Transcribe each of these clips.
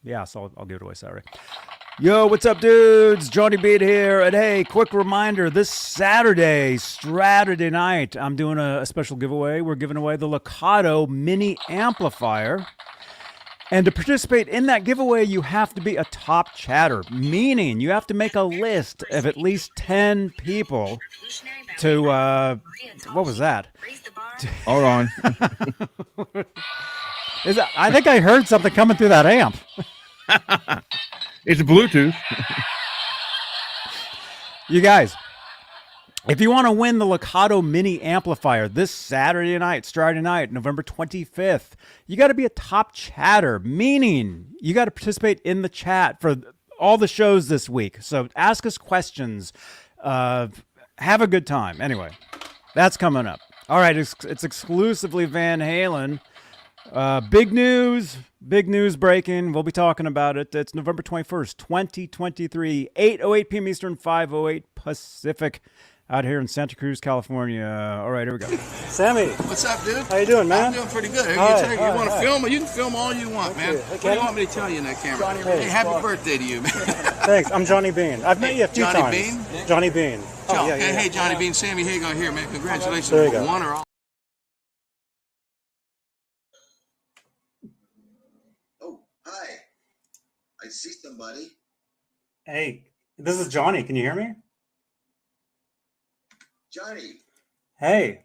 Yeah, so I'll give it away Saturday. Yo, what's up, dudes? Johnny Beat here. And hey, quick reminder, this Saturday night, I'm doing a special giveaway. We're giving away the Locato mini amplifier. And to participate in that giveaway, you have to be a top chatter, meaning you have to make a list of at least 10 people to, what was that? Hold on. I think I heard something coming through that amp. It's a Bluetooth. You guys, if you want to win the Locato mini amplifier this Saturday night, November 25th, you got to be a top chatter, meaning you got to participate in the chat for all the shows this week. So ask us questions. Have a good time. Anyway, that's coming up. All right, it's exclusively Van Halen. Big news breaking. We'll be talking about it. It's November 21st, 2023, 8:08 p.m. Eastern, 5:08 Pacific, out here in Santa Cruz, California. All right, here we go. Sammy. What's up, dude? How you doing, man? I'm doing pretty good. You Hi, want to film? You can film all you want, man. What do you want me to tell you in that camera? Hey, happy birthday to you, man. Thanks. I'm Johnny Bean. I've met you a few times. Johnny Bean? Johnny Bean. Oh, yeah, hey, Johnny Bean, Sammy Hagar here, man. Congratulations. There you go. One or all. Hi, I see somebody. Hey, this is Johnny. Can you hear me? Johnny. Hey,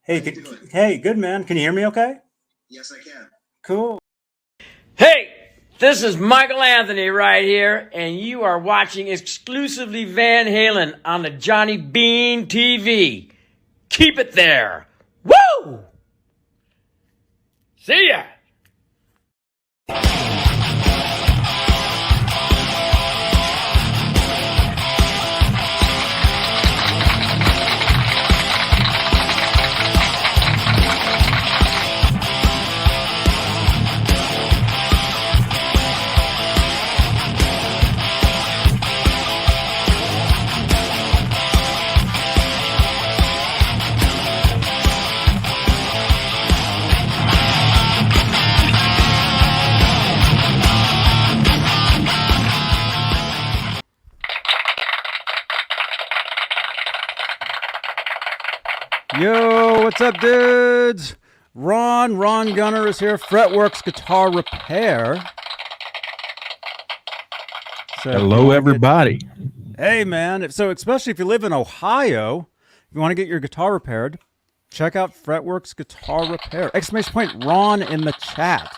How you doing? hey, good man. Can you hear me okay? Yes, I can. Cool. Hey, this is Michael Anthony right here, and you are watching exclusively Van Halen on the Johnny Bean TV. Keep it there. Woo! See ya! Yo, what's up, dudes? Ron Gunner is here. Fretworks Guitar Repair. So Hello, everybody. Hey, man. So especially if you live in Ohio, if you want to get your guitar repaired, check out Fretworks Guitar Repair. Exclamation point Ron in the chat.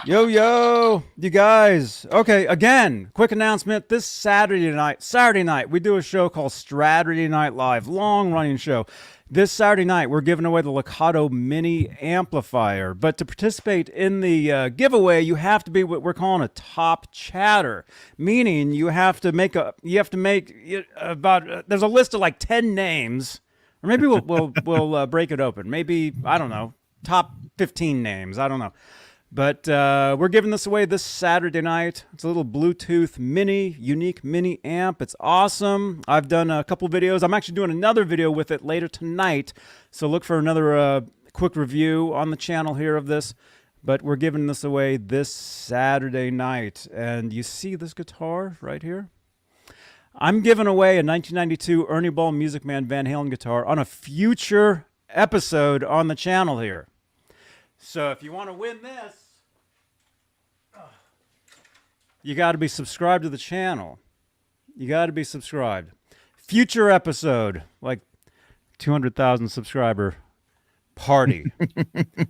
Yo, you guys. Okay, again, quick announcement. This Saturday night, we do a show called Saturday Night Live, long-running show. This Saturday night, we're giving away the Locato mini amplifier. But to participate in the giveaway, you have to be what we're calling a top chatter, meaning you have to make about. There's a list of like 10 names, or maybe we'll break it open. Maybe, I don't know, top 15 names. I don't know. But we're giving this away this Saturday night. It's a little Bluetooth unique mini amp. It's awesome. I've done a couple videos. I'm actually doing another video with it later tonight. So look for another quick review on the channel here of this. But we're giving this away this Saturday night. And you see this guitar right here? I'm giving away a 1992 Ernie Ball Music Man Van Halen guitar on a future episode on the channel here. So if you want to win this, you got to be subscribed to the channel. You got to be subscribed. Future episode, like 200,000 subscriber party.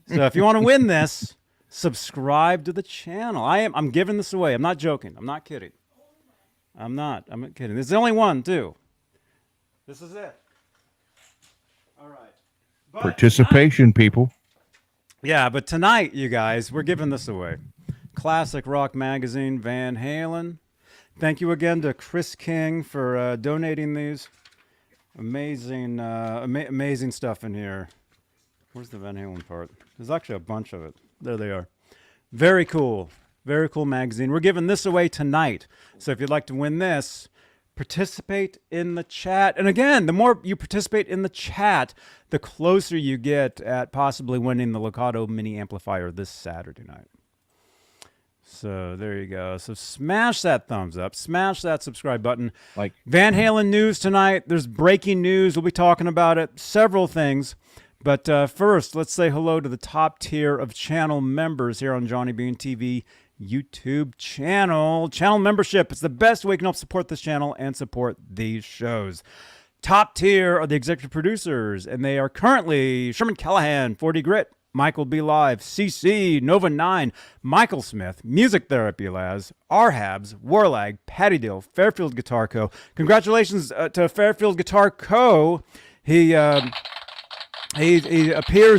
So if you want to win this, subscribe to the channel. I'm giving this away. I'm not joking. I'm not kidding. I'm not kidding. This is the only one, too. This is it. All right. But Participation, people. yeah, but tonight, you guys, we're giving this away. Classic Rock Magazine, Van Halen. Thank you again to Chris King for donating these. Amazing, amazing stuff in here. Where's the Van Halen part? There's actually a bunch of it. There they are. Very cool magazine. We're giving this away tonight. So if you'd like to win this, participate in the chat. And again, the more you participate in the chat, the closer you get at possibly winning the Locato mini amplifier this Saturday night. So there you go. So smash that thumbs up. Smash that subscribe button. Like Van Halen news tonight. There's breaking news. We'll be talking about it. Several things. But first, let's say hello to the top tier of channel members here on Johnny Bean TV YouTube channel. Channel membership. It's the best way you can help support this channel and support these shows. Top tier are the executive producers, and they are currently Sherman Callahan, 40 Grit, Michael B. Live, CC, Nova 9, Michael Smith, Music Therapy Laz, R-Habs, Warlag, Patty Dill, Fairfield Guitar Co. Congratulations to Fairfield Guitar Co. He appears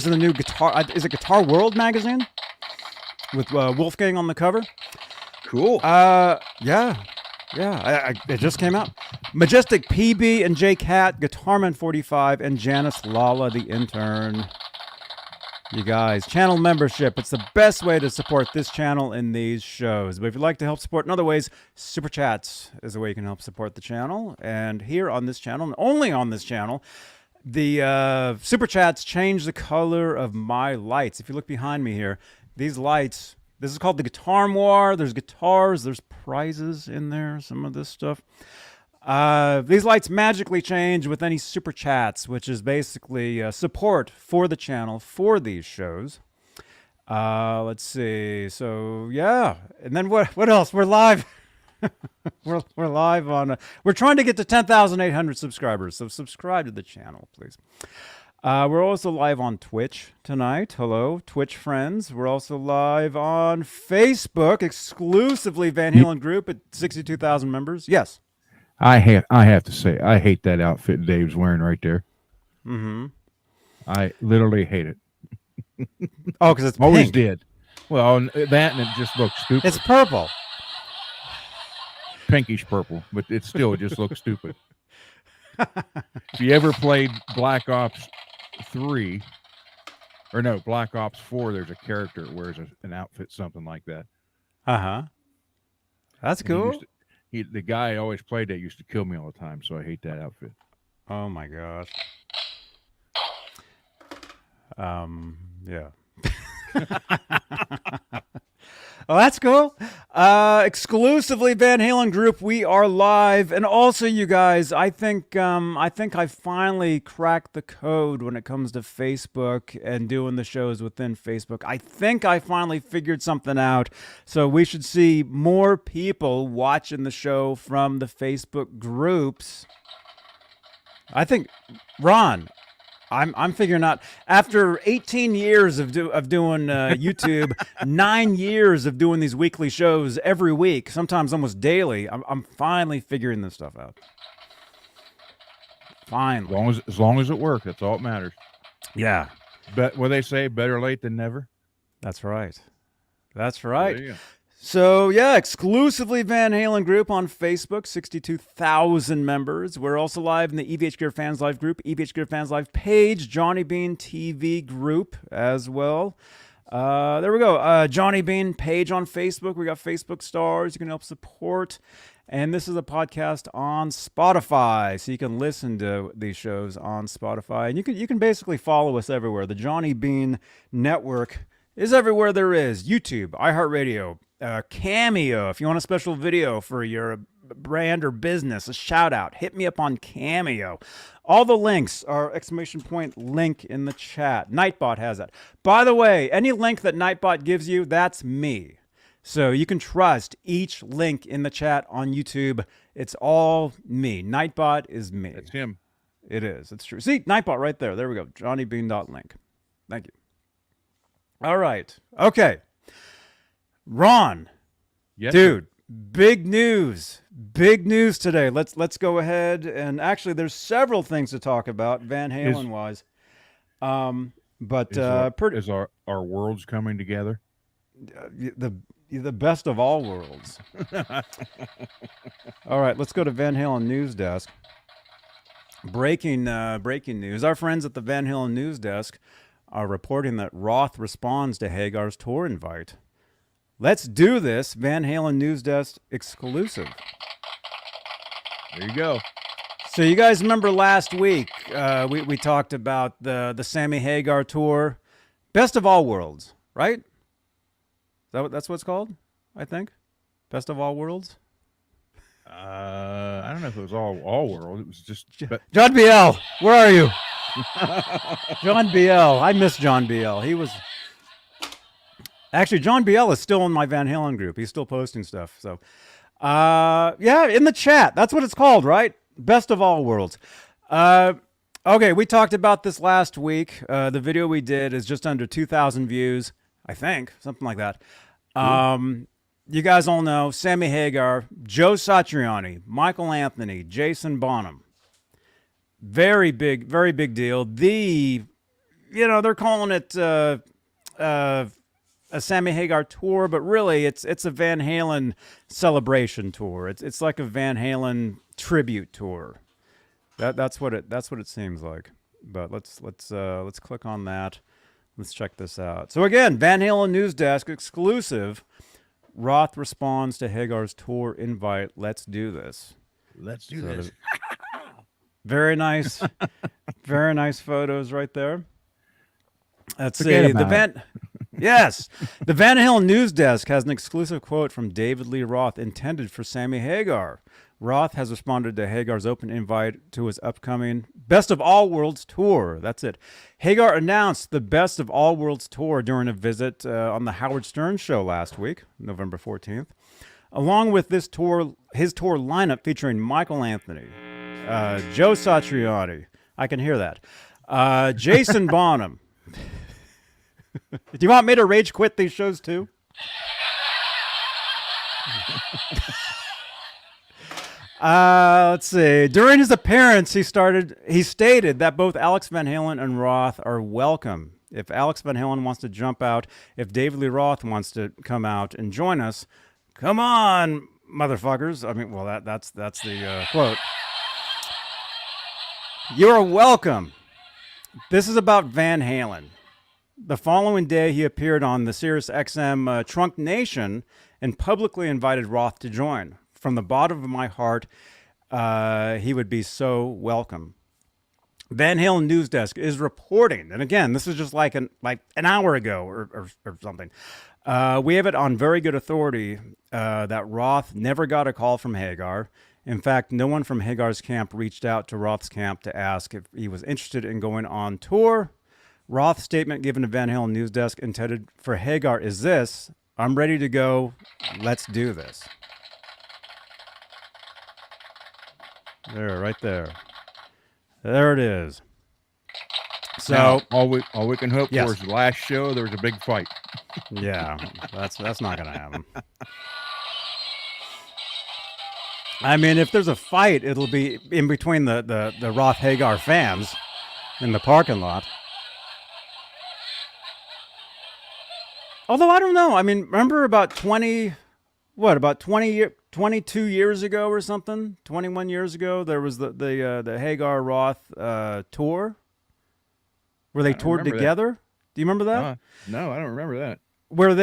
in the new Guitar, is it Guitar World magazine? With Wolfgang on the cover. cool. Yeah. It just came out. Majestic PB and J Cat, Guitarman 45, and Janice Lala, the intern. You guys, channel membership. It's the best way to support this channel and these shows. But if you'd like to help support in other ways, Super Chats is the way you can help support the channel. And here on this channel, and only on this channel, the Super Chats change the color of my lights. If you look behind me here, these lights, this is called the Guitar Noir. There's guitars, there's prizes in there, some of this stuff. These lights magically change with any Super Chats, which is basically support for the channel for these shows. Let's see. So, yeah. And then what else? We're live. we're live on... we're trying to get to 10,800 subscribers, so subscribe to the channel, please. We're also live on Twitch tonight. Hello, Twitch friends. We're also live on Facebook, exclusively Van Halen group at 62,000 members. Yes. I have to say, I hate that outfit Dave's wearing right there. Mm-hmm. I literally hate it. Oh, because it's Always pink. did. Well, that and it just looks stupid. It's purple. Pinkish purple, but it just looks stupid. If you ever played Black Ops 3, or no, Black Ops 4, there's a character that wears an outfit something like that. Uh-huh. That's cool. The guy I always played that used to kill me all the time, so I hate that outfit. Oh my gosh. Yeah. Oh, that's cool. Exclusively Van Halen group. We are live, and also, you guys, I think I finally cracked the code when it comes to Facebook and doing the shows within Facebook. I think I finally figured something out. So we should see more people watching the show from the Facebook groups. I think, Ron, I'm figuring out, after 18 years of doing YouTube, 9 years of doing these weekly shows every week, sometimes almost daily, I'm finally figuring this stuff out. Finally. As long as it works, that's all that matters. Yeah. But what they say, better late than never. That's right. That's right. There you go. So, yeah, exclusively Van Halen group on Facebook, 62,000 members. We're also live in the EVH Gear Fans Live group, EVH Gear Fans Live page, Johnny Bean TV group as well. There we go. Johnny Bean page on Facebook. We got Facebook stars. You can help support. And this is a podcast on Spotify, so you can listen to these shows on Spotify. And you can basically follow us everywhere. The Johnny Bean Network is everywhere there is. YouTube, iHeartRadio, Cameo. If you want a special video for your brand or business, a shout out, hit me up on Cameo. All the links are ! link in the chat. Nightbot has that. By the way, any link that Nightbot gives you, that's me. So you can trust each link in the chat on YouTube. It's all me. Nightbot is me. It's him. It is. It's true. See, Nightbot right there. There we go. JohnnyBean.link. Thank you. All right. Okay. Ron, Yes, dude, big news today. Let's go ahead, and actually, there's several things to talk about Van Halen wise. Is our worlds coming together? The best of all worlds. All right, let's go to Van Halen News Desk. Breaking news. Our friends at the Van Halen News Desk are reporting that Roth responds to Hagar's tour invite. Let's do this. Van Halen News Desk exclusive. There you go. So you guys remember last week we talked about the Sammy Hagar tour, best of all worlds, right? That's what it's called? I think. Best of All Worlds. I don't know if it was all world. It was just John BL, where are you? John BL. I miss John BL. He was actually John BL is still in my Van Halen group. He's still posting stuff. So, yeah, in the chat. That's what it's called, right? Best of All Worlds. Okay, we talked about this last week. The video we did is just under 2,000 views, I think, something like that. You guys all know Sammy Hagar, Joe Satriani, Michael Anthony, Jason Bonham. Very big deal. They're calling it a Sammy Hagar tour, but really it's a Van Halen celebration tour. It's like a Van Halen tribute tour. That's what it seems like. But let's click on that. Let's check this out. So again, Van Halen News Desk exclusive. Roth responds to Hagar's tour invite. Let's do this. Let's do this. Very nice, very nice photos right there. Let's Forget see. about Yes, the Van Halen News Desk has an exclusive quote from David Lee Roth intended for Sammy Hagar. Roth has responded to Hagar's open invite to his upcoming Best of All Worlds tour. That's it. Hagar announced the Best of All Worlds tour during a visit on the Howard Stern show last week, November 14th. Along with his tour lineup featuring Michael Anthony, Joe Satriani. I can hear that. Jason Bonham. Do you want me to rage quit these shows too? Let's see. During his appearance, he stated that both Alex Van Halen and Roth are welcome. If Alex Van Halen wants to jump out, if David Lee Roth wants to come out and join us, come on, motherfuckers. I mean, well, that's the quote. You're welcome. This is about Van Halen. The following day, he appeared on the SiriusXM Trunk Nation and publicly invited Roth to join. From the bottom of my heart, he would be so welcome. Van Halen News Desk is reporting, and again, this is just like an hour ago or something. We have it on very good authority that Roth never got a call from Hagar. In fact, no one from Hagar's camp reached out to Roth's camp to ask if he was interested in going on tour. Roth's statement given to Van Halen News Desk intended for Hagar is this: I'm ready to go. Let's do this. There, right there. There it is. So now, all we can hope Yes. for is the last show there was a big fight. yeah, that's not gonna happen. I mean, if there's a fight, it'll be in between the Roth Hagar fans in the parking lot. Although I don't know. I mean, remember about 22 years ago or something, 21 years ago, there was the Hagar Roth tour where they toured together. Do you remember that? No, I don't remember that. Where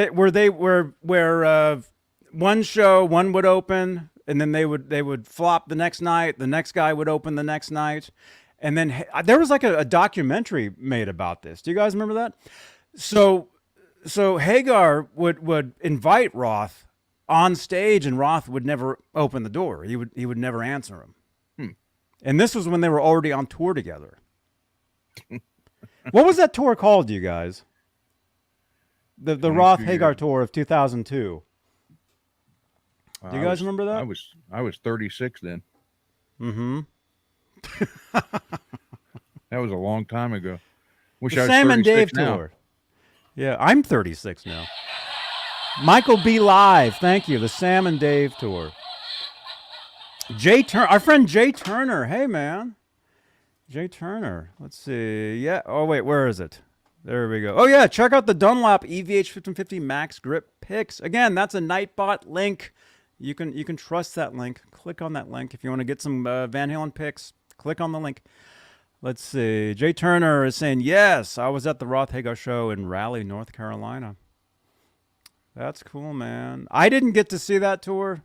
one show, one would open, and then they would flop the next night. The next guy would open the next night, and then there was like a documentary made about this. Do you guys remember that? So Hagar would invite Roth on stage, and Roth would never open the door. He would never answer him. And this was when they were already on tour together. What was that tour called, you guys? The Roth Hagar tour of 2002. Do you guys remember that? I was 36 then. Mm-hmm. That was a long time ago. Wish The I was Sam and 36 Dave now. tour. Yeah, I'm 36 now. Michael B. Live, thank you. The Sam and Dave tour. Our friend Jay Turner. Hey, man. Jay Turner. Let's see. Yeah. Oh, wait. Where is it? There we go. Oh, yeah. Check out the Dunlop EVH 1550 Max Grip Picks. Again, that's a Nightbot link. You can trust that link. Click on that link if you want to get some Van Halen picks. Click on the link. Let's see. Jay Turner is saying, yes, I was at the Roth Hagar show in Raleigh, North Carolina. That's cool, man. I didn't get to see that tour.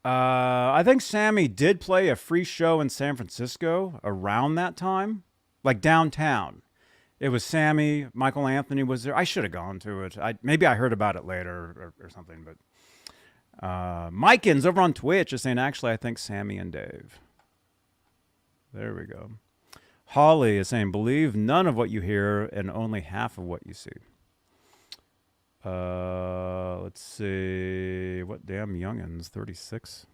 I think Sammy did play a free show in San Francisco around that time, like downtown. It was Sammy. Michael Anthony was there. I should have gone to it. Maybe I heard about it later or something. But Mikeins over on Twitch is saying, actually, I think Sammy and Dave. There we go. Holly is saying, believe none of what you hear and only half of what you see. Let's see. What damn youngins? 36.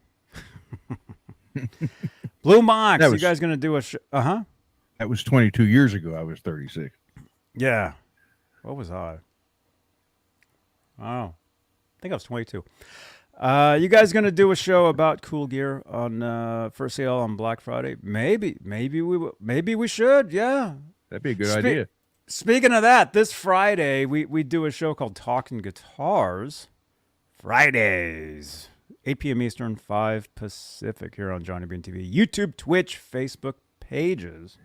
Blue Mox, you guys going to do a show? Uh-huh. That was 22 years ago. I was 36. Yeah. What was I? Oh. I think I was 22. You guys going to do a show about cool gear on for sale on Black Friday? Maybe we should. Yeah. That'd be a good idea. Speaking of that, this Friday we do a show called Talking Guitars. Fridays, 8 p.m. Eastern, 5 Pacific here on Johnny Bean TV. YouTube, Twitch, Facebook pages.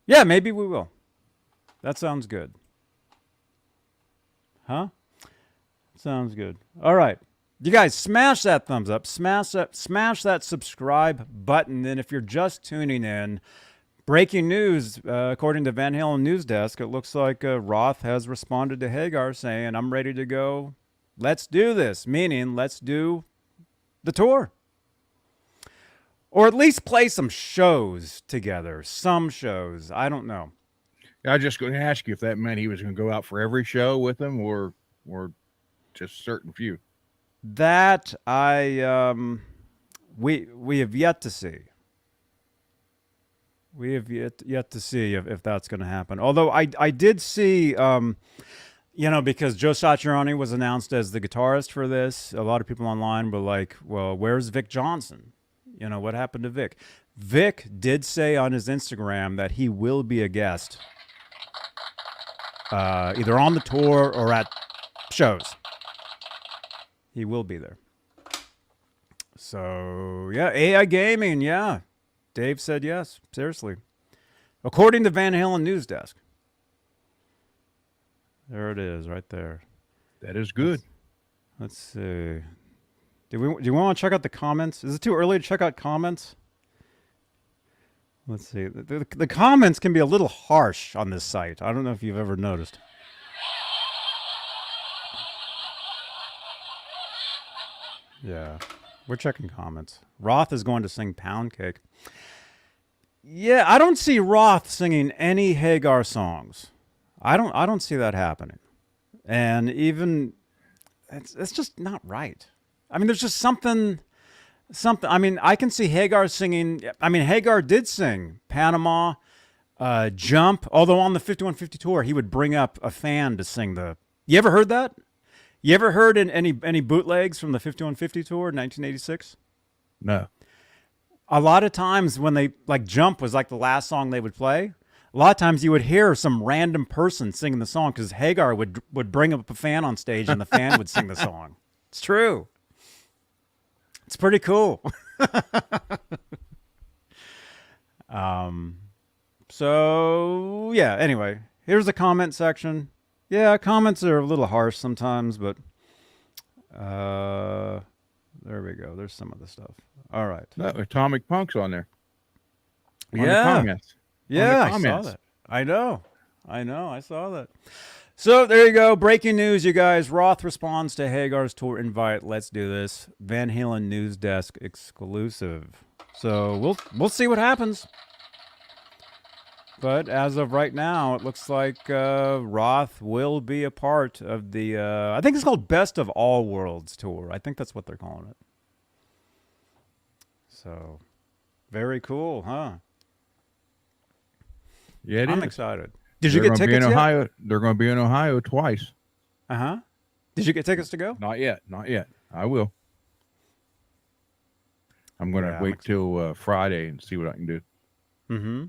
Yeah, maybe we will. That sounds good. Huh? Sounds good. All right. You guys, smash that thumbs up. Smash that subscribe button. And if you're just tuning in, breaking news, according to Van Halen News Desk, it looks like Roth has responded to Hagar saying, I'm ready to go. Let's do this. Meaning, let's do the tour. Or at least play some shows together. Some shows. I don't know. I was just going to ask you if that meant he was going to go out for every show with them or just certain few. That we have yet to see. We have yet to see if that's going to happen. Although I did see, because Joe Satriani was announced as the guitarist for this. A lot of people online were like, well, where's Vic Johnson? What happened to Vic? Vic did say on his Instagram that he will be a guest, either on the tour or at shows. He will be there. So, yeah, AI Gaming, yeah. Dave said yes, seriously. According to Van Halen News Desk. There it is, right there. That is good. Let's see. Do you want to check out the comments? Is it too early to check out comments? Let's see. The comments can be a little harsh on this site. I don't know if you've ever noticed. Yeah, we're checking comments. Roth is going to sing Pound Cake. Yeah, I don't see Roth singing any Hagar songs. I don't see that happening. And even it's just not right. I mean, there's just something. I mean, I can see Hagar singing. I mean, Hagar did sing Panama, Jump. Although on the 5150 tour, he would bring up a fan to sing the. You ever heard that? You ever heard in any bootlegs from the 5150 tour in 1986? No. A lot of times when they, like, Jump was like the last song they would play, a lot of times you would hear some random person singing the song because Hagar would bring up a fan on stage and the fan would sing the song. It's true. It's pretty cool. So, yeah, anyway, here's the comment section. Yeah, comments are a little harsh sometimes, but there we go. There's some of the stuff. All right. No, Atomic Punk's on there. On yeah. The comments. Yeah, I saw that. I know. I saw that. So there you go. Breaking news, you guys. Roth responds to Hagar's tour invite. Let's do this. Van Halen News Desk exclusive. So we'll see what happens. But as of right now, it looks like Roth will be a part of the, I think it's called Best of All Worlds Tour. I think that's what they're calling it. So, very cool, huh? Yeah, I'm excited. Did you get tickets yet? They're going to be in Ohio twice. Uh-huh. Did you get tickets to go? Not yet. I will. I'm going to wait till Friday and see what I can do. Mm-hmm.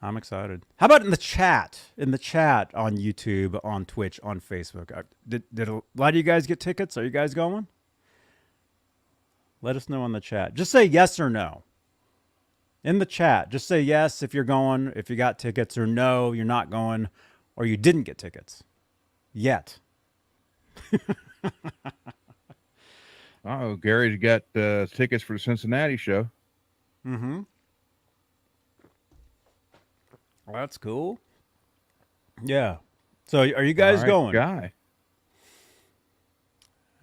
I'm excited. How about in the chat? In the chat on YouTube, on Twitch, on Facebook. Did a lot of you guys get tickets? Are you guys going? Let us know in the chat. Just say yes or no. In the chat, just say yes if you're going, if you got tickets, or no, you're not going, or you didn't get tickets. Yet. Uh-oh, Gary's got tickets for the Cincinnati show. Mm-hmm. Well, that's cool. Yeah. So are you guys All right, going? guy.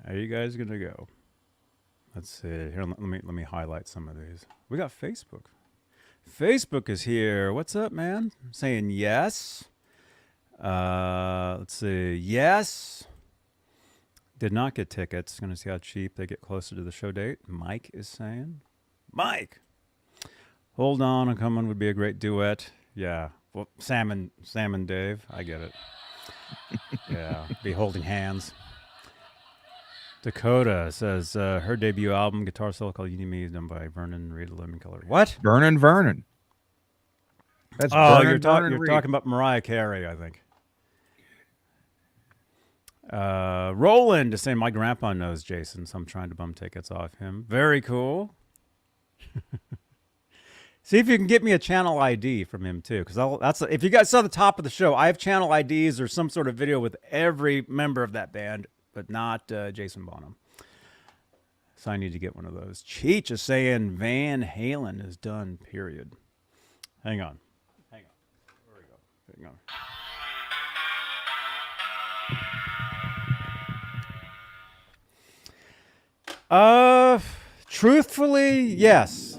Are you guys gonna go? Let's see. Here, let me highlight some of these. We got Facebook. Facebook is here. What's up, man? Saying yes. Let's see. Yes. Did not get tickets. Gonna see how cheap they get closer to the show date. Mike is saying. Mike. Hold on, I'm coming would be a great duet. Yeah. Well, Sam and Dave. I get it. Yeah. Be holding hands. Dakota says her debut album, guitar solo called "You Need Me," is done by Vernon Reed, Lemon Color. What? Vernon. That's You're Vernon Reed. talking about Mariah Carey, I think. Roland is saying my grandpa knows Jason, so I'm trying to bum tickets off him. Very cool. See if you can get me a channel ID from him too, because if you guys saw the top of the show, I have channel IDs or some sort of video with every member of that band, but not Jason Bonham. So I need to get one of those. Cheech is saying Van Halen is done. Period. Hang on. Where we go? Hang on. Truthfully, yes.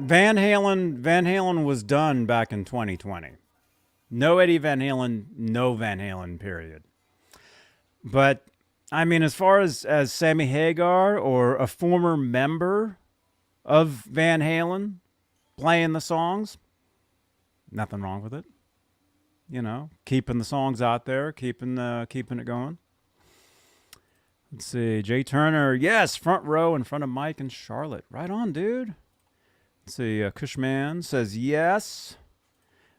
Van Halen was done back in 2020. No Eddie Van Halen, no Van Halen, period. But, I mean, as far as Sammy Hagar or a former member of Van Halen playing the songs, nothing wrong with it. You know, keeping the songs out there, keeping it going. Let's see, Jay Turner, yes, front row in front of Mike and Charlotte. Right on, dude. Let's see, Cushman says yes.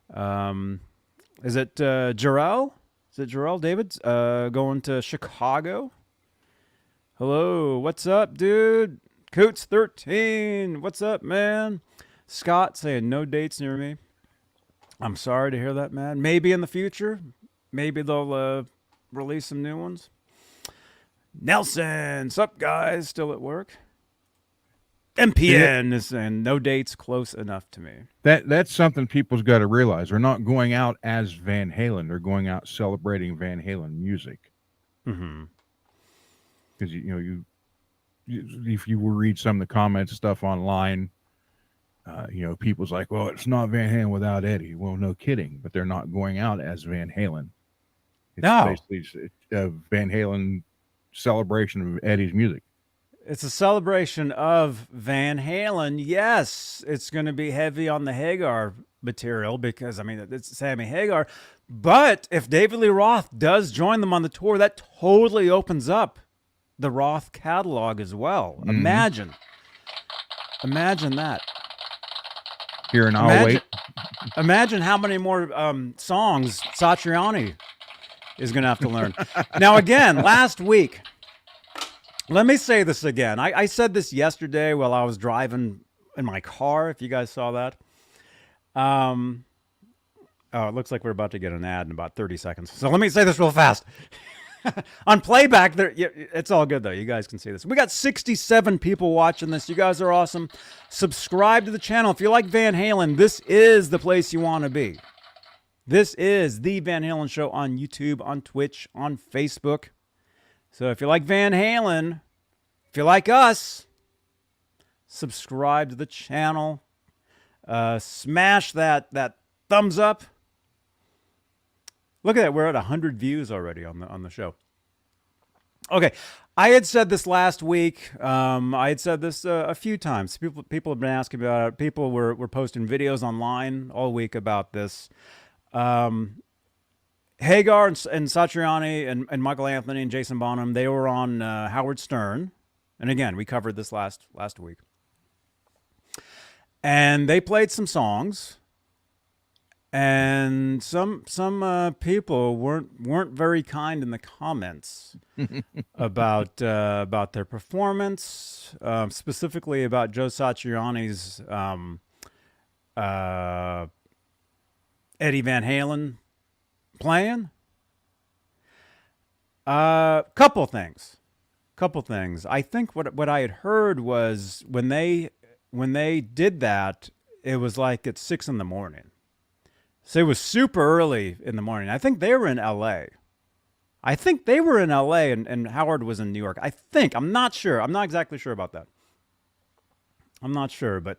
Is it Jarrell? Is it Jarrell David going to Chicago? Hello, what's up, dude? Coots13, what's up, man? Scott saying no dates near me. I'm sorry to hear that, man. Maybe in the future. Maybe they'll release some new ones. Nelson, sup, guys? Still at work? MPN is saying no dates close enough to me. That's something people's got to realize. They're not going out as Van Halen. They're going out celebrating Van Halen music. Mm-hmm. Because if you read some of the comments stuff online, people's like, well, it's not Van Halen without Eddie. Well, no kidding. But they're not going out as Van Halen. It's basically a Van Halen celebration of Eddie's music. It's a celebration of Van Halen. Yes, it's going to be heavy on the Hagar material because, I mean, it's Sammy Hagar. But if David Lee Roth does join them on the tour, that totally opens up the Roth catalog as well. Mm-hmm. Imagine that. Here and I'll wait. Imagine how many more songs Satriani is going to have to learn. Now, again, last week, let me say this again. I said this yesterday while I was driving in my car, if you guys saw that. It looks like we're about to get an ad in about 30 seconds. So let me say this real fast. On playback, it's all good, though. You guys can see this. We got 67 people watching this. You guys are awesome. Subscribe to the channel. If you like Van Halen, this is the place you want to be. This is The Van Halen Show on YouTube, on Twitch, on Facebook. So if you like Van Halen, if you like us, subscribe to the channel. Smash that thumbs up. Look at that. We're at 100 views already on the show. Okay. I had said this last week. I had said this a few times. People have been asking about it. People were posting videos online all week about this. Hagar and Satriani and Michael Anthony and Jason Bonham, they were on Howard Stern. And again, we covered this last week. And they played some songs. And some people weren't very kind in the comments about their performance, specifically about Joe Satriani's Eddie Van Halen playing. Couple things. I think what I had heard was when they did that, it was like at 6 a.m. So it was super early in the morning. I think they were in L.A. And Howard was in New York. I think. I'm not sure. I'm not exactly sure about that. I'm not sure, but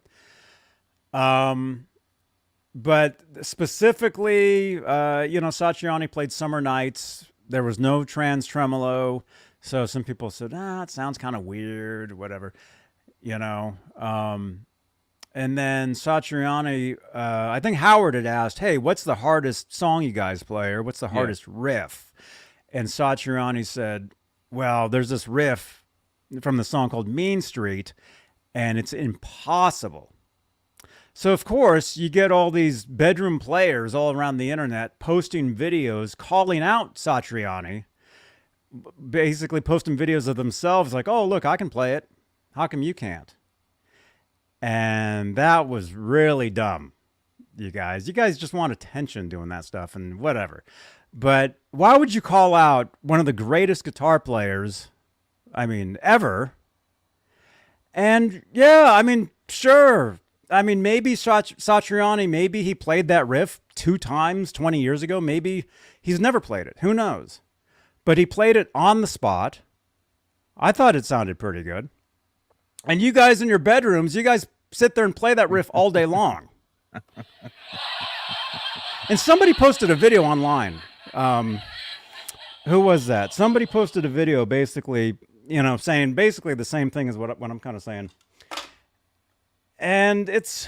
specifically, Satriani played Summer Nights. There was no trans tremolo, so some people said, it sounds kind of weird, whatever, And then Satriani, I think Howard had asked, hey, what's the hardest song you guys play, or what's the hardest riff? And Satriani said, well, there's this riff from the song called Mean Street, and it's impossible. So, of course, you get all these bedroom players all around the internet posting videos, calling out Satriani, basically posting videos of themselves like, oh, look, I can play it. How come you can't? And that was really dumb, you guys. You guys just want attention doing that stuff and whatever. But why would you call out one of the greatest guitar players, ever? And sure. Maybe Satriani, maybe he played that riff 2 times 20 years ago. Maybe he's never played it. Who knows? But he played it on the spot. I thought it sounded pretty good. And you guys in your bedrooms, you guys sit there and play that riff all day long. And somebody posted a video online. Who was that? Somebody posted a video basically, saying basically the same thing as what I'm kind of saying. And it's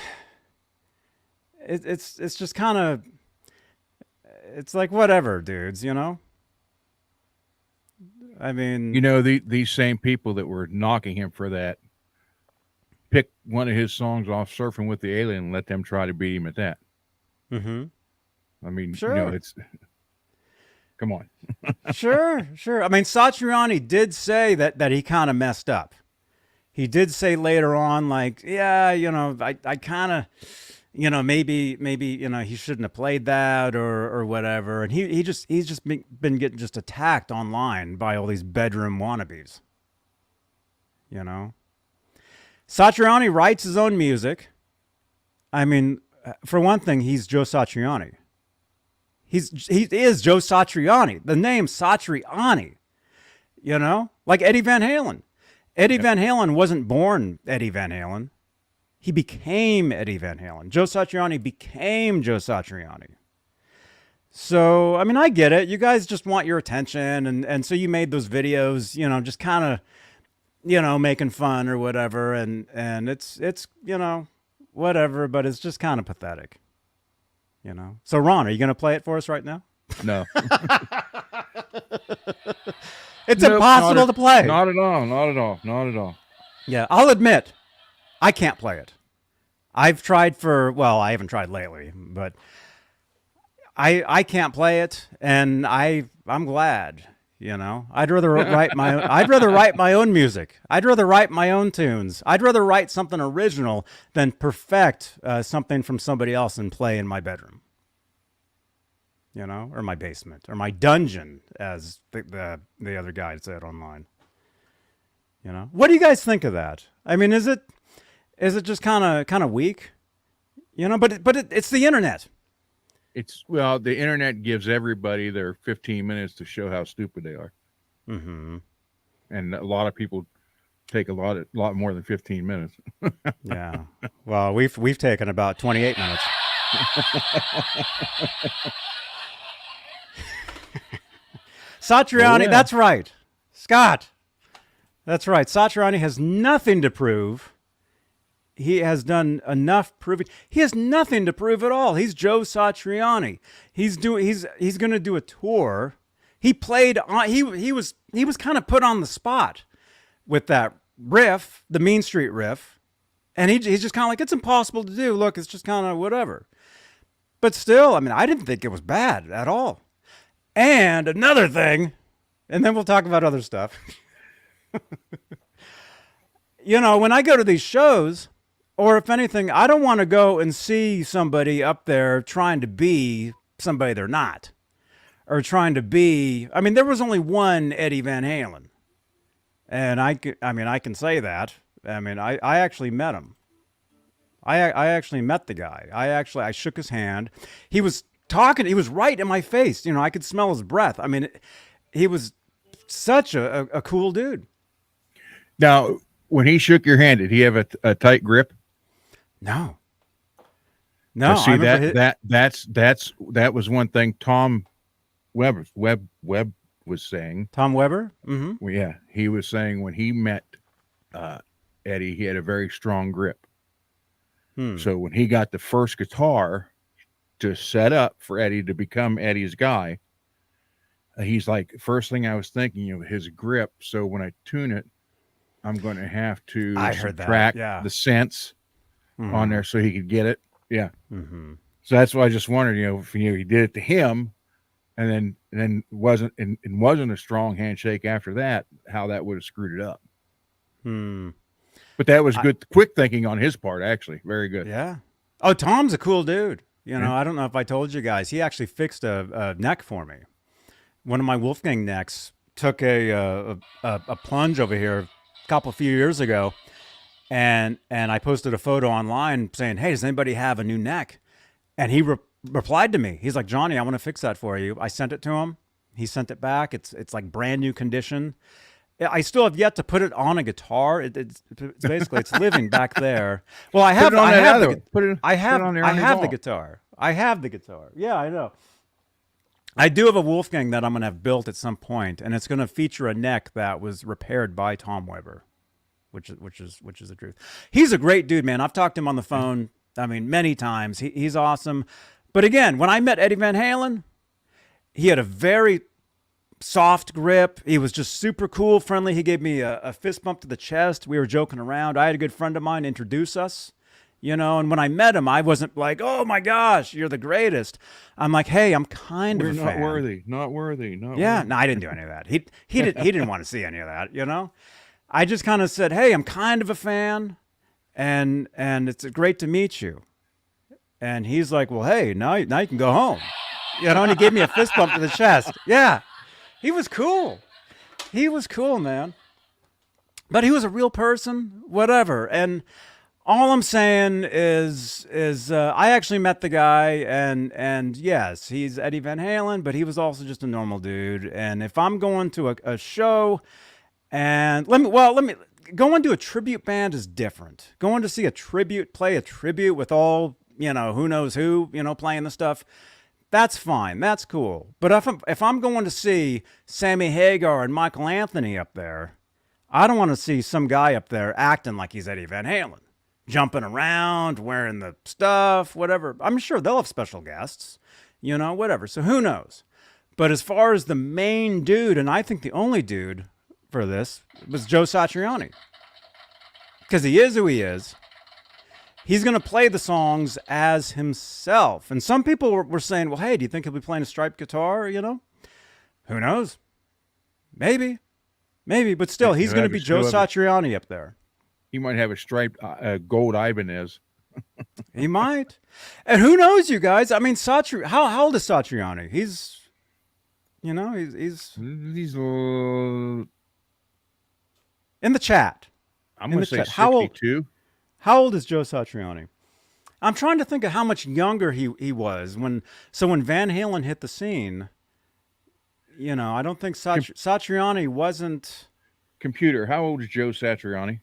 just kind of, it's like, whatever, dudes, these same people that were knocking him for that pick one of his songs off Surfing with the Alien and let them try to beat him at that. Mm-hmm. Sure. It's, come on. Sure. Satriani did say that he kind of messed up. He did say later on, like, I kind of, maybe, he shouldn't have played that or whatever. And he's just been getting just attacked online by all these bedroom wannabes. Satriani writes his own music. For one thing, he's Joe Satriani. He is Joe Satriani. The name Satriani, like Eddie Van Halen. Eddie Van Halen wasn't born Eddie Van Halen. He became Eddie Van Halen. Joe Satriani became Joe Satriani. So, I get it. You guys just want your attention. And so you made those videos, just kind of, making fun or whatever. And it's whatever, but it's just kind of pathetic. So, Ron, are you going to play it for us right now? No. It's impossible to play. Not at all. Yeah, I'll admit, I can't play it. I've tried I haven't tried lately, but I can't play it, and I'm glad. I'd rather write my own music. I'd rather write my own tunes. I'd rather write something original than perfect something from somebody else and play in my bedroom. Or my basement, or my dungeon, as the other guy said online. What do you guys think of that? Is it just kind of weak? But it's the internet. The internet gives everybody their 15 minutes to show how stupid they are. Mm-hmm. And a lot of people take a lot more than 15 minutes. Yeah. Well, we've taken about 28 minutes. Satriani, That's right. Scott, that's right. Satriani has nothing to prove. He has done enough proving. He has nothing to prove at all. He's Joe Satriani. He's going to do a tour. He played on. He was kind of put on the spot with that riff, the Mean Street riff, and he's just kind of like, it's impossible to do. Look, it's just kind of whatever. But still, I didn't think it was bad at all. And another thing, and then we'll talk about other stuff. When I go to these shows, or if anything, I don't want to go and see somebody up there trying to be somebody they're not. Or trying to be, there was only one Eddie Van Halen. And I can say that. I actually met him. I actually met the guy. I shook his hand. He was talking. He was right in my face. You know, I could smell his breath. I mean, he was such a cool dude. Now, when he shook your hand, did he have a tight grip? No. Now, see, I remember that was one thing Tom Webb was saying. Tom Weber? Mm-hmm. Well, yeah, he was saying when he met Eddie, he had a very strong grip. So when he got the first guitar to set up for Eddie to become Eddie's guy, he's like, first thing I was thinking of his grip. So when I tune it, I'm going to have to subtract the cents on there so he could get it. Yeah. Mm-hmm. So that's why I just wondered, if he did it to him, and then wasn't a strong handshake after that, how that would have screwed it up. But that was good, quick thinking on his part, actually. Very good. Yeah. Oh, Tom's a cool dude. You know, I don't know if I told you guys, he actually fixed a neck for me. One of my Wolfgang necks took a plunge over here a few years ago, and I posted a photo online saying, "Hey, does anybody have a new neck?" And he replied to me. He's like, "Johnny, I want to fix that for you." I sent it to him. He sent it back. It's like brand new condition. I still have yet to put it on a guitar. It's basically it's living back there. Well, I have the guitar. I have the guitar. Yeah, I know. I do have a Wolfgang that I'm going to have built at some point, and it's going to feature a neck that was repaired by Tom Weber, which is the truth. He's a great dude, man. I've talked to him on the phone. I mean, many times. He's awesome. But again, when I met Eddie Van Halen, he had a very soft grip. He was just super cool, friendly. He gave me a fist bump to the chest. We were joking around. I had a good friend of mine introduce us, and when I met him, I wasn't like, "Oh my gosh, you're the greatest." I'm like, "Hey, I'm kind of a fan." Not worthy. No, I didn't do any of that. He didn't want to see any of that, I just kind of said, "Hey, I'm kind of a fan, and it's great to meet you." And he's like, "Well, hey, now you can go home." And he gave me a fist bump to the chest. Yeah. He was cool. He was cool, man. But he was a real person, whatever. And all I'm saying is I actually met the guy, and yes, he's Eddie Van Halen, but he was also just a normal dude. And if I'm going to a show, and going to a tribute band is different. Going to see play a tribute with all, who knows who, playing the stuff. That's fine. That's cool. But if I'm going to see Sammy Hagar and Michael Anthony up there, I don't want to see some guy up there acting like he's Eddie Van Halen, jumping around, wearing the stuff, whatever. I'm sure they'll have special guests, whatever. So who knows? But as far as the main dude, and I think the only dude for this was Joe Satriani, because he is who he is. He's going to play the songs as himself. And some people were saying, well, hey, do you think he'll be playing a striped guitar, Who knows? Maybe. But still, he's going to be Joe Satriani up there. He might have a striped gold Ibanez. He might. And who knows, you guys? I mean, how old is Satriani? He's in the chat. I'm going to say 62. How old is Joe Satriani? I'm trying to think of how much younger he was when Van Halen hit the scene. I don't think Satriani wasn't. Computer, how old is Joe Satriani?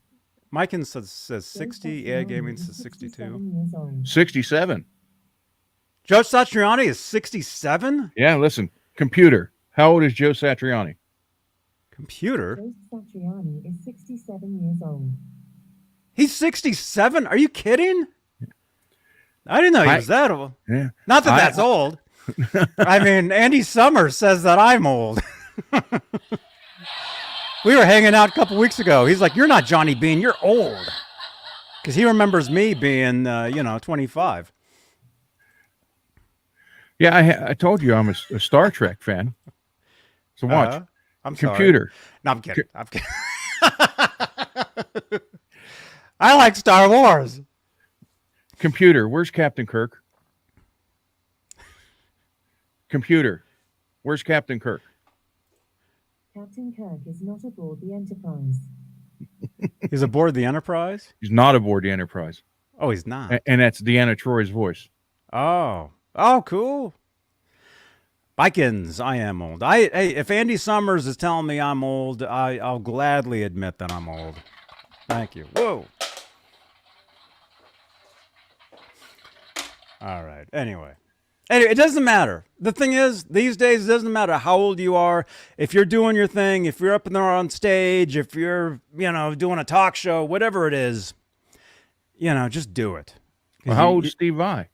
Mikan says 60. AI Gaming says 62. 67. Joe Satriani is 67? Yeah, listen. Computer, how old is Joe Satriani? Computer? Joe Satriani is 67 years old. He's 67? Are you kidding? I didn't know he was that old. Yeah. Not that that's old. I mean, Andy Summers says that I'm old. We were hanging out a couple weeks ago. He's like, "You're not Johnny Bean. You're old." Because he remembers me being, 25. Yeah, I told you I'm a Star Trek fan. So watch. I'm Computer. Sorry. No, I'm kidding. I like Star Wars. Computer, where's Captain Kirk? Computer, where's Captain Kirk? Captain Kirk is not aboard the Enterprise. He's aboard the Enterprise? He's not aboard the Enterprise. Oh, he's not. And that's Deanna Troy's voice. Oh, cool. Bikins, I am old. Hey, if Andy Summers is telling me I'm old, I'll gladly admit that I'm old. Thank you. Whoa. All right. Anyway, it doesn't matter. The thing is, these days, it doesn't matter how old you are. If you're doing your thing, if you're up in there on stage, if you're, doing a talk show, whatever it is, just do it. Well, how old is Steve Vai?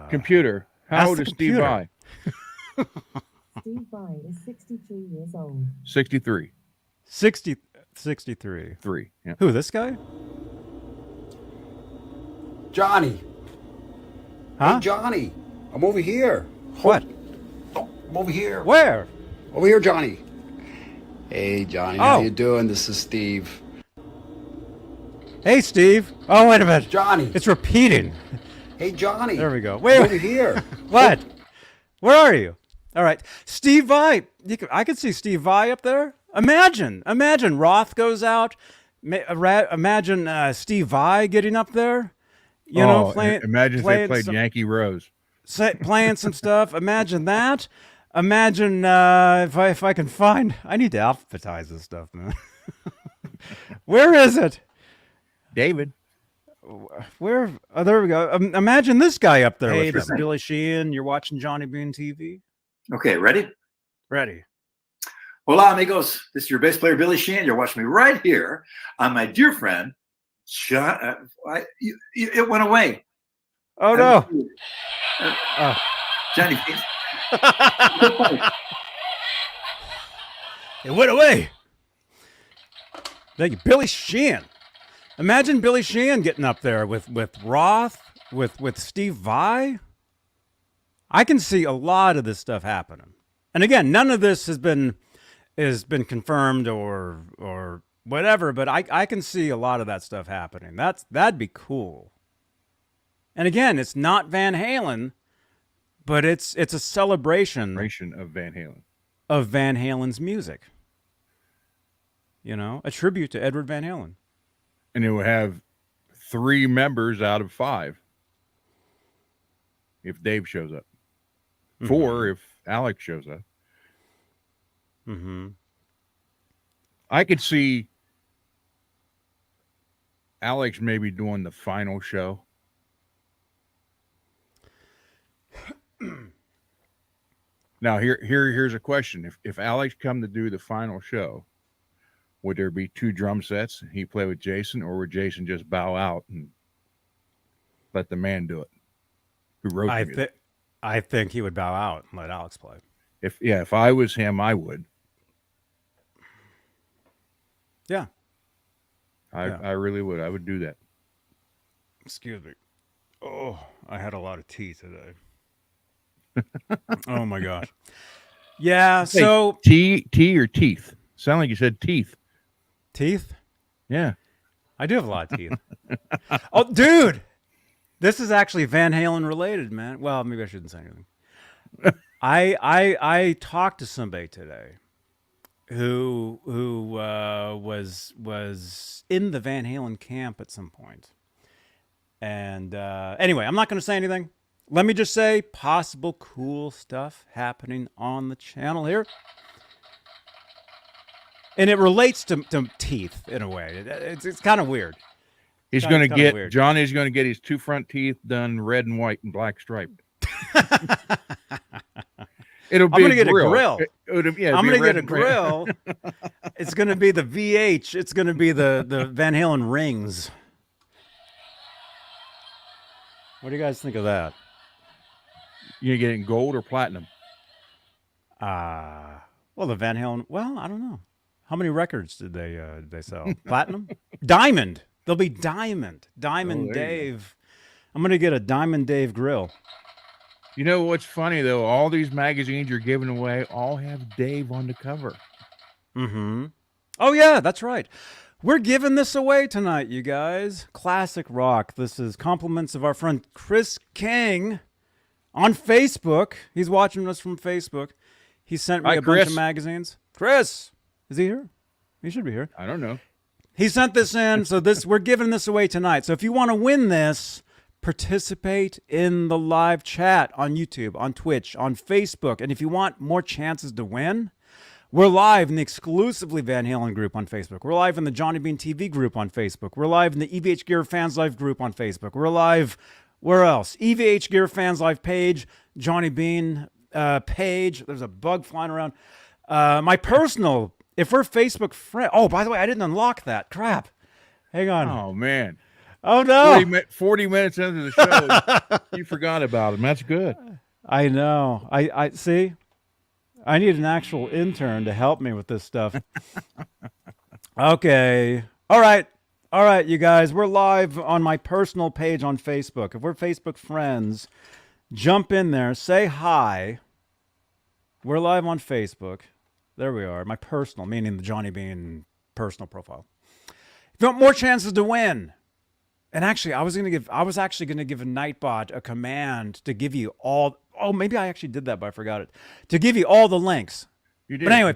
Computer. How old is Steve Vai? Steve Vai is 63 years old. 63. 63. 3. Yeah. Who, this guy? Johnny. Huh? Hey, Johnny. I'm over here. What? I'm over here. Where? Over here, Johnny. Hey, Johnny. Oh. How you doing? This is Steve. Hey, Steve. Oh, wait a minute. Johnny. It's repeating. Hey, Johnny. There we go. I'm Wait. over here. What? Where are you? All right. Steve Vai. I could see Steve Vai up there. Imagine Roth goes out. Imagine Steve Vai getting up there. Imagine if they played some, Yankee Rose. playing some stuff. Imagine that. Imagine if I can find. I need to alphabetize this stuff, man. Where is it? David. Where? Oh, there we go. Imagine this guy up there. Hey, with this him. is Billy Sheehan. You're watching Johnny Bean TV. Okay, ready? Ready. Hola, amigos. This is your bass player, Billy Sheehan. You're watching me right here on my dear friend, John. It went away. Oh, no. Johnny. It went away. Thank you. Billy Sheehan. Imagine Billy Sheehan getting up there with Roth, with Steve Vai. I can see a lot of this stuff happening. And again, none of this has been confirmed or whatever, but I can see a lot of that stuff happening. That'd be cool. And again, it's not Van Halen, but it's a celebration Of Van Halen. of Van Halen's music. A tribute to Edward Van Halen. And it will have 3 members out of 5 if Dave shows up. 4 if Alex shows up. Mm-hmm. I could see Alex maybe doing the final show. Now here's a question. If Alex come to do the final show, would there be 2 drum sets? He play with Jason, or would Jason just bow out and let the man do it? Who wrote the music? I think he would bow out and let Alex play. If I was him, I would. Yeah. I really would. I would do that. Excuse me. Oh, I had a lot of tea today. Oh my gosh. Yeah. Hey, So tea or teeth? Sound like you said teeth. teeth. Yeah. I do have a lot of teeth. Oh, dude, this is actually Van Halen related, man. Well, maybe I shouldn't say anything. I talked to somebody today who was in the Van Halen camp at some point. And anyway, I'm not going to say anything. Let me just say possible cool stuff happening on the channel here. And it relates to teeth in a way. It's kind of weird. He's going to get, Johnny's going to get his 2 front teeth done red and white and black striped. It'll be I'm going to get a grill. I'm going to get a grill. It's going to be the VH. It's going to be the Van Halen rings. What do you guys think of that? You getting gold or platinum? Well, the Van Halen. Well, I don't know. How many records did they sell? Platinum, diamond. They'll be diamond. Diamond Dave. I'm gonna get a Diamond Dave grill. You know what's funny though? All these magazines you're giving away all have Dave on the cover. Mm-hmm. Oh yeah, that's right. We're giving this away tonight, you guys. Classic rock. This is compliments of our friend Chris King on Facebook. He's watching us from Facebook. He sent me a bunch of magazines. Chris, is he here? He should be here. I don't know. He sent this in, so we're giving this away tonight. So if you want to win this, participate in the live chat on YouTube, on Twitch, on Facebook. And if you want more chances to win, we're live in the exclusively Van Halen group on Facebook. We're live in the Johnny Bean TV group on Facebook. We're live in the EVH Gear Fans Live group on Facebook. We're live, where else? EVH Gear Fans Live page, Johnny Bean page. There's a bug flying around. My personal, if we're Facebook friends. Oh, by the way, I didn't unlock that. Crap. Hang on. Oh, man. Oh, no. 40 minutes into the show, you forgot about him. That's good. I know. I see. I need an actual intern to help me with this stuff. Okay. All right. All right, you guys. We're live on my personal page on Facebook. If we're Facebook friends, jump in there. Say hi. We're live on Facebook. There we are. My personal, meaning the Johnny Bean personal profile. If you want more chances to win. And actually, I was actually gonna give a Nightbot a command to give you all. Oh, maybe I actually did that, but I forgot it. To give you all the links. You did. But anyway,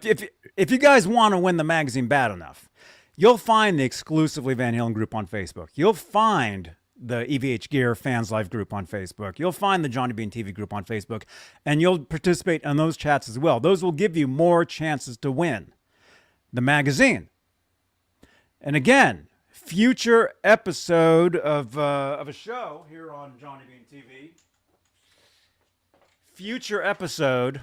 if you guys want to win the magazine bad enough, you'll find the exclusively Van Halen group on Facebook. You'll find the EVH Gear Fans Live group on Facebook. You'll find the Johnny Bean TV group on Facebook, and you'll participate in those chats as well. Those will give you more chances to win the magazine. And again, future episode of a show here on Johnny Bean TV. Future episode,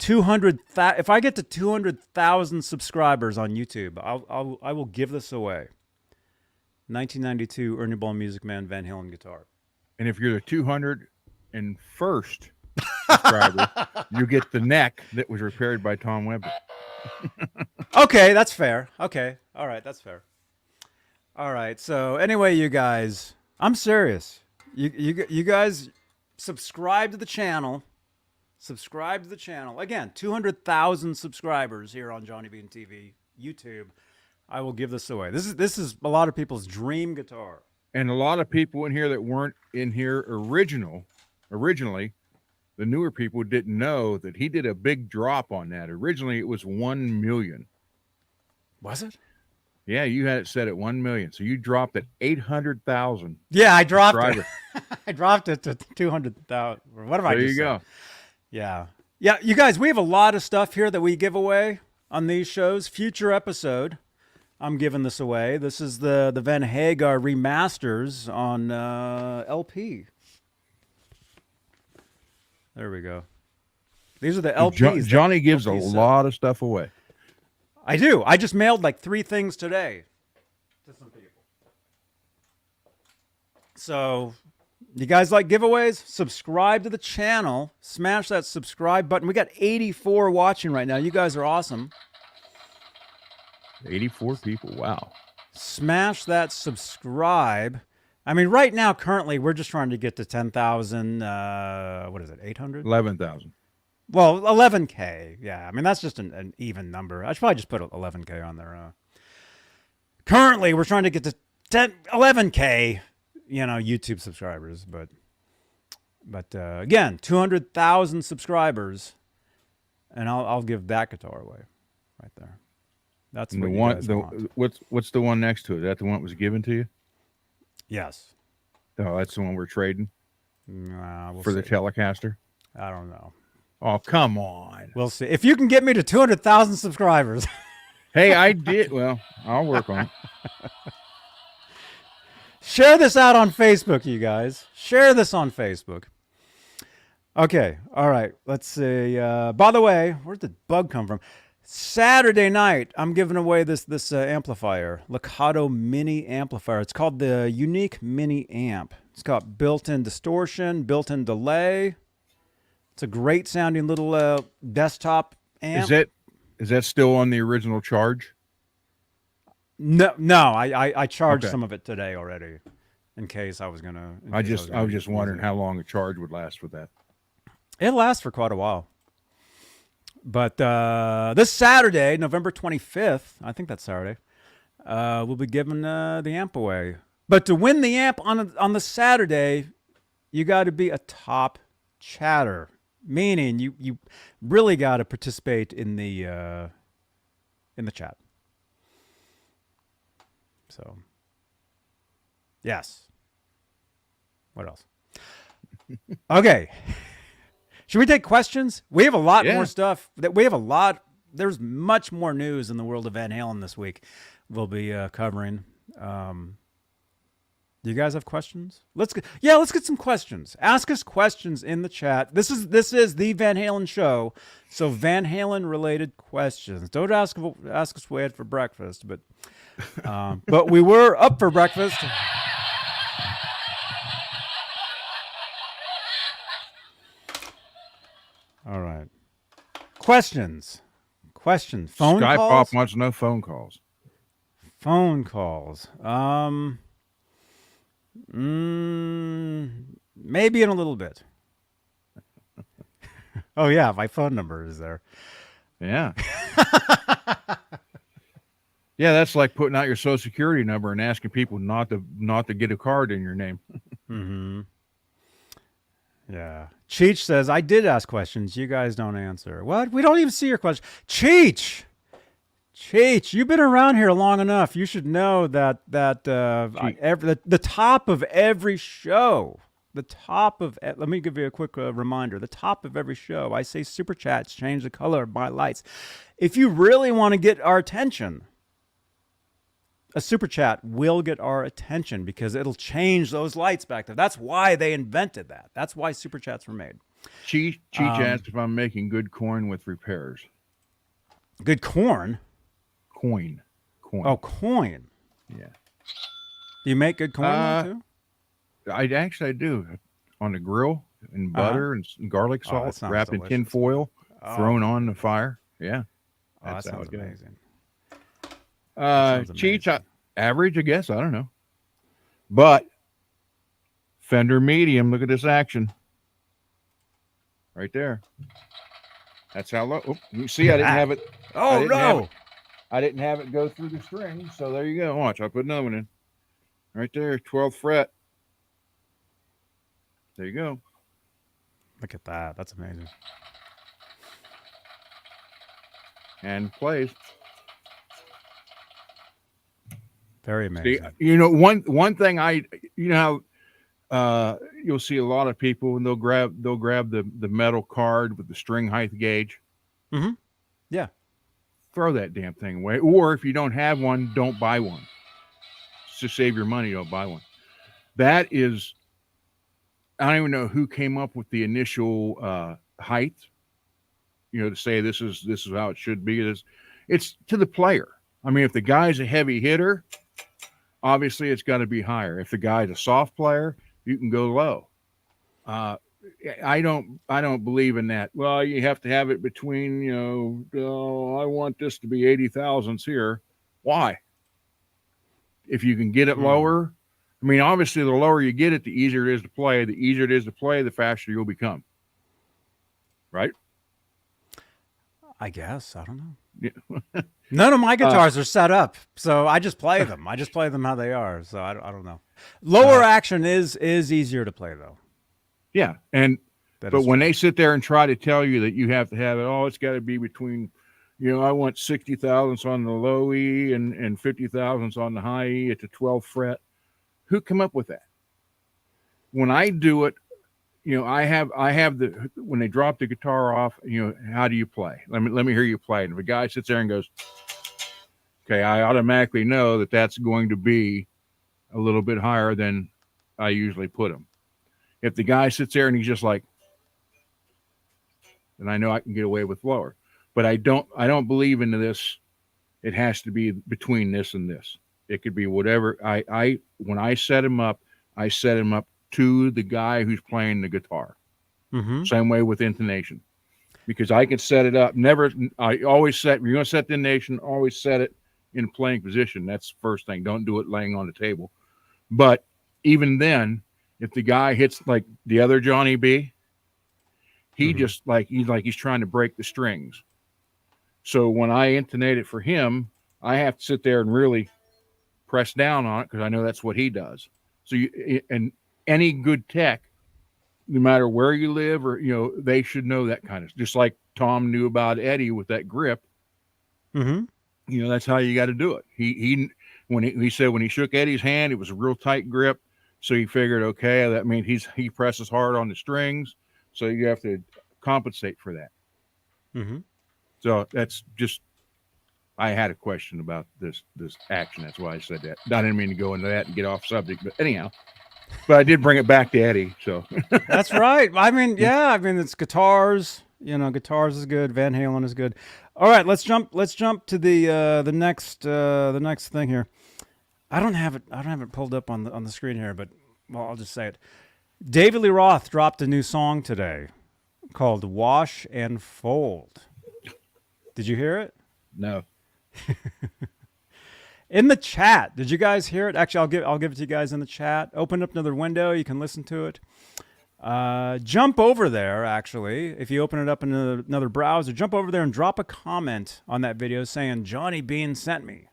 200,000. If I get to 200,000 subscribers on YouTube, I will give this away. 1992 Ernie Ball Music Man Van Halen guitar. And if you're the 201st subscriber, you get the neck that was repaired by Tom Webber. Okay, that's fair. Okay, all right, that's fair. All right. So anyway, you guys, I'm serious. You guys subscribe to the channel. Subscribe to the channel. Again, 200,000 subscribers here on Johnny Bean TV, YouTube. I will give this away. This is a lot of people's dream guitar. And a lot of people in here that weren't in here originally, the newer people didn't know that he did a big drop on that. Originally, it was 1 million. Was it? Yeah, you had it set at 1 million. So you dropped at 800,000. Yeah, I dropped it. I dropped it to 200,000. What have I just There you go. said? Yeah. Yeah, you guys, we have a lot of stuff here that we give away on these shows. Future episode, I'm giving this away. This is the Van Hagar remasters on LP. There we go. These are the LPs. Johnny gives a lot of stuff away. I do. I just mailed like 3 things today to some people. So, you guys like giveaways? Subscribe to the channel. Smash that subscribe button. We got 84 watching right now. You guys are awesome. 84 people. Wow. Smash that subscribe. I mean, right now, currently, we're just trying to get to 10,000. What is it? 800? 11,000. Well, 11K. Yeah. I mean, that's just an even number. I should probably just put 11K on there. Currently, we're trying to get to 11K, YouTube subscribers. But again, 200,000 subscribers, and I'll give that guitar away right there. That's what you guys want. What's the one next to it? Is that the one that was given to you? Yes. Oh, that's the one we're trading We'll for see. the Telecaster. I don't know. Oh, come on. We'll see. If you can get me to 200,000 subscribers. Hey, I did. Well, I'll work on it. Share this out on Facebook, you guys. Share this on Facebook. Okay. All right. Let's see. By the way, where'd the bug come from? Saturday night, I'm giving away this amplifier, Lakato Mini Amplifier. It's called the Unique Mini Amp. It's got built-in distortion, built-in delay. It's a great sounding little desktop amp. Is that still on the original charge? No. I charged some of it today already, in case I was gonna. I was just wondering how long a charge would last with that. It lasts for quite a while. But this Saturday, November 25th, I think that's Saturday, we'll be giving the amp away. But to win the amp on the Saturday, you got to be a top chatter, meaning you really got to participate in the chat. So, yes. What else? Okay. Should we take questions? We have a lot more stuff. There's much more news in the world of Van Halen this week. We'll be covering. Do you guys have questions? Let's get some questions. Ask us questions in the chat. This is the Van Halen show, so Van Halen related questions. Don't ask us what we had for breakfast, but we were up for breakfast. All right. Questions. Phone Sky calls. Pop wants no phone calls. Phone calls. Maybe in a little bit. Oh yeah, my phone number is there. Yeah. Yeah, that's like putting out your social security number and asking people not to get a card in your name. Mm-hmm. Yeah. Cheech says, I did ask questions. You guys don't answer. What? We don't even see your question. Cheech, you've been around here long enough. You should know that the top of every show, let me give you a quick reminder. The top of every show, I say super chats change the color of my lights. If you really want to get our attention, a super chat will get our attention because it'll change those lights back there. That's why they invented that. That's why super chats were made. Cheech asked if I'm making good coin with repairs. Good corn? Coin. Oh, coin. Yeah. Do you make good coin too? I do. On the grill and butter and garlic salt, wrapped in tin foil, thrown on the fire. Yeah. That sounds amazing. Cheech, average, I guess. I don't know. But Fender medium, look at this action. Right there. That's how low. Oh, you see, I didn't have it. Oh, no. I didn't have it go through the string. So there you go. Watch, I'll put another one in. Right there, 12th fret. There you go. Look at that. That's amazing. And plays. Very amazing. See, one thing how you'll see a lot of people and they'll grab the metal card with the string height gauge. Mm-hmm. Yeah. Throw that damn thing away. Or if you don't have one, don't buy one. To save your money, don't buy one. That is, I don't even know who came up with the initial height. To say this is how it should be. It's to the player. I mean, if the guy's a heavy hitter, obviously it's got to be higher. If the guy's a soft player, you can go low. I don't believe in that. Well, you have to have it between, I want this to be 80 thousandths here. Why? If you can get it lower, I mean, obviously the lower you get it, the easier it is to play. The easier it is to play, the faster you'll become. Right? I guess. I don't know. Yeah. None of my guitars are set up, so I just play them. I just play them how they are. So I don't know. Lower action is easier to play though. Yeah, but when they sit there and try to tell you that you have to have it, it's got to be between, I want 60 thousandths on the low E and 50 thousandths on the high E at the 12th fret. Who come up with that? When I do it, I have when they drop the guitar off, how do you play? Let me hear you play. And if a guy sits there and goes, okay, I automatically know that that's going to be a little bit higher than I usually put them. If the guy sits there and he's just like, then I know I can get away with lower. But I don't believe into this. It has to be between this and this. It could be whatever. When I set him up, I set him up to the guy who's playing the guitar. Mm-hmm. Same way with intonation, because I can set it up. I always set. If you're going to set the intonation, always set it in playing position. That's the first thing. Don't do it laying on the table. But even then, if the guy hits like the other Johnny B, he just he's trying to break the strings. So when I intonate it for him, I have to sit there and really press down on it because I know that's what he does. So and any good tech, no matter where you live or they should know that kind of, just like Tom knew about Eddie with that grip. Mm-hmm. That's how you got to do it. when he said when he shook Eddie's hand, it was a real tight grip. So he figured, okay, that means he presses hard on the strings. So you have to compensate for that. Mm-hmm. So that's just, I had a question about this action. That's why I said that. I didn't mean to go into that and get off subject, but anyhow. But I did bring it back to Eddie. So that's right. I mean, yeah. I mean, it's guitars. You know, guitars is good. Van Halen is good. All right, let's jump to the next thing here. I don't have it pulled up on the screen here, but well, I'll just say it. David Lee Roth dropped a new song today called "Wash and Fold." Did you hear it? no. In the chat, did you guys hear it? Actually, I'll give it to you guys in the chat. Open up another window, you can listen to it. Jump over there, actually. If you open it up in another browser, jump over there and drop a comment on that video saying, Johnny Bean sent me.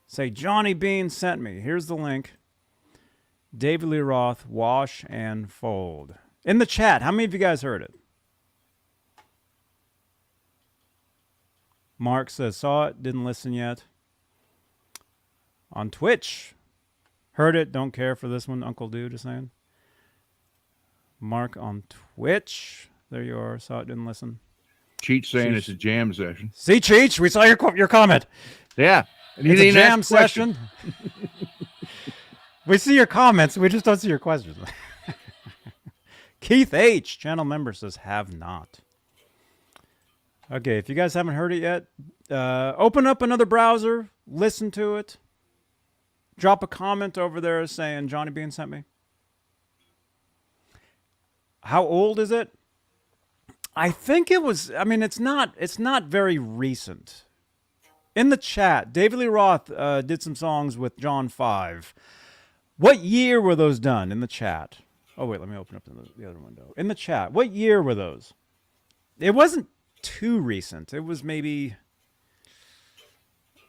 Say, Johnny Bean sent me. Here's the link. David Lee Roth, Wash and Fold. In the chat, how many of you guys heard it? Mark says, saw it, didn't listen yet. On Twitch, heard it, don't care for this one. Uncle Dude is saying. Mark on Twitch. There you are. Saw it, didn't listen. Cheech saying it's a jam session. See, Cheech, we saw your comment. Yeah. And it's a jam session. We see your comments. We just don't see your questions. Keith H., channel member, says, have not. Okay, if you guys haven't heard it yet, open up another browser, listen to it. Drop a comment over there saying Johnny Bean sent me. How old is it? I think it was, I mean, it's not very recent. In the chat, David Lee Roth did some songs with John 5. What year were those done in the chat? Oh, wait, let me open up the other window. In the chat, what year were those? It wasn't too recent. It was maybe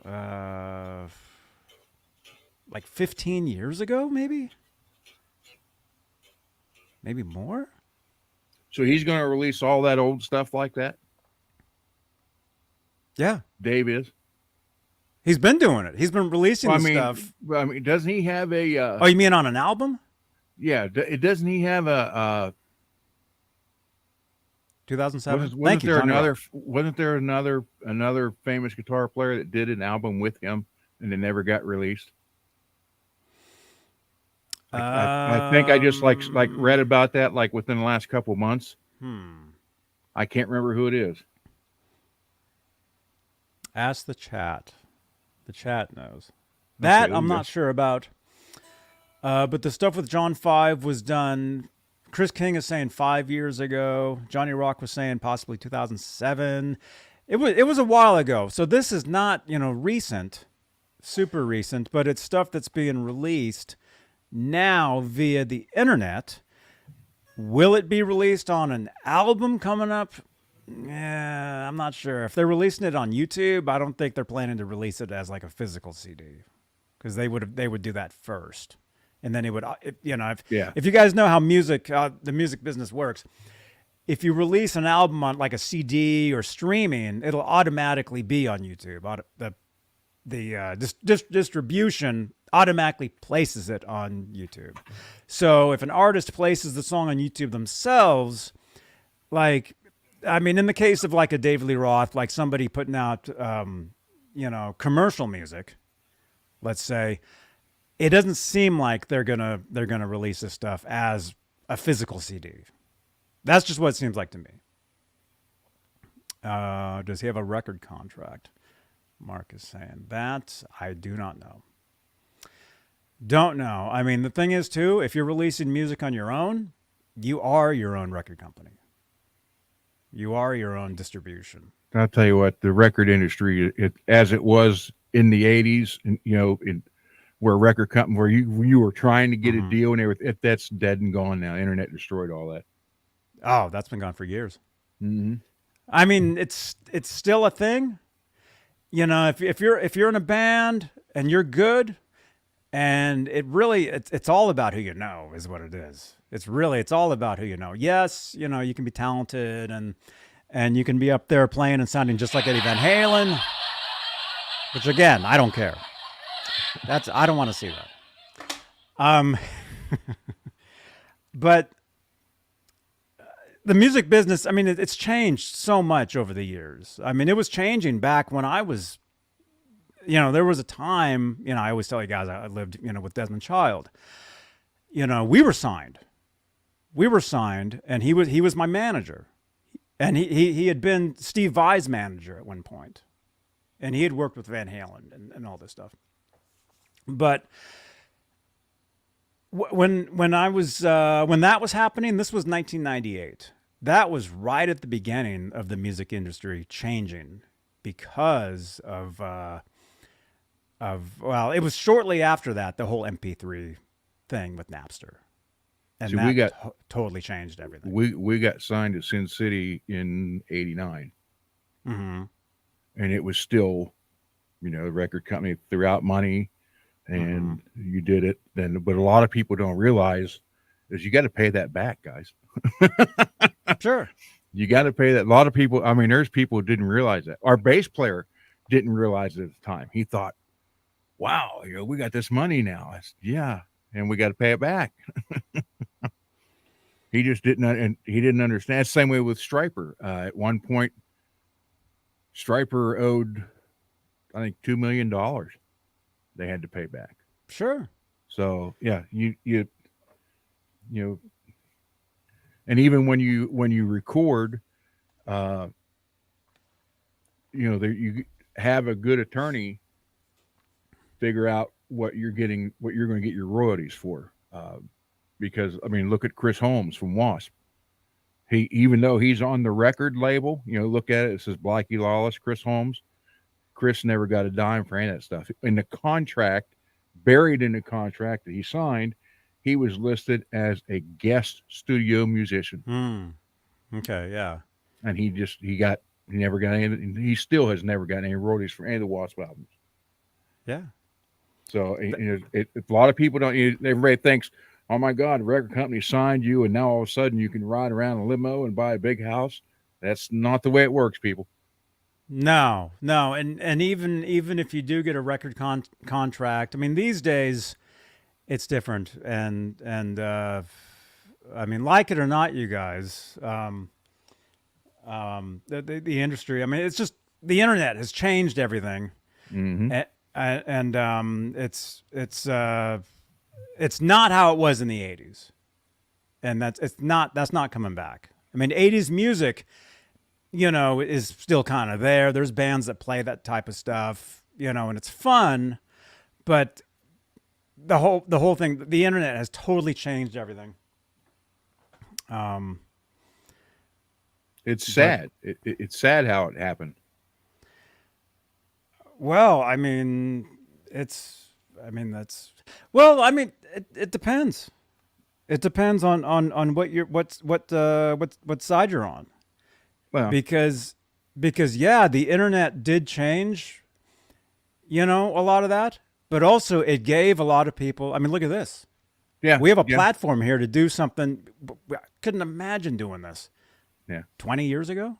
like 15 years ago, maybe? Maybe more? So he's going to release all that old stuff like that? Yeah. Dave is? He's been doing it. He's been releasing stuff. I mean, doesn't he have a... oh, you mean on an album? Yeah. Doesn't he have a... 2007? Wasn't there another famous guitar player that did an album with him and it never got released? I think I just like read about that like within the last couple of months. I can't remember who it is. Ask the chat. The chat knows. That I'm not sure about. But the stuff with John 5 was done. Chris King is saying 5 years ago. Johnny Rock was saying possibly 2007. It was a while ago. So this is not, recent, super recent, but it's stuff that's being released now via the internet. Will it be released on an album coming up? Yeah, I'm not sure. If they're releasing it on YouTube, I don't think they're planning to release it as like a physical CD, because they would do that first, and then it would, if you guys know how the music business works, if you release an album on like a CD or streaming, it'll automatically be on YouTube. The distribution automatically places it on YouTube. So if an artist places the song on YouTube themselves, like, I mean, in the case of like a David Lee Roth, like somebody putting out, commercial music, let's say, it doesn't seem like they're gonna release this stuff as a physical CD. That's just what it seems like to me. Does he have a record contract? Mark is saying that. I do not know. Don't know. I mean, the thing is, too, if you're releasing music on your own, you are your own record company. You are your own distribution. I'll tell you what, the record industry, as it was in the 80s, where record company, where you were trying to get a deal and everything, that's dead and gone now. Internet destroyed all that. Oh, that's been gone for years. Mm-hmm. I mean, it's still a thing. If you're in a band and you're good, and it's all about who you know is what it is. It's all about who you know. Yes, you can be talented and you can be up there playing and sounding just like Eddie Van Halen, which again, I don't care. I don't want to see that. But the music business, I mean, it's changed so much over the years. I mean, it was changing back when I was, there was a time, I always tell you guys, I lived, with Desmond Child. We were signed. And he was my manager. And he had been Steve Vai's manager at one point. And he had worked with Van Halen and all this stuff. But when that was happening, this was 1998. That was right at the beginning of the music industry changing because of it was shortly after that, the whole MP3 thing with Napster. And See, that totally changed everything. We got signed to Sin City in '89. Mm-hmm. And it was still, the record company threw out money and you did it. But a lot of people don't realize is you got to pay that back, guys. Sure. You got to pay that. A lot of people, there's people who didn't realize that. Our bass player didn't realize it at the time. He thought, wow, we got this money now. Yeah. And we got to pay it back. He just didn't, and he didn't understand. Same way with Stryper. At one point, Stryper owed, I think, $2 million. They had to pay back. Sure. So yeah, you and even when you record, you have a good attorney figure out what you're going to get your royalties for. Because look at Chris Holmes from Wasp. Even though he's on the record label, look at it. It says Blackie Lawless, Chris Holmes. Chris never got a dime for any of that stuff. In the contract, buried in the contract that he signed, he was listed as a guest studio musician. Okay, yeah. And he never got any. He still has never gotten any royalties for any of the Wasp albums. Yeah. So a lot of people don't. Everybody thinks, oh my God, the record company signed you, and now all of a sudden you can ride around a limo and buy a big house. That's not the way it works, people. No, and even if you do get a record contract, these days it's different, and like it or not, you guys, the industry. It's just the internet has changed everything, and it's not how it was in the '80s, and that's not coming back. 80s music, is still kind of there. There's bands that play that type of stuff, and it's fun, but the whole thing, the internet has totally changed everything. It's sad. It's sad how it happened. Well, it depends. It depends on what side you're on. Well, because yeah, the internet did change, a lot of that, but also it gave a lot of people. Look at this. Yeah, we have a platform here to do something. I couldn't imagine doing this. Yeah, 20 years ago.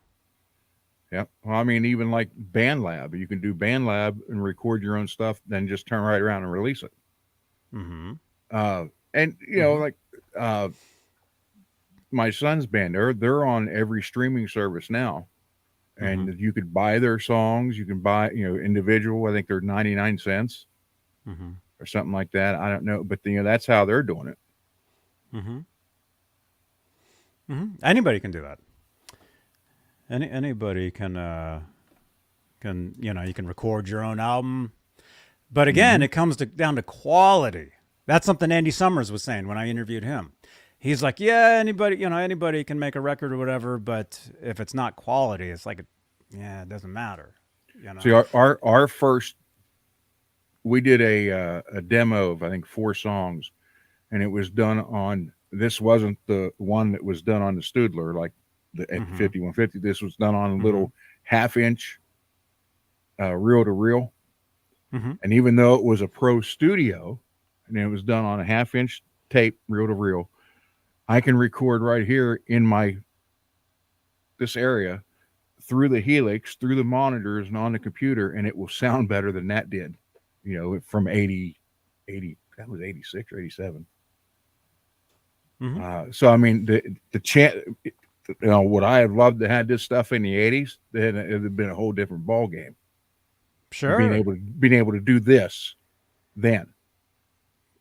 Yeah, well, even like BandLab, you can do BandLab and record your own stuff, then just turn right around and release it. And my son's band, they're on every streaming service now, and you could buy their songs. You can buy, individual. I think they're 99 cents or something like that. I don't know, but that's how they're doing it. Anybody can do that. Anybody can you can record your own album, but again, it comes down to quality. That's something Andy Summers was saying when I interviewed him. He's like, yeah, anybody can make a record or whatever, but if it's not quality, it's like, it doesn't matter. See, our first, we did a demo of, I think, 4 songs, and it was done on, this wasn't the one that was done on the Studler, like the 5150. This was done on a little half-inch reel-to-reel. And even though it was a pro studio, and it was done on a half-inch tape, reel-to-reel, I can record right here in this area through the Helix, through the monitors and on the computer, and it will sound better than that did. from 80, that was 86 or 87. So I mean, the chance, would I have loved to have this stuff in the 80s? Then it would have been a whole different ball game. Sure. Being able to do this then.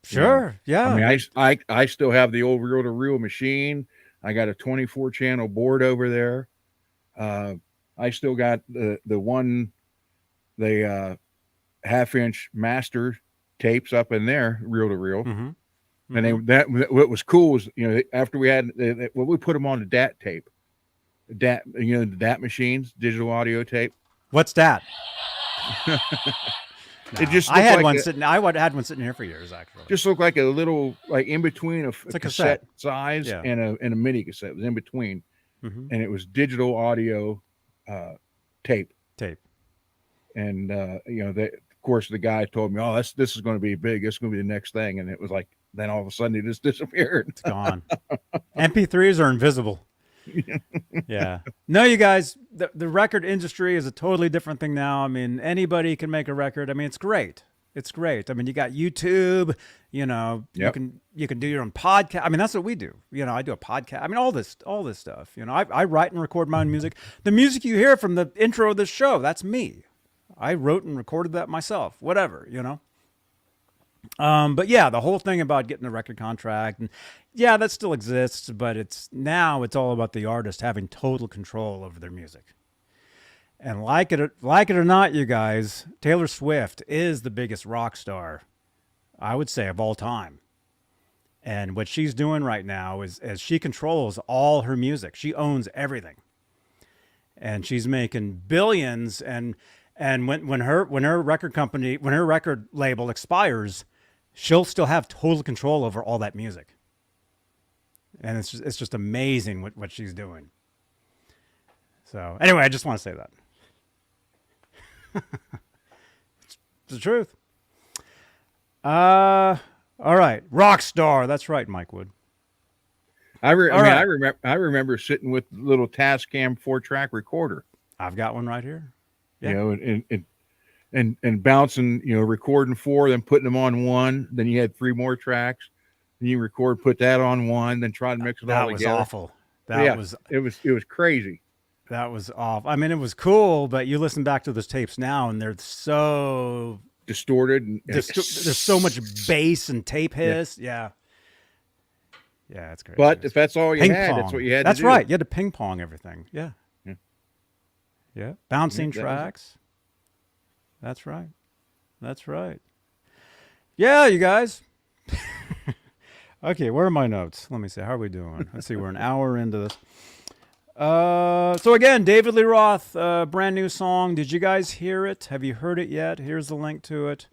Sure. Yeah. I mean, I still have the old reel-to-reel machine. I got a 24 channel board over there. I still got the half-inch master tapes up in there, reel-to-reel. And what was cool was, after we had, we put them on the DAT tape. The DAT machines, digital audio tape. What's that? It just I had like one sitting. I had one sitting here for years, actually. Just looked like a little, like in between a cassette size Yeah. and a mini cassette. It was in between, and it was digital audio tape. And of course, the guy told me, "Oh, this is going to be big. This is going to be the next thing." And it was like, then all of a sudden, it just disappeared. It's gone. MP3s are invisible. Yeah. No, you guys, the record industry is a totally different thing now. I mean, anybody can make a record. I mean, it's great. It's great. I mean, you got YouTube, you can do your own podcast. I mean, that's what we do. I do a podcast. I mean, all this stuff. I write and record my own music. The music you hear from the intro of this show, that's me. I wrote and recorded that myself. Whatever, But yeah, the whole thing about getting a record contract, and yeah, that still exists, but it's all about the artist having total control over their music. And like it or not, you guys, Taylor Swift is the biggest rock star, I would say, of all time. And what she's doing right now is she controls all her music. She owns everything. And she's making billions. And when her record label expires, she'll still have total control over all that music. And it's just amazing what she's doing. So anyway, I just want to say that. It's the truth. All right. Rockstar. That's right, Mike Wood. I remember sitting with the little Tascam 4-track recorder. I've got one right here. Yeah. And bouncing, recording 4, then putting them on 1. Then you had 3 more tracks. Then you put that on 1, then try to mix it all together. That was awful. It was crazy. That was awful. I mean, it was cool, but you listen back to those tapes now, and they're so distorted. There's so much bass and tape hiss. Yeah, it's great. But if that's all you had, that's what you had to do. That's right. You had to ping pong everything. Yeah. Bouncing tracks. That's right. Yeah, you guys. Okay, where are my notes? Let me see. How are we doing? Let's see. We're an hour into this. So again, David Lee Roth, brand new song. Did you guys hear it? Have you heard it yet? Here's the link to it.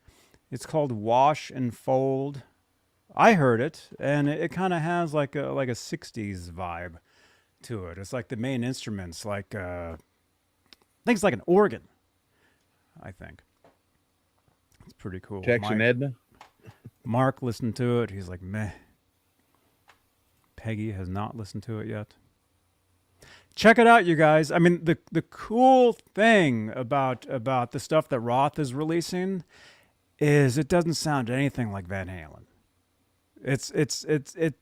It's called Wash and Fold. I heard it, and it kind of has like a 60s vibe to it. It's like the main instruments, like I think it's like an organ. I think it's pretty cool. Tex and Edna. Mark listened to it. He's like, meh. Peggy has not listened to it yet. Check it out, you guys. I mean, the cool thing about the stuff that Roth is releasing is it doesn't sound anything like Van Halen. It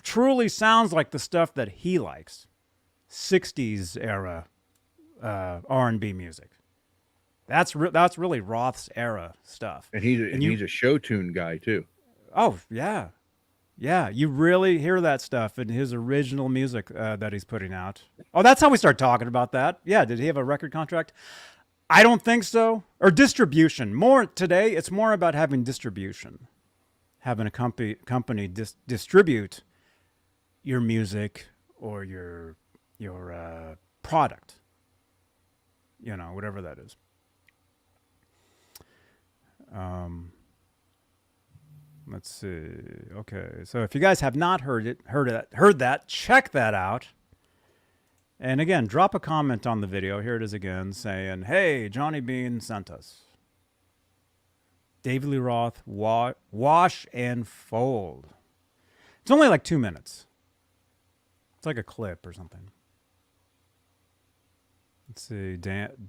truly sounds like the stuff that he likes, 60s era R&B music. That's really Roth's era stuff. And he's a show tune guy too. Oh yeah. Yeah, you really hear that stuff in his original music that he's putting out. Oh, that's how we start talking about that. Yeah, did he have a record contract? I don't think so. Or distribution. More today, it's more about having distribution. Having a company distribute your music or your product. Whatever that is. Let's see. Okay, so if you guys have not heard that, check that out. And again, drop a comment on the video. Here it is again, saying, "Hey, Johnny Bean sent us." David Lee Roth, Wash and Fold. It's only like 2 minutes. It's like a clip or something. Let's see.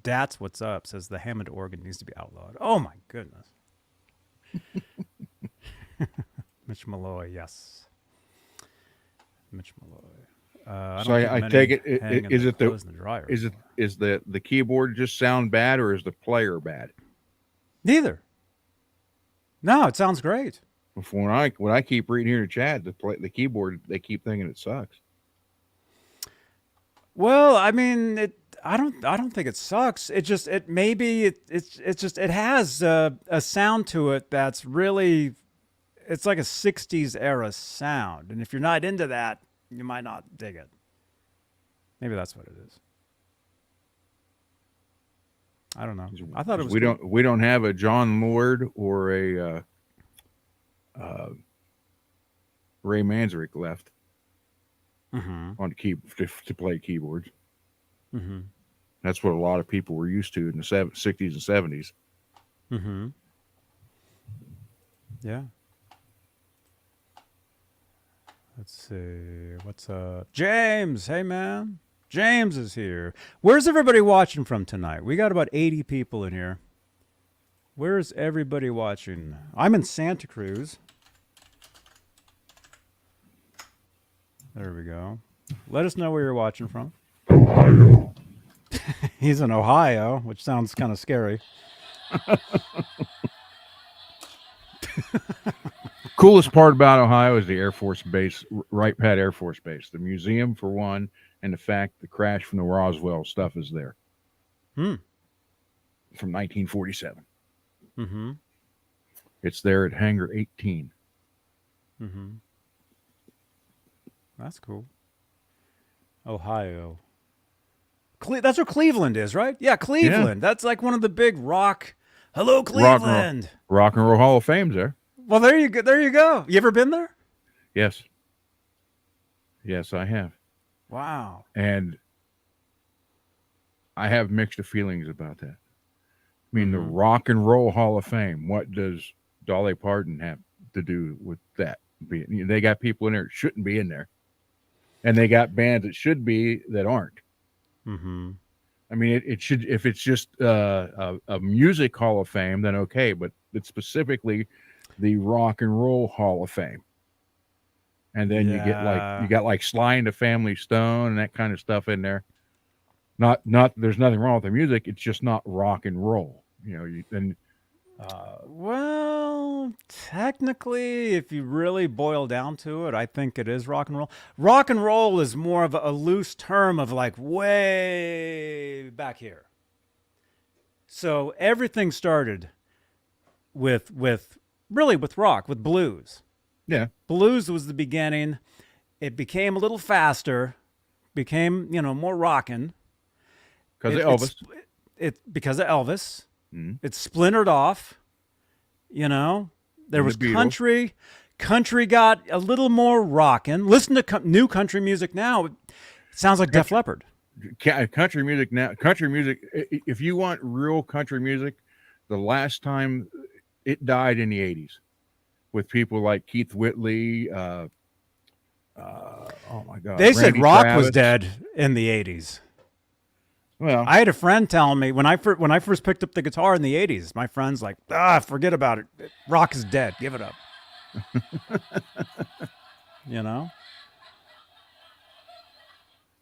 That's what's up. Says the Hammond organ needs to be outlawed. Oh my goodness. Mitch Malloy, yes. Mitch Malloy. I So don't think I many take it, hang in is it the clothes in the dryer is it anymore. is the keyboard just sound bad or is the player bad? Neither. No, it sounds great. When I keep reading here in chat, the keyboard, they keep thinking it sucks. Well, I mean, I don't think it sucks. It just it has a sound to it that's really, it's like a '60s era sound, and if you're not into that, you might not dig it. Maybe that's what it is. I don't know. I thought it was. We don't have a John Lord or a Ray Manzarek left on the to play keyboards. Mm-hmm. That's what a lot of people were used to in the 60s and 70s. Mm-hmm. Yeah. Let's see. What's up? James, hey man. James is here. Where's everybody watching from tonight? We got about 80 people in here. Where's everybody watching? I'm in Santa Cruz. There we go. Let us know where you're watching from. Ohio. He's in Ohio, which sounds kind of scary. Coolest part about Ohio is the Air Force Base, Wright Pat Air Force Base. The museum, for one, and the fact the crash from the Roswell stuff is there. From 1947. Mm-hmm. It's there at Hangar 18. Mm-hmm. That's cool. Ohio. That's where Cleveland is, right? Yeah, Cleveland. Yeah. That's like one of the big rock. Hello, Cleveland. Rock and Roll Hall of Fame's there. Well, there you go. There you go. You ever been there? Yes. Yes, I have. Wow. And I have mixed feelings about that. I mean, the Rock and Roll Hall of Fame, what does Dolly Parton have to do with that? They got people in there that shouldn't be in there. And they got bands that should be that aren't. Mm-hmm. I mean, it should, if it's just a music Hall of Fame, then okay, but it's specifically the Rock and Roll Hall of Fame. And then you got like Sly and the Family Stone and that kind of stuff in there. Not there's nothing wrong with the music, it's just not rock and roll. Well, technically, if you really boil down to it, I think it is rock and roll. Rock and roll is more of a loose term of like way back here. So everything started with rock, with blues. Yeah. Blues was the beginning. It became a little faster, became, more rockin'. Because of Elvis. Because of Elvis. Mm-hmm. It splintered off. There was country. Country got a little more rockin'. Listen to new country music now. It sounds like Def Leppard. Country music now. Country music. If you want real country music, the last time it died in the 80s with people like Keith Whitley. Oh my God. They said Randy rock Travis. was dead in the 80s. Well, I had a friend telling me when I first picked up the guitar in the 80s, my friend's like, forget about it. Rock is dead. Give it up.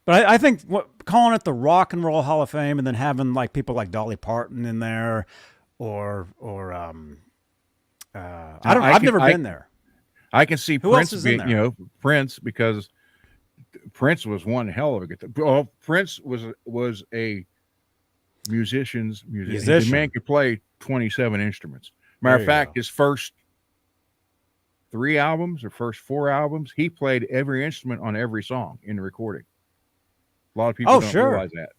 But I think calling it the Rock and Roll Hall of Fame and then having like people like Dolly Parton in there I've never been there. I can see Who Prince else is in being, there? Prince, because Prince was one hell of a guitar. Well, Prince was a musician. The man could play 27 instruments. Matter of fact, his first 3 albums or first 4 albums, he played every instrument on every song in the recording. A lot of people don't realize that.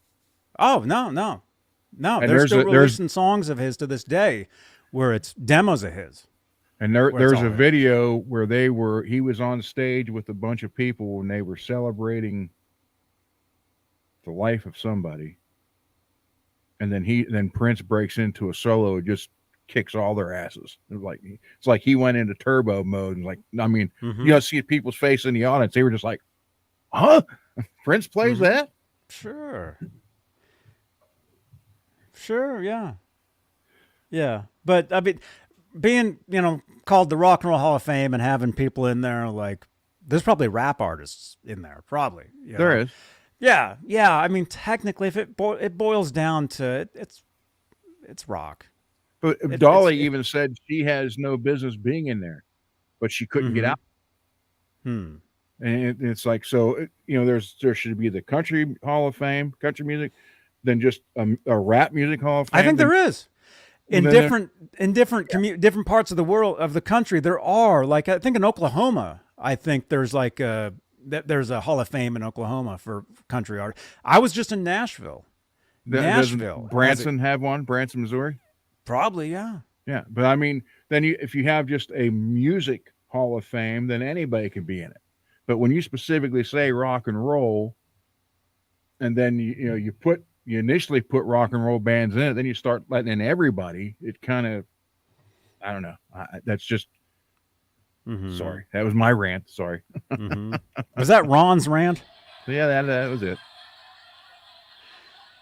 Oh, no. And They're still releasing songs of his to this day where it's demos of his. And there's a video where he was on stage with a bunch of people when they were celebrating the life of somebody. And then Prince breaks into a solo and just kicks all their asses. It's like he went into turbo mode and you see people's face in the audience. They were just like, huh? Prince plays that? Sure, yeah. Yeah. But I mean, being, called the Rock and Roll Hall of Fame and having people in there, like, there's probably rap artists in there, probably. There is. Yeah. I mean, technically, if it boils down to it's rock. But Dolly even said she has no business being in there, but she couldn't get out. And it's like, so, there should be the Country Hall of Fame, country music, then just a rap music Hall of Fame. I think there is. In different parts of the world, of the country, there are, like, I think in Oklahoma, I think there's like there's a Hall of Fame in Oklahoma for country art. I was just in Nashville. Doesn't Branson have one? Branson, Missouri? Probably, yeah. Yeah, but I mean, then if you have just a music Hall of Fame, then anybody can be in it. But when you specifically say rock and roll, and then you initially put rock and roll bands in it, then you start letting in everybody. It kind of, I don't know. That's just. Sorry, that was my rant. Sorry. Was that Ron's rant? Yeah, that was it.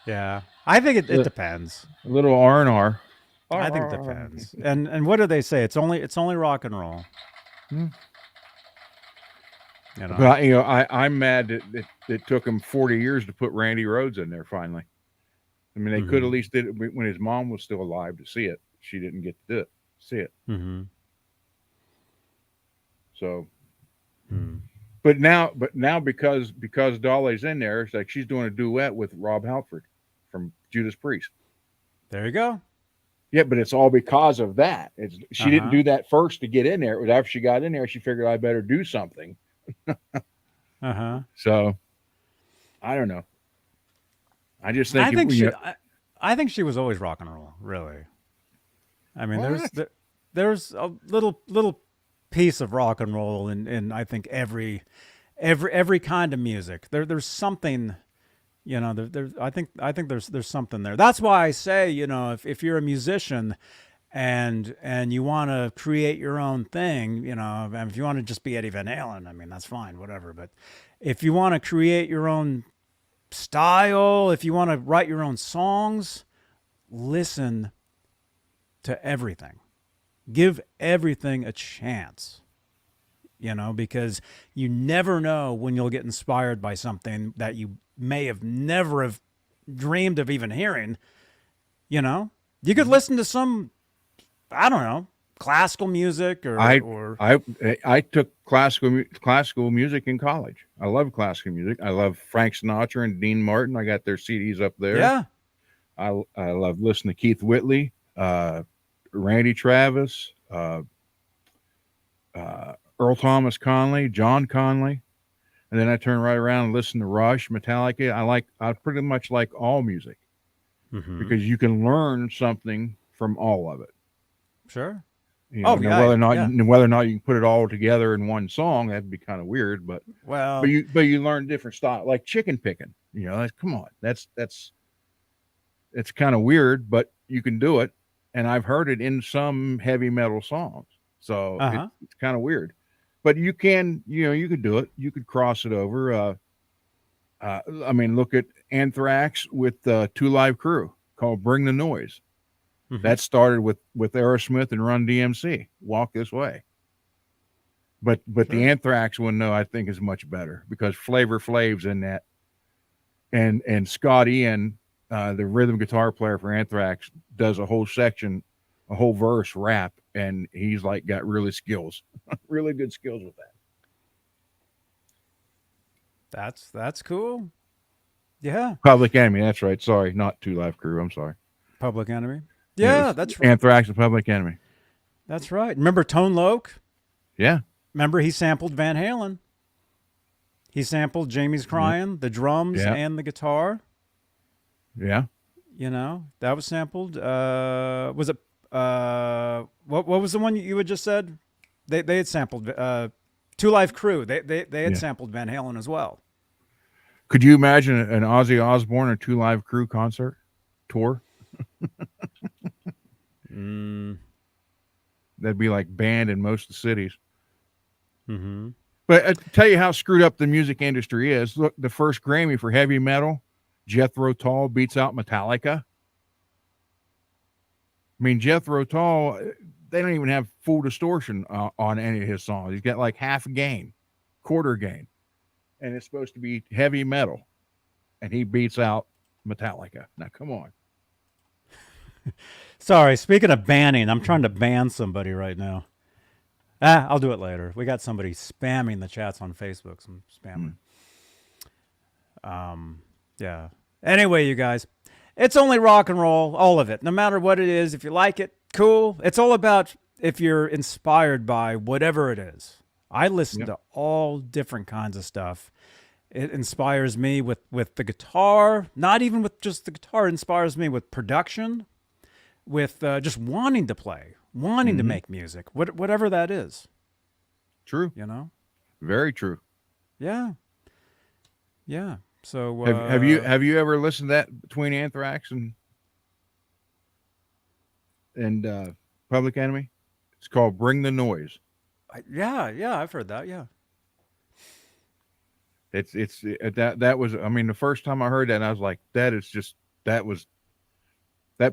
Yeah, I think it depends. A little R&R. I think it depends. And what do they say? It's only rock and roll. But I'm mad that it took him 40 years to put Randy Rhoads in there. Finally, I mean, they could at least did it when his mom was still alive to see it. She didn't get to see it. So, but now because Dolly's in there, it's like she's doing a duet with Rob Halford from Judas Priest. There you go. Yeah, but it's all because of that. She didn't do that first to get in there. It was after she got in there, she figured I better do something. So, I don't know. I just think I think she was always rock and roll. Really. I mean, there's a little piece of rock and roll in I think every kind of music. There's something, I think there's something there. That's why I say, if you're a musician and you want to create your own thing, and if you want to just be Eddie Van Halen, I mean, that's fine, whatever. But if you want to create your own style, if you want to write your own songs, listen to everything. Give everything a chance, because you never know when you'll get inspired by something that you may have never have dreamed of even hearing. You could listen to some, I don't know, classical music I took classical music in college. I love classical music. I love Frank Sinatra and Dean Martin. I got their CDs up there. Yeah. I love listening to Keith Whitley, Randy Travis, Earl Thomas Conley, John Conley, and then I turn right around and listen to Rush, Metallica. I pretty much like all music because you can learn something from all of it. Sure. Whether or not you can put it all together in one song, that'd be kind of weird. But you learn different style, like chicken picking. Come on, that's it's kind of weird, but you can do it. And I've heard it in some heavy metal songs. So it's kind of weird, but you can do it. You could cross it over. I mean, look at Anthrax with Two Live Crew called Bring the Noise. That started with Aerosmith and Run DMC, Walk This Way. But the Anthrax one, no, I think is much better because Flavor Flav's in that. And Scott Ian, the rhythm guitar player for Anthrax, does a whole section, a whole verse rap, and he's like got really good skills with that. That's cool. Yeah. Public Enemy, that's right. Sorry, not Two Live Crew. I'm sorry. Public Enemy. Yeah, that's right. Anthrax and Public Enemy. That's right. Remember Tone Loc? Yeah. Remember he sampled Van Halen. He sampled Jamie's Crying, the drums and the guitar. Yeah. That was sampled. Was it what was the one you had just said? They had sampled Two Live Crew. They had sampled Van Halen as well. Could you imagine an Ozzy Osbourne or Two Live Crew concert tour? That'd be like banned in most of the cities. But I tell you how screwed up the music industry is. Look, the first Grammy for heavy metal, Jethro Tull beats out Metallica. I mean, Jethro Tull, they don't even have full distortion on any of his songs. He's got like half gain, quarter gain, and it's supposed to be heavy metal, and he beats out Metallica. Now, come on. Sorry, speaking of banning, I'm trying to ban somebody right now. I'll do it later. We got somebody spamming the chats on Facebook. Some spamming. Yeah. Anyway, you guys, it's only rock and roll, all of it. No matter what it is, if you like it, cool. It's all about if you're inspired by whatever it is. I listen to all different kinds of stuff. It inspires me with the guitar, not even with just the guitar. It inspires me with production, with just wanting to play, wanting to make music, whatever that is. True. You know? Very true. Yeah. Yeah. So have you ever listened to that between Anthrax and Public Enemy? It's called "Bring the Noise." Yeah, I've heard that. Yeah, it's that was. I mean, the first time I heard that, I was like, that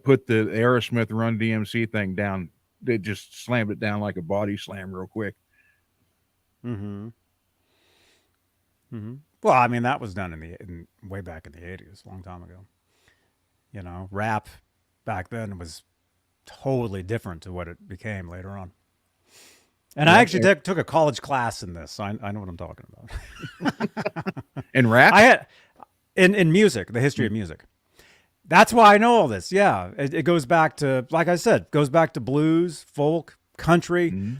put the Aerosmith Run DMC thing down. It just slammed it down like a body slam real quick. Well, I mean, that was done way back in the 80s, a long time ago. You know, rap back then was totally different to what it became later on. And I actually took a college class in this, so I know what I'm talking about. In rap? I had in music, the history of music. That's why I know all this. Yeah, it goes back to, like I said, goes back to blues, folk, country,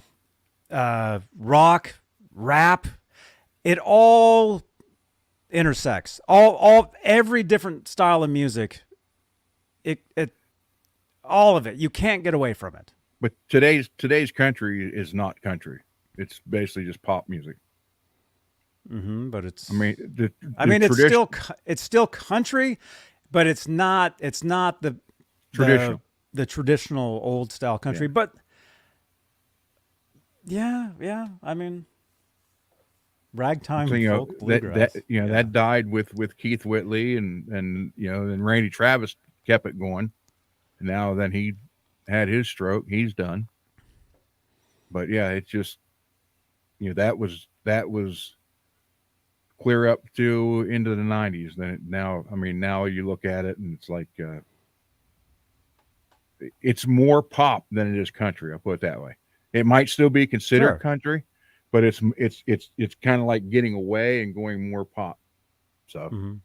rock, rap. It all intersects. Every different style of music. It all of it. You can't get away from it. But today's country is not country. It's basically just pop music. But it's. I mean, it's still country, but it's not the traditional, the traditional old style country. Yeah. But yeah. I mean, ragtime, so, folk, bluegrass. That died with Keith Whitley and and Randy Travis kept it going. And now then he had his stroke. He's done. But yeah, it's just that was clear up to into the 90s. Then now you look at it and it's like it's more pop than it is country. I'll put it that way. It might still be considered country, but it's kind of like getting away and going more pop. So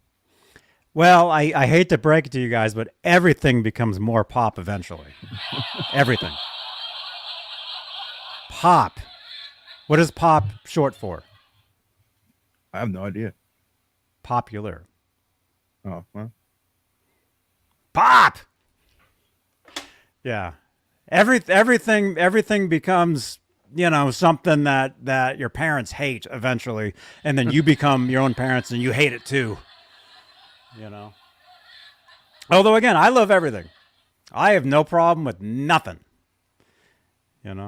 Well, I hate to break it to you guys, but everything becomes more pop eventually. Everything. Pop. What is pop short for? I have no idea. Popular. Oh, well. Pop. Yeah. Everything becomes, something that your parents hate eventually, and then you become your own parents and you hate it too. Although again, I love everything. I have no problem with nothing. I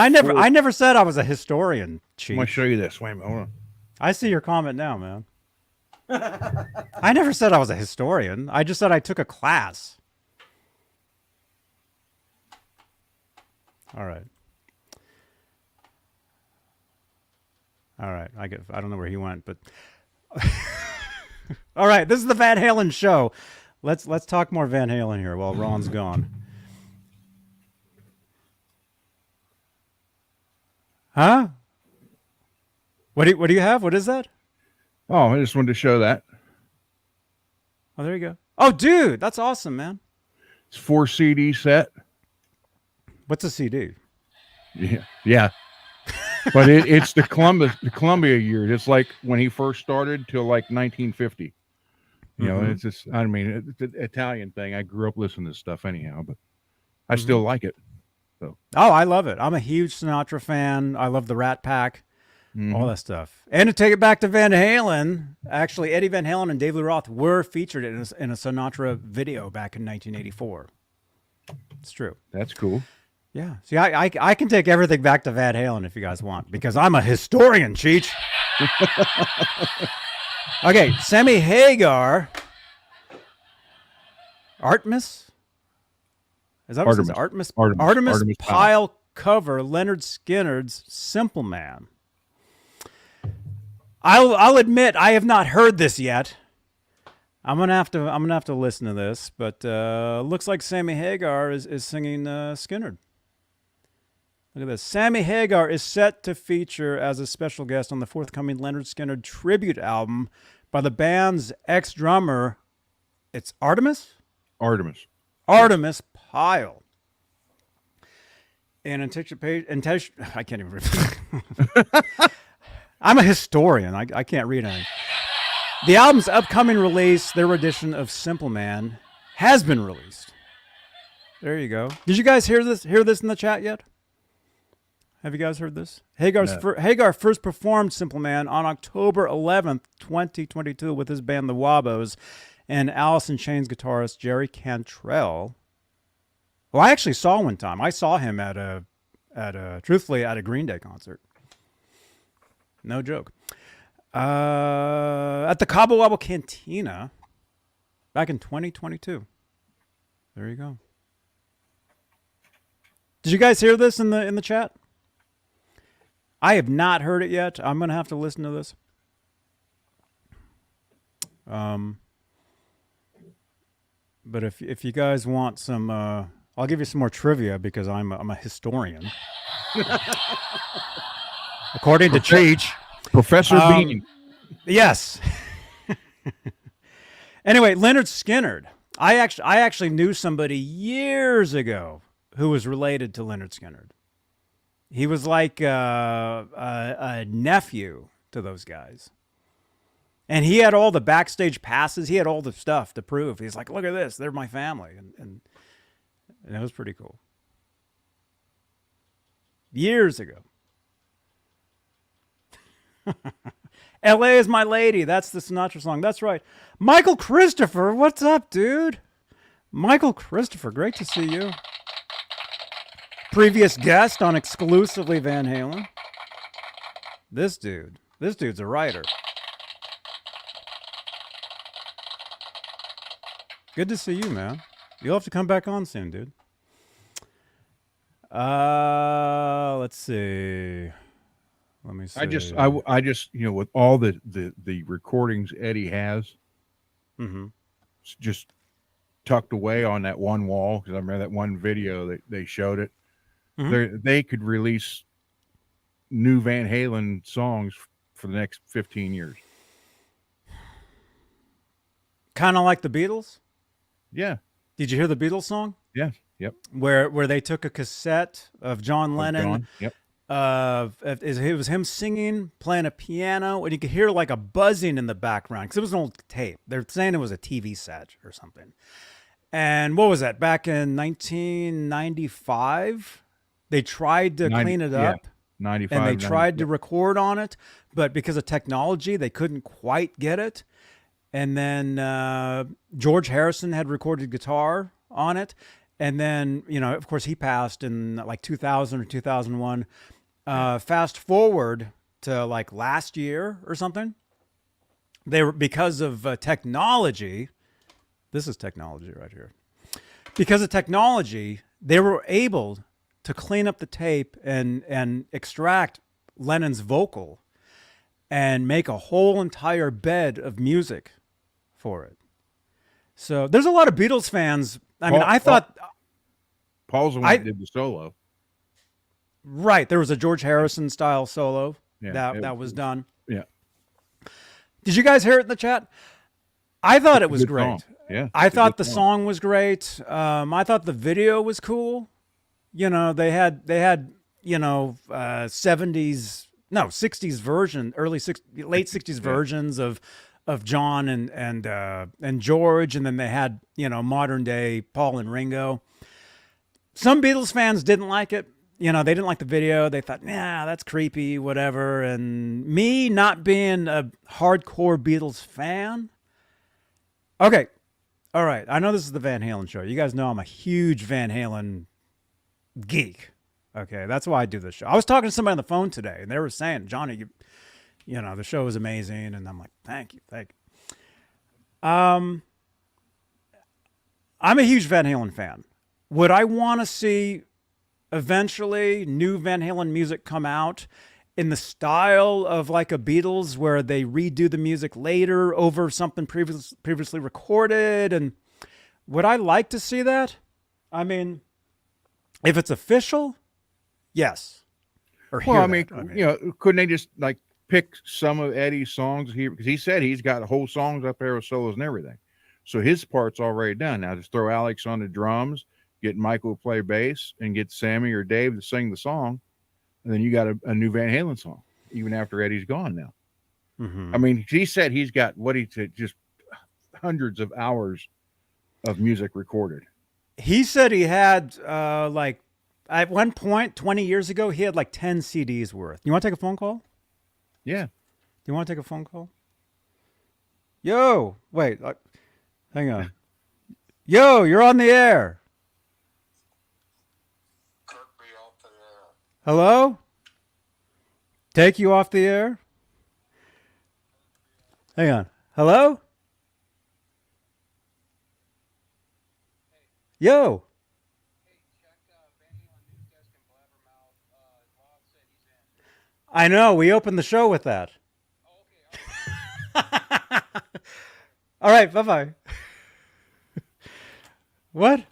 never said I was a historian, Chief. I'm gonna show you this. Wait a minute, hold on. I see your comment now, man. I never said I was a historian. I just said I took a class. All right. I don't know where he went, but all right. This is the Van Halen show. Let's talk more Van Halen here while Ron's gone. Huh? What do you have? What is that? Oh, I just wanted to show that. Oh, there you go. Oh, dude, that's awesome, man. It's 4 CD set. What's a CD? Yeah. But it's the Columbia years. It's like when he first started till like 1950. It's just, it's an Italian thing. I grew up listening to this stuff anyhow, but I still like it. So. Oh, I love it. I'm a huge Sinatra fan. I love the Rat Pack, all that stuff. And to take it back to Van Halen, actually, Eddie Van Halen and Dave Lee Roth were featured in a Sinatra video back in 1984. It's true. That's cool. Yeah. See, I can take everything back to Van Halen if you guys want, because I'm a historian, Cheech. Okay, Sammy Hagar. Artemis? Is that what it says? Artemis. Artemis Artemis Pyle cover, Leonard Skinner's Simple Man. I'll admit I have not heard this yet. I'm gonna have to listen to this, but looks like Sammy Hagar is singing Skynyrd. Look at this. Sammy Hagar is set to feature as a special guest on the forthcoming Leonard Skinner tribute album by the band's ex-drummer. It's Artemis Pyle. And anticipation, I can't even read. I'm a historian. I can't read anything. The album's upcoming release, their edition of Simple Man, has been released. There you go. Did you guys hear this in the chat yet? Have you guys heard this? Hagar first performed Simple Man on October 11th, 2022 with his band The Wabos and Alice in Chains guitarist Jerry Cantrell. Well, I actually saw one time. I saw him at a Green Day concert. No joke. At the Cabo Wabo Cantina back in 2022. There you go. Did you guys hear this in the chat? I have not heard it yet. I'm gonna have to listen to this. But if you guys want some, I'll give you some more trivia because I'm a historian. According to Cheech. Professor Bean. Yes. Anyway, Leonard Skinner. I actually knew somebody years ago who was related to Leonard Skinner. He was like a nephew to those guys. And he had all the backstage passes. He had all the stuff to prove. He's like, look at this. They're my family. And it was pretty cool. Years ago. L.A. is my lady. That's the Sinatra song. That's right. Michael Christopher, what's up, dude? Michael Christopher, great to see you. Previous guest on Exclusively Van Halen. This dude's a writer. Good to see you, man. You'll have to come back on soon, dude. Let's see. Let me see. I just, with all the recordings Eddie has, just tucked away on that one wall, because I remember that one video that they showed it. They could release new Van Halen songs for the next 15 years. Kind of like the Beatles? Yeah. Did you hear the Beatles song? Yeah. Yep. Where they took a cassette of John Lennon. Yep. It was him singing, playing a piano, and you could hear like a buzzing in the background because it was an old tape. They're saying it was a TV set or something. And what was that? Back in 1995, they tried to clean it up. 95. And they tried to record on it, but because of technology, they couldn't quite get it. And then George Harrison had recorded guitar on it. And then, of course, he passed in like 2000 or 2001. Fast forward to like last year or something. They were, because of technology, this is technology right here. Because of technology, they were able to clean up the tape and extract Lennon's vocal and make a whole entire bed of music for it. So there's a lot of Beatles fans. I thought Paul's the one that did the solo. Right. There was a George Harrison style solo that was done. Yeah. Did you guys hear it in the chat? I thought it was great. Song. Yeah. I thought the song was great. I thought the video was cool. They had 60s version, late 60s versions of John and George, and then they had, modern day Paul and Ringo. Some Beatles fans didn't like it. They didn't like the video. They thought, that's creepy, whatever. And me not being a hardcore Beatles fan. Okay. All right. I know this is the Van Halen show. You guys know I'm a huge Van Halen geek. Okay. That's why I do this show. I was talking to somebody on the phone today, and they were saying, Johnny, the show is amazing. And I'm like, thank you. I'm a huge Van Halen fan. would I want to see eventually new Van Halen music come out in the style of like a Beatles, where they redo the music later over something previously recorded? And would I like to see that? I mean, if it's official, yes. Or Well, hear I that, mean, you know, couldn't they just like pick some of Eddie's songs here? Because he said he's got whole songs up there with solos and everything. So his part's already done. Now just throw Alex on the drums, get Michael to play bass, and get Sammy or Dave to sing the song. And then you got a new Van Halen song, even after Eddie's gone now. Mm-hmm. I mean, he said he's got what he said, just hundreds of hours of music recorded. He said he had like at one point 20 years ago, he had like 10 CDs worth. You want to take a phone call? Yeah. Do you want to take a phone call? Yo, wait, hang on. Yo, you're on the air. Hello? Take you off the air? Hang on. Hello? Yo. I know. We opened the show with that. All right. Bye-bye. What?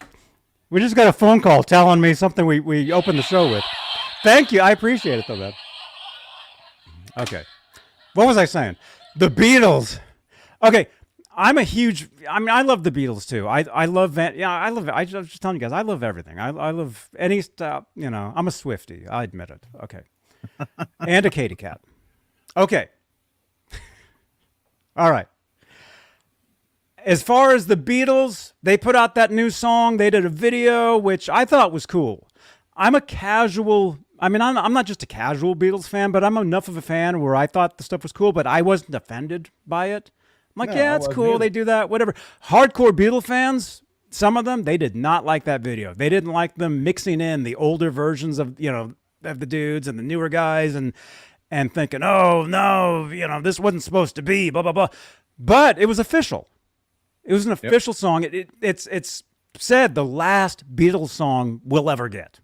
We just got a phone call telling me something we opened the show with. Thank you. I appreciate it, though, man. Okay. What was I saying? The Beatles. Okay. I love the Beatles, too. I love I love it. I was just telling you guys, I love everything. I love any stuff. You know, I'm a Swiftie. I admit it. Okay. And a Katy cat. Okay. All right. As far as the Beatles, they put out that new song. They did a video, which I thought was cool. I'm not just a casual Beatles fan, but I'm enough of a fan where I thought the stuff was cool, but I wasn't offended by it. I'm like, yeah, it's cool. They do that, whatever. Hardcore Beatle fans, some of them, they did not like that video. They didn't like them mixing in the older versions of, of the dudes and the newer guys and thinking, oh, no, this wasn't supposed to be, blah, blah, blah. But it was official. It was an official song. It's said the last Beatles song we'll ever get.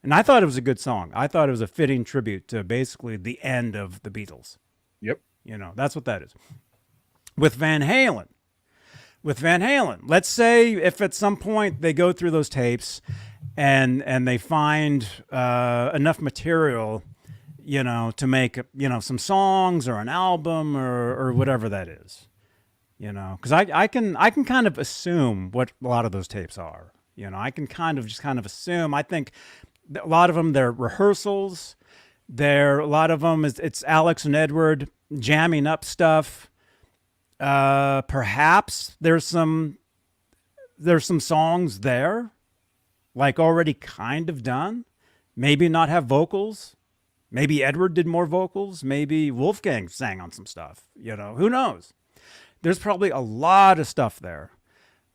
And I thought it was a good song. I thought it was a fitting tribute to basically the end of the Beatles. Yep. That's what that is. With Van Halen, let's say if at some point they go through those tapes and they find enough material, to make, some songs or an album or whatever that is, because I can kind of assume what a lot of those tapes are. I can kind of assume. I think a lot of them, they're rehearsals. A lot of them it's Alex and Edward jamming up stuff. Perhaps there's some songs there, like already kind of done. Maybe not have vocals. Maybe Edward did more vocals. Maybe Wolfgang sang on some stuff. Who knows? There's probably a lot of stuff there.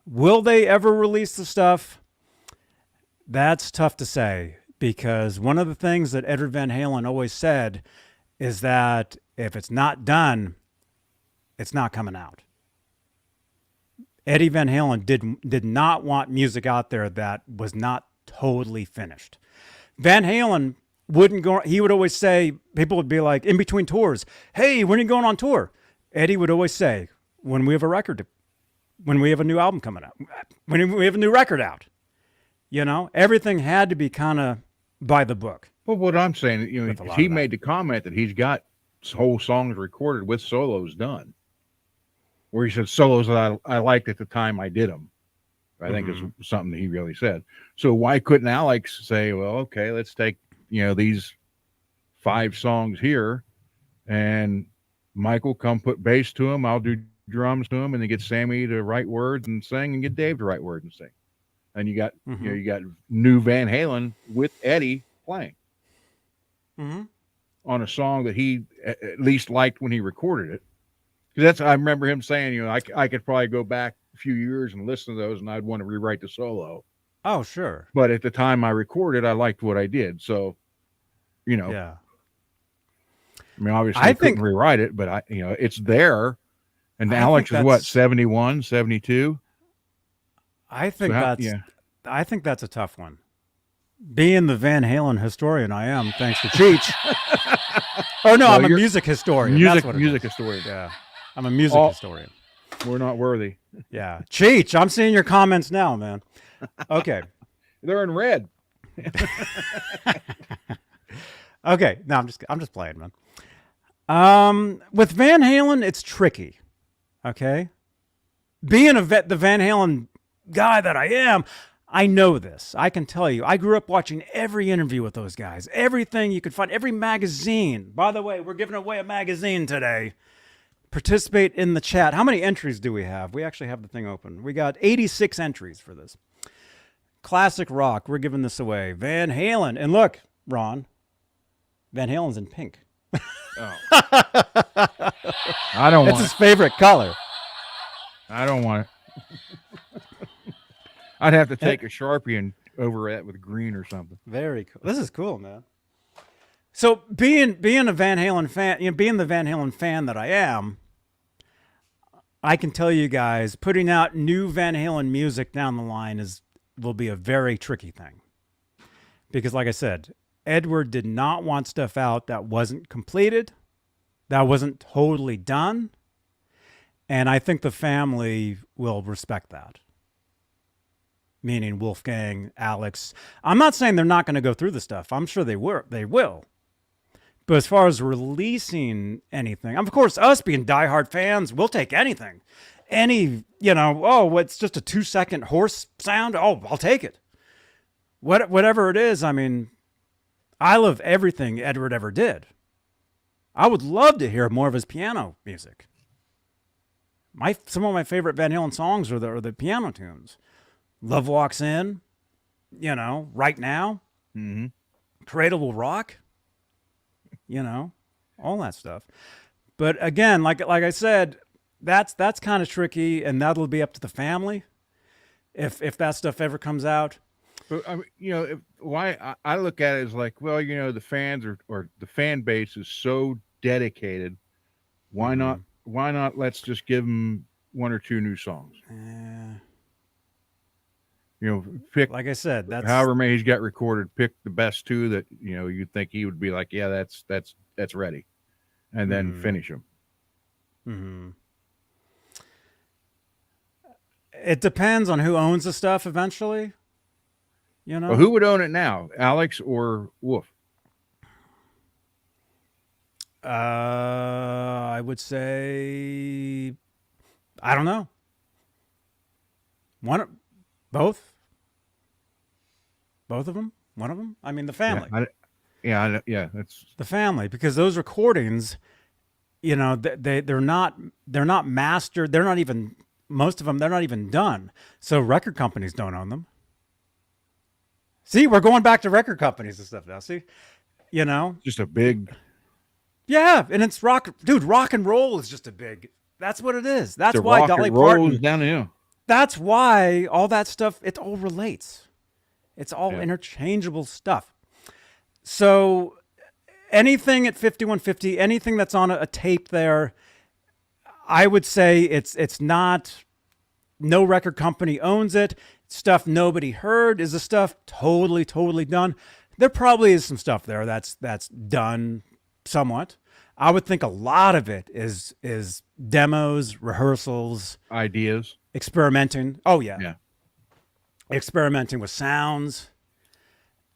Will they ever release the stuff? That's tough to say, because one of the things that Edward Van Halen always said is that if it's not done, it's not coming out. Eddie Van Halen did not want music out there that was not totally finished. Van Halen wouldn't go. He would always say, people would be like, in between tours, hey, when are you going on tour? Eddie would always say, when we have a record, when we have a new album coming out, when we have a new record out. Everything had to be kind of by the book. Well, what I'm saying, he made the comment that he's got whole songs recorded with solos done, where he said solos that I liked at the time I did them. I think is something that he really said. So why couldn't Alex say, well, okay, let's take, these 5 songs here, and Michael come put bass to them. I'll do drums to them, and then get Sammy to write words and sing, and get Dave to write words and sing. And you got, you got new Van Halen with Eddie playing on a song that he at least liked when he recorded it. Because I remember him saying, I could probably go back a few years and listen to those, and I'd want to rewrite the solo. Oh, sure. But at the time I recorded, I liked what I did. So, yeah. I mean, obviously I couldn't rewrite it, but it's there. And Alex is what, 71, 72? I think I think that's a tough one. Being the Van Halen historian I am, thanks to Cheech. Oh no, I'm a music historian. That's what it Music is. historian. Yeah, I'm a music historian. We're not worthy. Yeah, Cheech, I'm seeing your comments now, man. Okay. They're in red. Okay, no, I'm just playing, man. With Van Halen, it's tricky. Okay, being the Van Halen guy that I am, I know this. I can tell you. I grew up watching every interview with those guys, everything you could find, every magazine. By the way, we're giving away a magazine today. Participate in the chat. How many entries do we have? We actually have the thing open. We got 86 entries for this. Classic rock. We're giving this away. Van Halen. And look, Ron, Van Halen's in pink. Oh. I don't want It's his favorite color. I don't want it. I'd have to take a Sharpie and over it with green or something. Very cool. This is cool, man. So being a Van Halen fan, being the Van Halen fan that I am, I can tell you guys, putting out new Van Halen music down the line will be a very tricky thing. Because like I said, Edward did not want stuff out that wasn't completed, that wasn't totally done. And I think the family will respect that. Meaning Wolfgang, Alex. I'm not saying they're not going to go through the stuff. I'm sure they will. But as far as releasing anything, of course, us being diehard fans, we'll take anything. It's just a 2-second horse sound. Oh, I'll take it. Whatever it is, I mean, I love everything Edward ever did. I would love to hear more of his piano music. Some of my favorite Van Halen songs are the piano tunes. Love Walks In, Right Now, Cradle Will Rock, all that stuff. But again, like I said, that's kind of tricky, and that'll be up to the family if that stuff ever comes out. But I mean, why I look at it as like, well, the fans or the fan base is so dedicated. Why not? Why not? Let's just give them 1 or 2 new songs. Pick, like I said, that's however many he's got recorded. Pick the best 2 that you'd think he would be like, yeah, that's ready, and then finish them. Mm-hmm. It depends on who owns the stuff eventually. Well, who would own it now, Alex or Wolf? I would say, I don't know. Both of them. One of them. I mean, the family. Yeah, that's the family, because those recordings, they're not mastered. They're not even, most of them, they're not even done. So record companies don't own them. See, we're going back to record companies and stuff now. See, just a big. Yeah, and it's rock, dude. Rock and roll is just a big. That's what it is. That's why Dolly Parton. Down the hill. That's why all that stuff. It all relates. It's all interchangeable stuff. So anything at 5150, anything that's on a tape there, I would say it's not. No record company owns it. Stuff nobody heard is the stuff totally done. There probably is some stuff there that's done somewhat. I would think a lot of it is demos, rehearsals, ideas, experimenting. Oh yeah. Experimenting with sounds.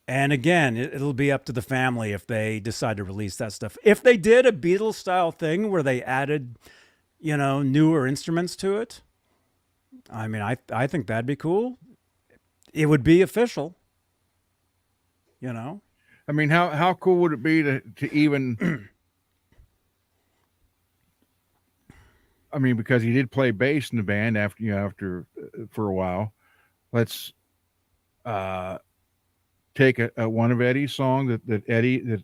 And again, it'll be up to the family if they decide to release that stuff. If they did a Beatles style thing where they added, newer instruments to it, I mean, I think that'd be cool. It would be official. I mean, how cool would it be to even? I mean, because he did play bass in the band after for a while. Let's take a one of Eddie's songs that Eddie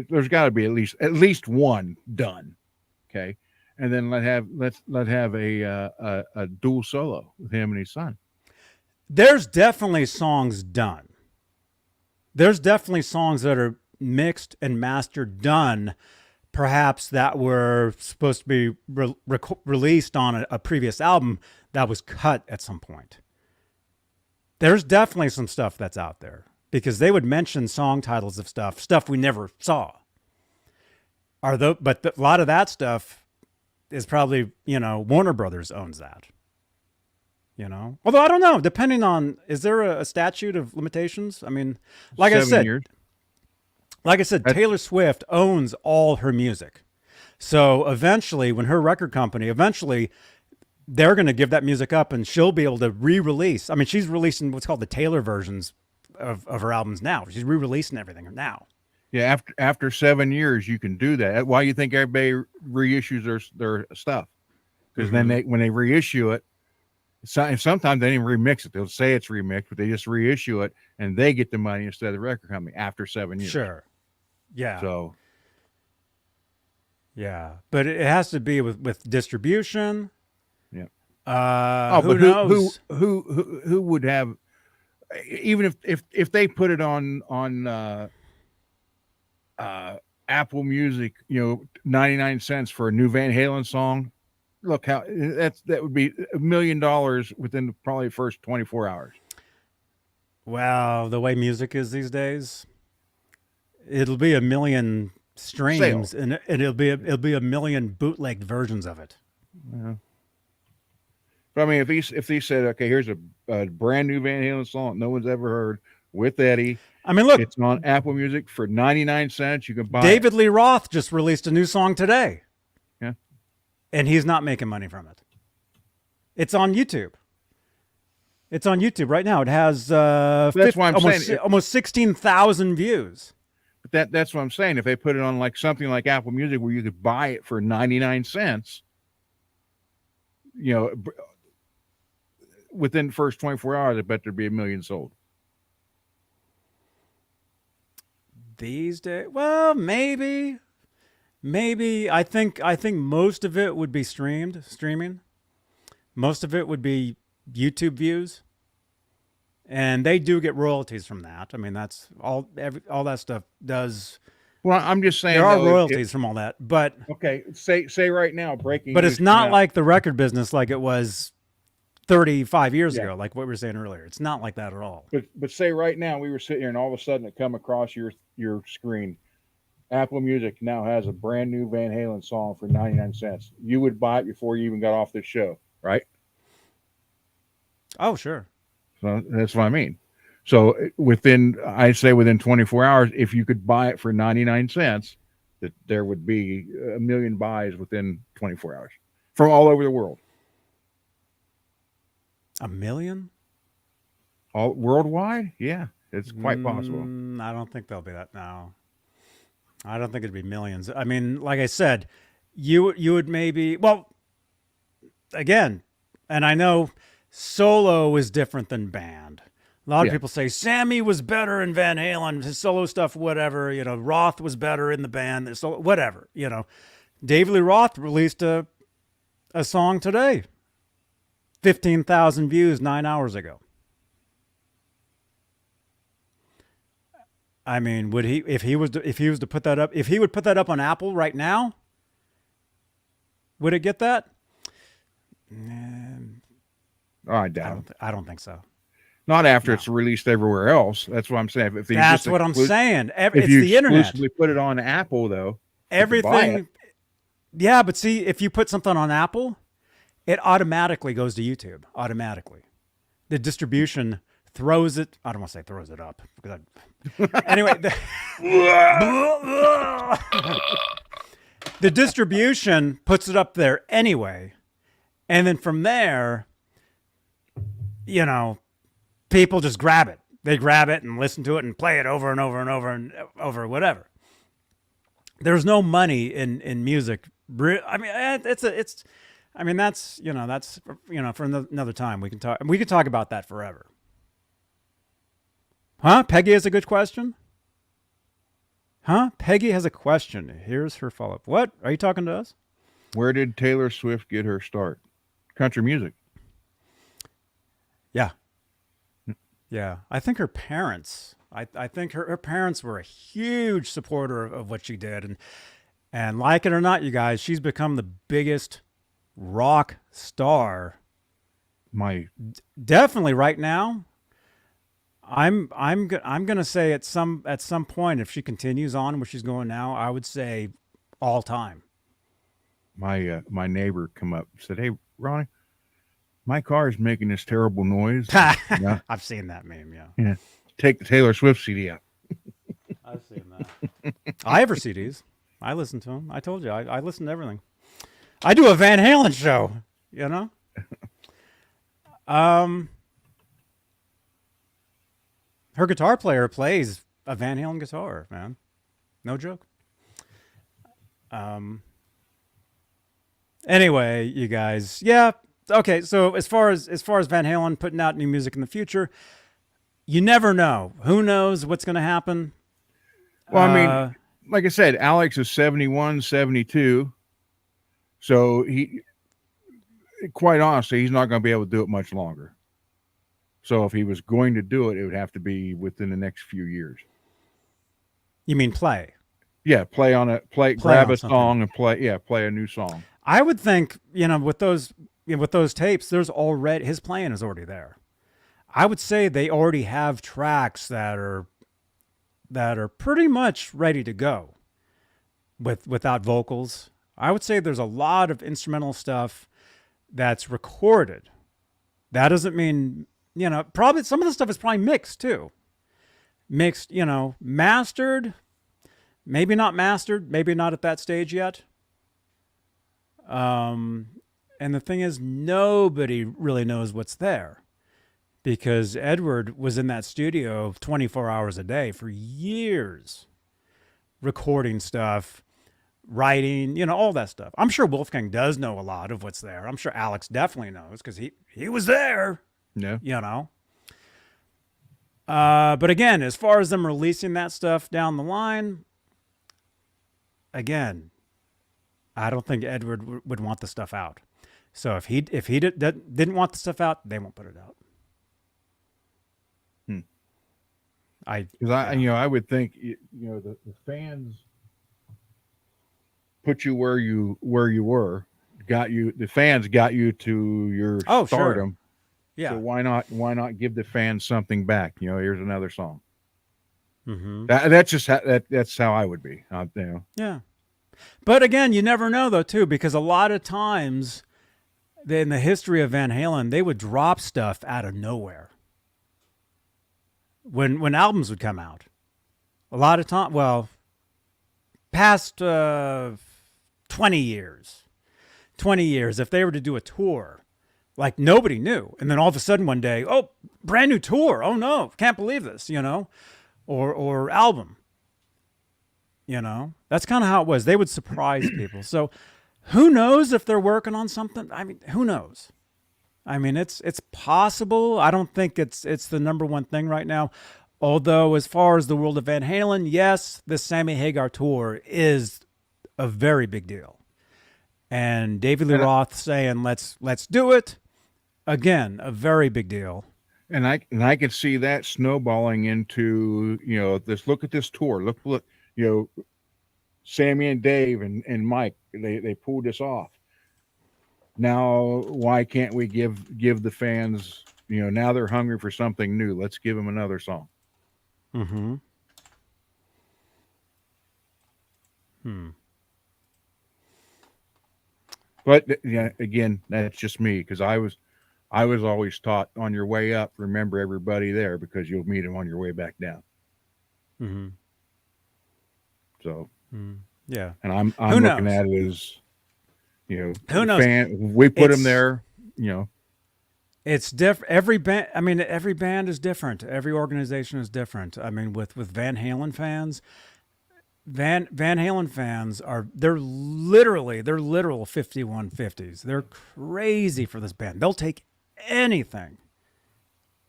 there's got to be at least one done, okay, and then let's have a dual solo with him and his son. There's definitely songs done. There's definitely songs that are mixed and mastered done, perhaps that were supposed to be released on a previous album that was cut at some point. There's definitely some stuff that's out there because they would mention song titles of stuff we never saw. But a lot of that stuff is probably, Warner Brothers owns that. Although I don't know, depending on, is there a statute of limitations? I mean, like 7 years. I said, Taylor Swift owns all her music. So eventually, when her record company, they're going to give that music up and she'll be able to re-release. I mean, she's releasing what's called the Taylor versions of her albums now. She's re-releasing everything now. Yeah, after 7 years, you can do that. Why do you think everybody reissues their stuff? Because then when they reissue it, sometimes they didn't remix it. They'll say it's remixed, but they just reissue it, and they get the money instead of the record company after 7 years. Sure. Yeah. So. Yeah, but it has to be with distribution. Yeah. Who knows? Who would have, even if they put it on Apple Music, 99 cents for a new Van Halen song. Look how that would be $1 million within probably the first 24 hours. Well, the way music is these days, it'll be 1 million streams and it'll be 1 million bootlegged versions of it. Yeah. But I mean, if he said, okay, here's a brand new Van Halen song no one's ever heard with Eddie. I mean, look, it's on Apple Music for 99 cents. You can buy David Lee Roth just released a new song today. Yeah. And he's not making money from it. It's on YouTube. It's on YouTube right now. It has that's why I'm saying almost 16,000 views. But that's what I'm saying. If they put it on like something like Apple Music where you could buy it for 99 cents, within the first 24 hours, I bet there'd be 1 million sold. These days, well, maybe. I think most of it would be streaming. Most of it would be YouTube views, and they do get royalties from that. I mean, that's all that stuff does. Well, I'm just saying there are royalties from all that, but okay, say right now breaking. But it's not like the record business like it was 35 years ago, like what we were saying earlier. It's not like that at all. But say right now we were sitting here and all of a sudden it come across your screen. Apple Music now has a brand new Van Halen song for 99 cents. You would buy it before you even got off this show, right? Oh, sure. So that's what I mean. So I'd say within 24 hours, if you could buy it for 99 cents, that there would be 1 million buys within 24 hours from all over the world. 1 million? All worldwide? Yeah, it's quite possible. I don't think there'll be that now. I don't think it'd be millions. I mean, like I said, you would maybe, well, again, and I know solo is different than band. A lot of people say Sammy was better in Van Halen, his solo stuff, whatever. Roth was better in the band, so whatever. David Lee Roth released a song today, 15,000 views 9 hours ago. I mean, would he if he was to put that up? If he would put that up on Apple right now, would it get that? I doubt it. I don't think so. Not after it's released everywhere else. That's what I'm saying. That's what I'm saying. It's if you the internet. Exclusively put it on Apple, though. Everything. Yeah, but see, if you put something on Apple, it automatically goes to YouTube. Automatically, the distribution throws it. I don't want to say throws it up because anyway. The distribution puts it up there anyway, and then from there, people just grab it. They grab it and listen to it and play it over and over and over and over, whatever. There's no money in music. I mean, that's for another time. We can talk about that forever. Huh? Peggy has a good question. Huh? Peggy has a question. Here's her follow-up. What? Are you talking to us? Where did Taylor Swift get her start? Country music. Yeah. Yeah. I think her parents, I think her parents were a huge supporter of what she did. And like it or not, you guys, she's become the biggest rock star. Definitely Right now. I'm gonna say at some point, if she continues on where she's going now, I would say all time. My neighbor come up and said, "Hey, Ronnie, my car is making this terrible noise." Yeah. I've seen that meme. Yeah, Yeah. Take the Taylor Swift CD out. I've seen that. I have her CDs. I listen to them. I told you, I listen to everything. I do a Van Halen show. You know. Her guitar player plays a Van Halen guitar, man. No joke. Anyway, you guys, yeah, okay. So as far as Van Halen putting out new music in the future, you never know. Who knows what's going to happen? Well, I mean, like I said, Alex is 71, 72. So he, quite honestly, he's not going to be able to do it much longer. So if he was going to do it, it would have to be within the next few years. You mean play? Yeah, grab a song and play a new song. I would think, with those tapes, his playing is already there. I would say they already have tracks that are pretty much ready to go without vocals. I would say there's a lot of instrumental stuff that's recorded. That doesn't mean, probably some of the stuff is probably mixed too. Mixed, mastered, maybe not mastered, maybe not at that stage yet. And the thing is, nobody really knows what's there because Edward was in that studio 24 hours a day for years, recording stuff, writing, all that stuff. I'm sure Wolfgang does know a lot of what's there. I'm sure Alex definitely knows because he was there. Yeah. But again, as far as them releasing that stuff down the line, again, I don't think Edward would want the stuff out. So if he didn't want the stuff out, they won't put it out. I would think the fans put you where you were, the fans got you to your stardom. Sure. Yeah. So why not give the fans something back? Here's another song. Mm-hmm. That's how I would be. Yeah. But again, you never know though too, because a lot of times in the history of Van Halen, they would drop stuff out of nowhere. When albums would come out, a lot of time, past 20 years, if they were to do a tour, like nobody knew. And then all of a sudden one day, oh, brand new tour. Oh no, can't believe this, or album. That's kind of how it was. They would surprise people. So who knows if they're working on something? I mean, who knows? I mean, it's possible. I don't think it's the number one thing right now. Although as far as the world of Van Halen, yes, the Sammy Hagar tour is a very big deal. And David Lee Roth saying, let's do it. Again, a very big deal. And I could see that snowballing into, this. Look at this tour. Look, Sammy and Dave and Mike, they pulled this off. Now, why can't we give the fans, now they're hungry for something new. Let's give them another song. Mm-hmm. But again, that's just me because I was always taught on your way up, remember everybody there because you'll meet them on your way back down. Mm-hmm. So, yeah. And I'm Who looking knows? at it as, who knows? We put them there, It's different. Every band is different. Every organization is different. I mean, with Van Halen fans, Van Halen fans they're literal 5150s. They're crazy for this band. They'll take anything.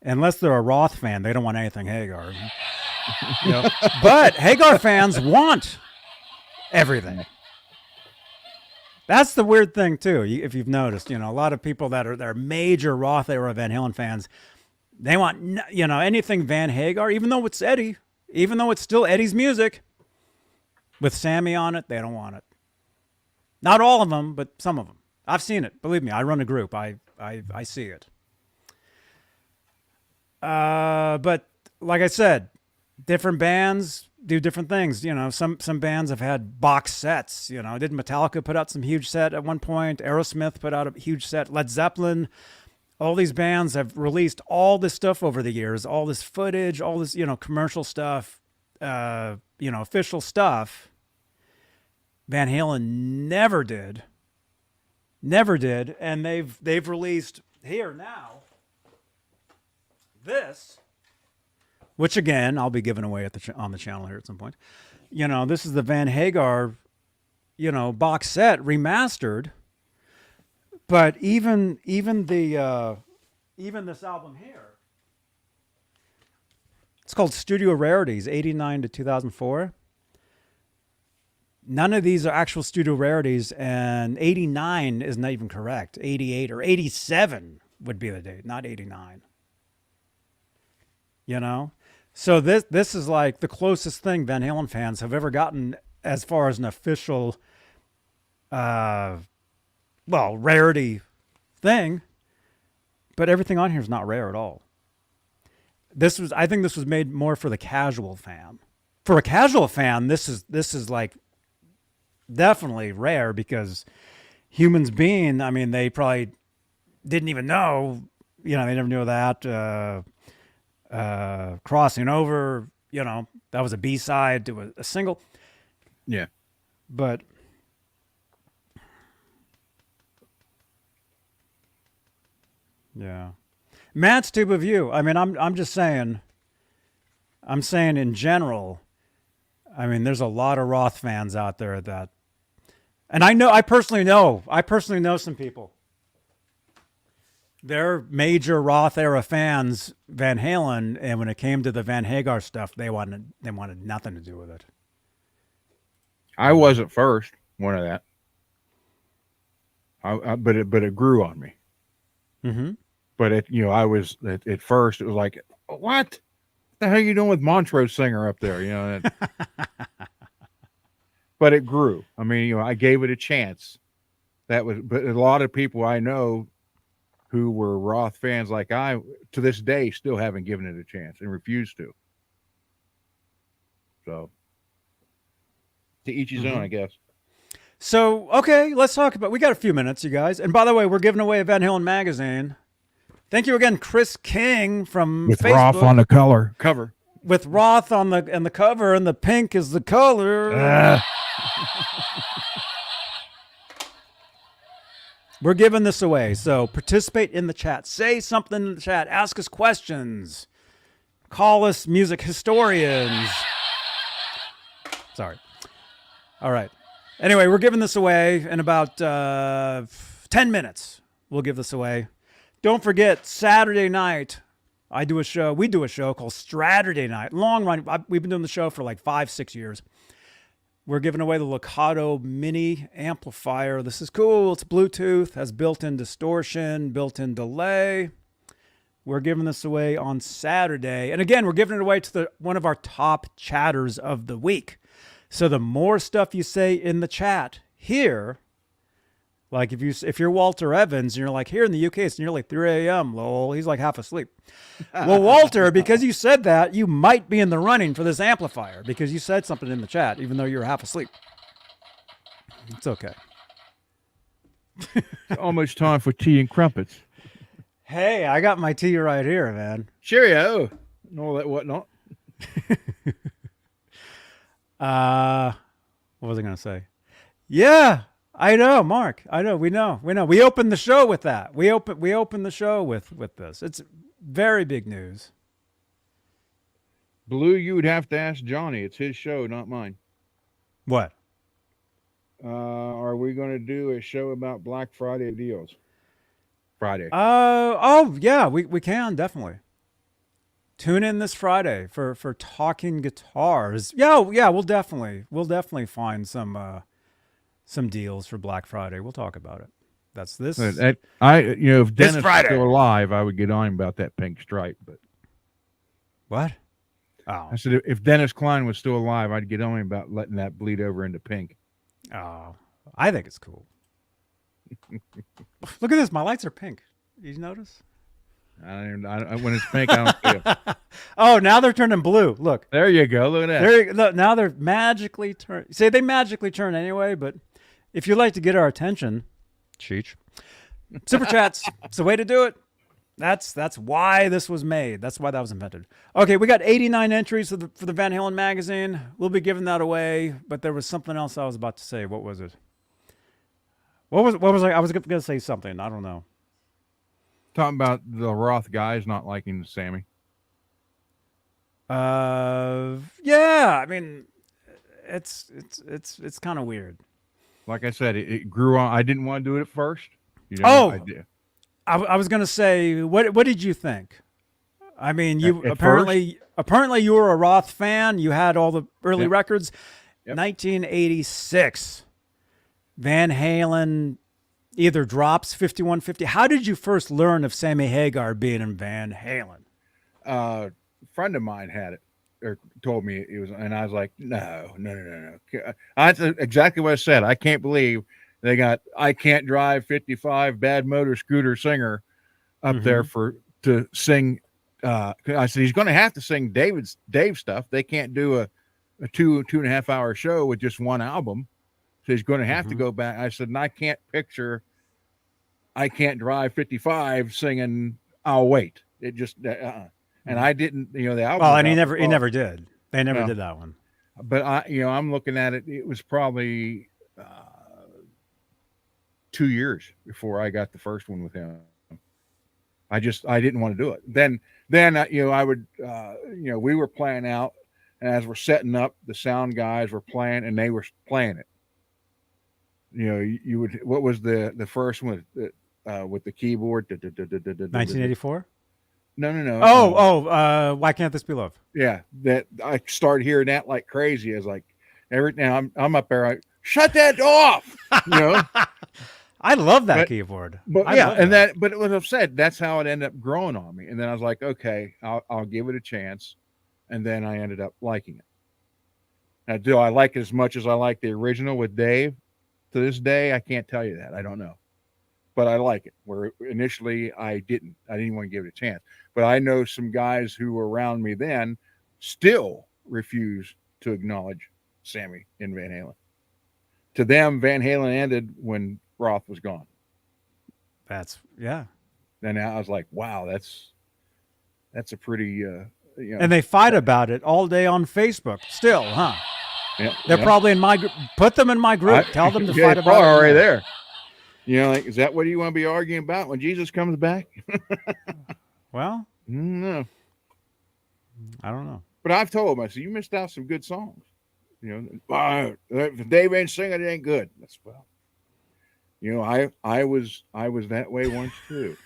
Unless they're a Roth fan, they don't want anything Hagar. But Hagar fans want everything. That's the weird thing too. If you've noticed, a lot of people that are major Roth era Van Halen fans, they want anything Van Hagar, even though it's Eddie, even though it's still Eddie's music. With Sammy on it, they don't want it. Not all of them, but some of them. I've seen it. Believe me, I run a group. I see it. But like I said, different bands do different things. You know, some bands have had box sets. You know, didn't Metallica put out some huge set at one point? Aerosmith put out a huge set. Led Zeppelin. All these bands have released all this stuff over the years, all this footage, all this, you know, commercial stuff, you know, official stuff. Van Halen never did. And they've released here now this, which again I'll be giving away at on the channel here at some point. You know, this is the Van Hagar, you know, box set remastered. But even this album here, it's called Studio Rarities, 89 to 2004. None of these are actual studio rarities, and 89 is not even correct. 88 or 87 would be the date, not 89. You know? So this is like the closest thing Van Halen fans have ever gotten as far as an official rarity thing, but everything on here is not rare at all. I think this was made more for the casual fan. For a casual fan, this is like definitely rare, because humans being, I mean, they probably didn't even know, you know, they never knew that, Crossing Over, you know, that was a B-side to a single. Yeah. But yeah, Matt's tube of you. I mean, I'm just saying. I'm saying in general. I mean, there's a lot of Roth fans out there that, and I personally know some people. They're major Roth era fans, Van Halen, and when it came to the Van Hagar stuff, they wanted nothing to do with it. I wasn't first one of that. But it grew on me. Mm-hmm. But I was at first it was like, what the hell are you doing with Montrose Singer up there? You know, but it grew. I mean, I gave it a chance. But a lot of people I know who were Roth fans like I, to this day, still haven't given it a chance and refuse to. So, to each his own, I guess. So, okay, let's talk about, we got a few minutes, you guys. And by the way, we're giving away a Van Halen magazine. Thank you again, Chris King from with Facebook. Roth on the cover. With Roth on the cover, and the pink is the color. We're giving this away, so participate in the chat. Say something in the chat. Ask us questions. Call us music historians. Sorry. All right. Anyway, we're giving this away in about 10 minutes. We'll give this away. Don't forget, Saturday night, we do a show called Straturday Night. Long run. We've been doing the show for like 5-6 years. We're giving away the Locato Mini amplifier. This is cool. It's Bluetooth, has built-in distortion, built-in delay. We're giving this away on Saturday. And again, we're giving it away to one of our top chatters of the week. So the more stuff you say in the chat here, like if you're Walter Evans and you're like, here in the UK, it's nearly 3 a.m., lol, he's like half asleep. Well, Walter, because you said that, you might be in the running for this amplifier because you said something in the chat, even though you're half asleep. It's okay. It's almost time for tea and crumpets. Hey, I got my tea right here, man. Cheerio. And all that whatnot. What was I going to say? Yeah. I know, Mark. I know. We know. We opened the show with that. We opened the show with this. It's very big news. Blue, you would have to ask Johnny. It's his show, not mine. What? Are we going to do a show about Black Friday deals? Friday. Yeah, we can definitely. Tune in this Friday for Talking Guitars. Yeah, we'll definitely find some deals for Black Friday. We'll talk about it. That's this. If Dennis was still alive, I would get on him about that pink stripe. But what? Oh, I said if Dennis Klein was still alive, I'd get on him about letting that bleed over into pink. Oh, I think it's cool. Look at this. My lights are pink. Did you notice? When it's pink, I don't see them. Oh, now they're turning blue. Look. There you go. Look at that. Look, now they're magically turn. Say they magically turn anyway, but if you'd like to get our attention, Cheech, super chats. It's the way to do it. That's why this was made. That's why that was invented. Okay, we got 89 entries for the Van Halen magazine. We'll be giving that away, but there was something else I was about to say. What was it? What was I was going to say something. I don't know. Talking about the Roth guys not liking Sammy. Yeah. I mean, it's kind of weird. Like I said, it grew on. I didn't want to do it at first. I did. I was going to say, what did you think? I mean, you apparently you were a Roth fan. You had all the early records. Yep. 1986, Van Halen either drops 5150. How did you first learn of Sammy Hagar being in Van Halen? A friend of mine had it, or told me it was, and I was like, no. That's exactly what I said. I can't believe they got I Can't Drive 55 Bad Motor Scooter singer up there to sing. I said he's going to have to sing Dave stuff. They can't do a 2.5 hour show with just one album. So he's going to have to go back. I said, and I can't picture I Can't Drive 55 singing I'll Wait. It just and I didn't, the album. Well, and he never did. They never did that one. But I'm looking at it. It was probably 2 years before I got the first one with him. I didn't want to do it. Then I would, we were playing out, and as we're setting up, the sound guys were playing, and they were playing it. You would. What was the first one with the keyboard? 1984. No. Why Can't This Be Love? Yeah, that I started hearing that like crazy. I was like, now I'm up there. Like, shut that off. I love that keyboard. But but it was upset. That's how it ended up growing on me. And then I was like, okay, I'll give it a chance. And then I ended up liking it. Now, do I like it as much as I like the original with Dave? To this day, I can't tell you that. I don't know. But I like it. Where initially I didn't want to give it a chance. But I know some guys who were around me then still refuse to acknowledge Sammy in Van Halen. To them, Van Halen ended when Roth was gone. And I was like, wow, that's a pretty And they fight about it all day on Facebook still, huh? Yeah, They're probably in my group. Put them in my group. Tell them to fight about it. Already there. Like, is that what you want to be arguing about when Jesus comes back? Well, no. I don't know. But I've told them, I said, you missed out some good songs. If Dave ain't singing, it ain't good. That's I was that way once too.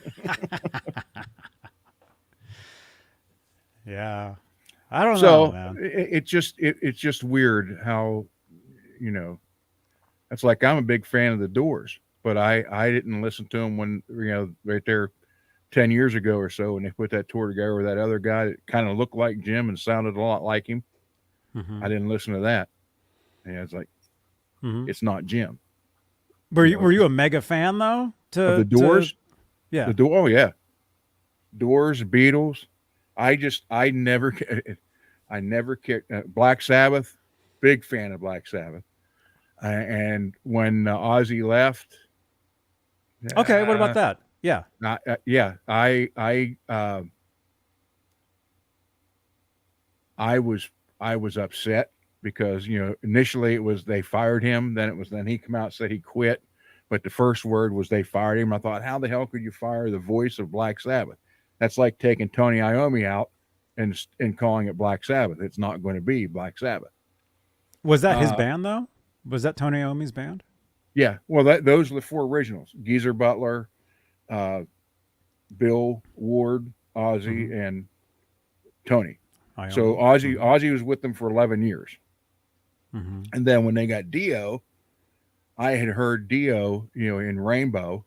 Yeah. I don't know, man. It's just weird how, it's like I'm a big fan of the Doors, but I didn't listen to them when, right there 10 years ago or so, when they put that tour together with that other guy that kind of looked like Jim and sounded a lot like him. I didn't listen to that. And it's like, it's not Jim. Were you a mega fan though? Of the Doors? Yeah. Oh yeah. Doors, Beatles. I never kicked Black Sabbath. Big fan of Black Sabbath. And when Ozzy left. Okay. What about that? Yeah. I was upset because, initially it was they fired him. Then he come out and said he quit. But the first word was they fired him. I thought, how the hell could you fire the voice of Black Sabbath? That's like taking Tony Iommi out and calling it Black Sabbath. It's not going to be Black Sabbath. Was that his band though? Was that Tony Iommi's band? Yeah. Well, those are the four originals: Geezer Butler, Bill Ward, Ozzy, and Tony. Iommi. So Ozzy was with them for 11 years. And then when they got Dio, I had heard Dio, in Rainbow.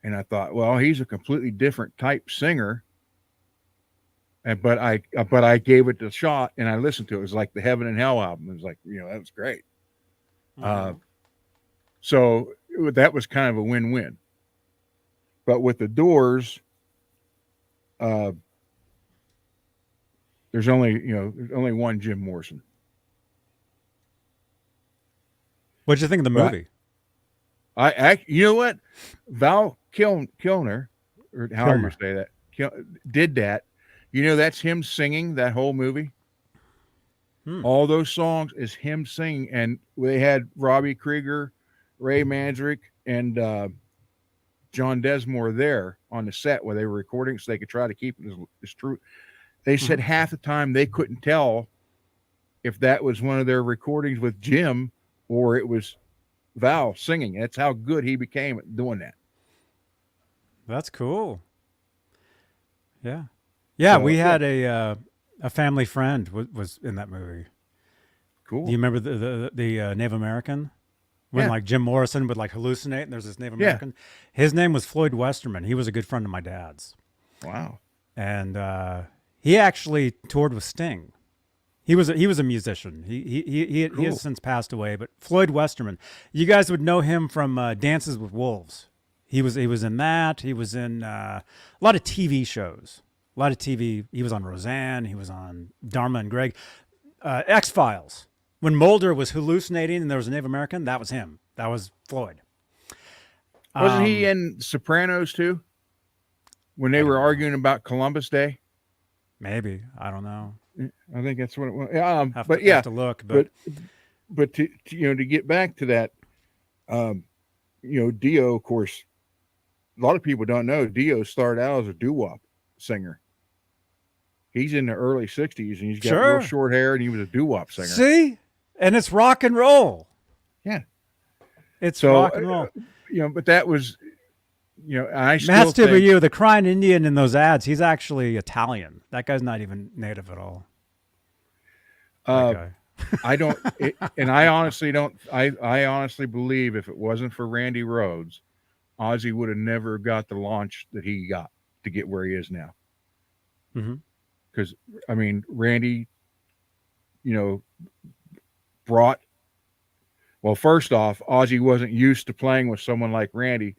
And I thought, well, he's a completely different type singer. But I gave it a shot and I listened to it. It was like the Heaven and Hell album. It was like, that was great. So that was kind of a win-win. But with the Doors, there's only one Jim Morrison. What'd you think of the But movie? You know what? Val Kilmer, or however you say that, did that. You know, that's him singing that whole movie. All those songs is him singing, and they had Robbie Krieger, Ray Manzarek, and John Desmore there on the set where they were recording, so they could try to keep it as true. They said half the time they couldn't tell if that was one of their recordings with Jim or it was Val singing. That's how good he became at doing that. That's cool. Yeah. Yeah, So, we had a family friend was in that movie. Cool. Do you remember the Native American? When like Jim Morrison would like hallucinate and there's this Native American. His name was Floyd Westerman. He was a good friend of my dad's. Wow. And he actually toured with Sting. He was a musician. He has since passed away, but Floyd Westerman, you guys would know him from Dances with Wolves. He was in that. He was in a lot of TV shows. A lot of TV. He was on Roseanne. He was on Dharma and Greg. X-Files. When Mulder was hallucinating and there was a Native American, that was him. That was Floyd. Wasn't he in Sopranos too? When they were arguing about Columbus Day? Maybe. I don't know. I think that's what it was. Have to look. But to get back to that, Dio, of course, a lot of people don't know Dio started out as a doo-wop singer. He's in the early 60s and he's got real short hair and he was a doo-wop singer. See? And it's rock and roll. Yeah. It's rock and roll. But that was, I still Matt's think, you, the crying Indian in those ads, he's actually Italian. That guy's not even native at all. I don't, and I honestly don't, I honestly believe if it wasn't for Randy Rhoads, Ozzy would have never got the launch that he got to get where he is now. Because, I mean, Randy, brought, well, first off, Ozzy wasn't used to playing with someone like Randy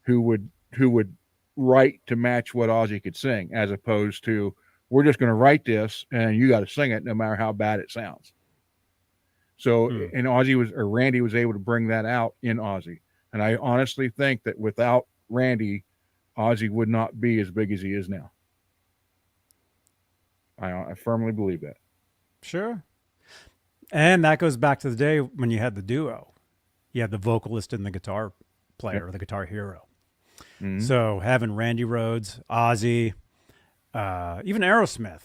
who would write to match what Ozzy could sing, as opposed to, we're just going to write this and you got to sing it no matter how bad it sounds. So, and Randy was able to bring that out in Ozzy. And I honestly think that without Randy, Ozzy would not be as big as he is now. I firmly believe that. Sure. And that goes back to the day when you had the duo. You had the vocalist and the guitar player, the guitar hero. So having Randy Rhoads, Ozzy, even Aerosmith,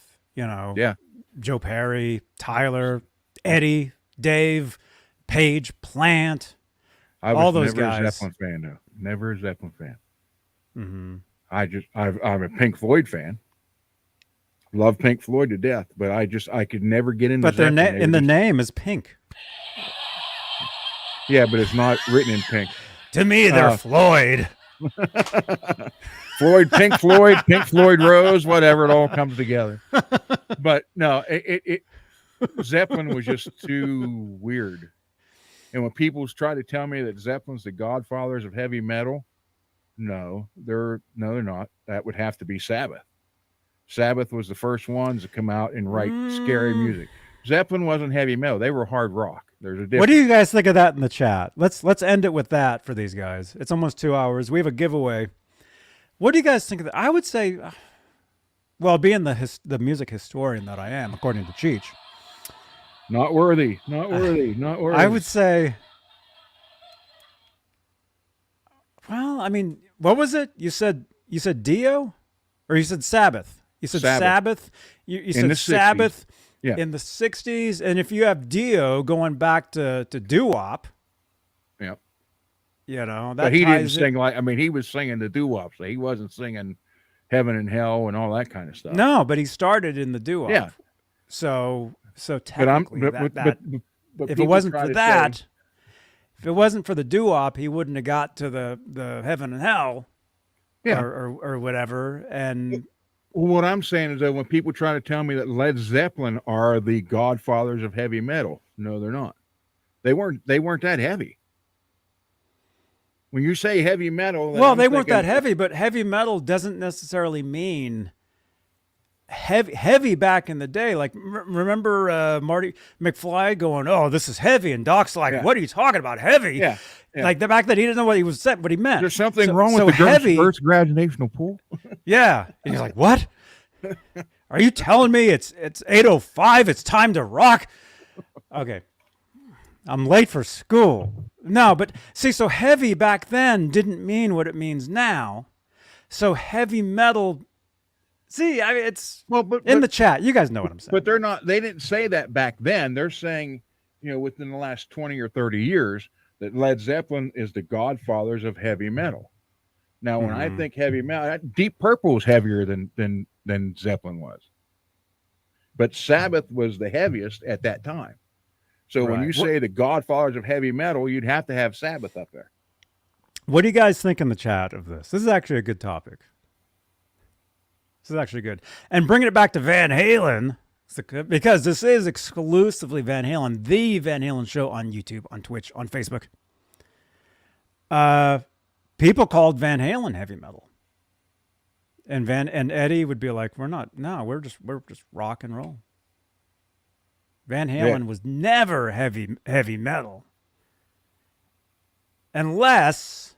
Joe Perry, Tyler, Eddie, Dave, Page, Plant, all those guys. I was never a Zeppelin fan, though. Never a Zeppelin fan. I'm a Pink Floyd fan. Love Pink Floyd to death, but I could never get into. But their the name is Pink. Yeah, but it's not written in pink. To me, they're Floyd. Pink Floyd Rose, whatever. It all comes together. But no, Zeppelin was just too weird. And when people try to tell me that Zeppelin's the godfathers of heavy metal, no, they're not. That would have to be Sabbath. Sabbath was the first ones to come out and write scary music. Zeppelin wasn't heavy metal; they were hard rock. There's a difference. What do you guys think of that in the chat? Let's end it with that for these guys. It's almost 2 hours. We have a giveaway. What do you guys think of that? I would say, well, being the music historian that I am, according to Cheech, not worthy. I would say, well, I mean, what was it? You said Dio, or you said Sabbath? You said Sabbath. You said Sabbath. Yeah. In the 60s, and if you have Dio going back to doo-wop, that but he didn't sing he was singing the doo-wop, so he wasn't singing Heaven and Hell and all that kind of stuff. No, but he started in the doo-wop. Yeah. So technically, but if it wasn't for that, if it wasn't for the doo-wop, he wouldn't have got to the Heaven and Hell, or whatever, and. Well, what I'm saying is that when people try to tell me that Led Zeppelin are the godfathers of heavy metal, no, they're not. They weren't that heavy. When you say heavy metal, well, they weren't that heavy, but heavy metal doesn't necessarily mean heavy back in the day. Like, remember Marty McFly going, "Oh, this is heavy," and Doc's like, "What are you talking about, heavy?" Yeah. Like the fact that he didn't know what he meant. There's something wrong with the Earth's gravitational pull. Yeah, and he's like, "What? Are you telling me it's 8:05? It's time to rock?" Okay, I'm late for school. No, but see, so heavy back then didn't mean what it means now. So heavy metal. See, I mean, it's in the chat. You guys know what I'm saying. But they're not. They didn't say that back then. They're saying, within the last 20 or 30 years, that Led Zeppelin is the godfathers of heavy metal. Now, when I think heavy metal, Deep Purple was heavier than Zeppelin was. But Sabbath was the heaviest at that time. So when you say the godfathers of heavy metal, you'd have to have Sabbath up there. What do you guys think in the chat of this? This is actually a good topic. This is actually good. And bringing it back to Van Halen, because this is exclusively Van Halen, the Van Halen show on YouTube, on Twitch, on Facebook. People called Van Halen heavy metal. And Eddie would be like, we're just rock and roll. Van Halen was never heavy metal. Unless,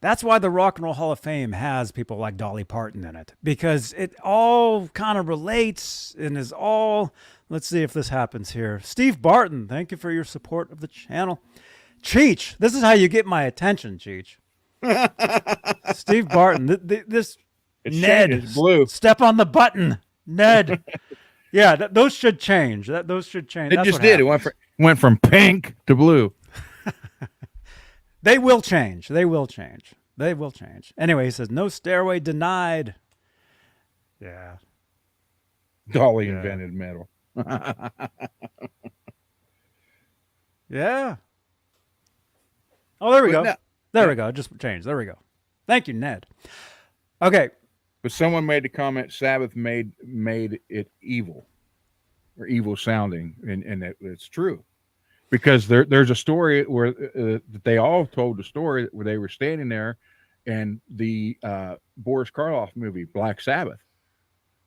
that's why the Rock and Roll Hall of Fame has people like Dolly Parton in it, because it all kind of relates and is all, let's see if this happens here. Steve Barton, thank you for your support of the channel. Cheech, this is how you get my attention, Cheech. Steve Barton, this Ned is blue. Step on the button, Ned. Yeah, those should change. Those should change. It just did. It went from pink to blue. They will change. They will change. They will change. Anyway, he says, no stairway denied. Yeah. Dolly invented metal. Yeah. Oh, there we go. There we go. Just changed. There we go. Thank you, Ned. Okay. But someone made the comment, Sabbath made it evil or evil sounding. And it's true. Because there's a story where they all told the story where they were standing there, and the Boris Karloff movie Black Sabbath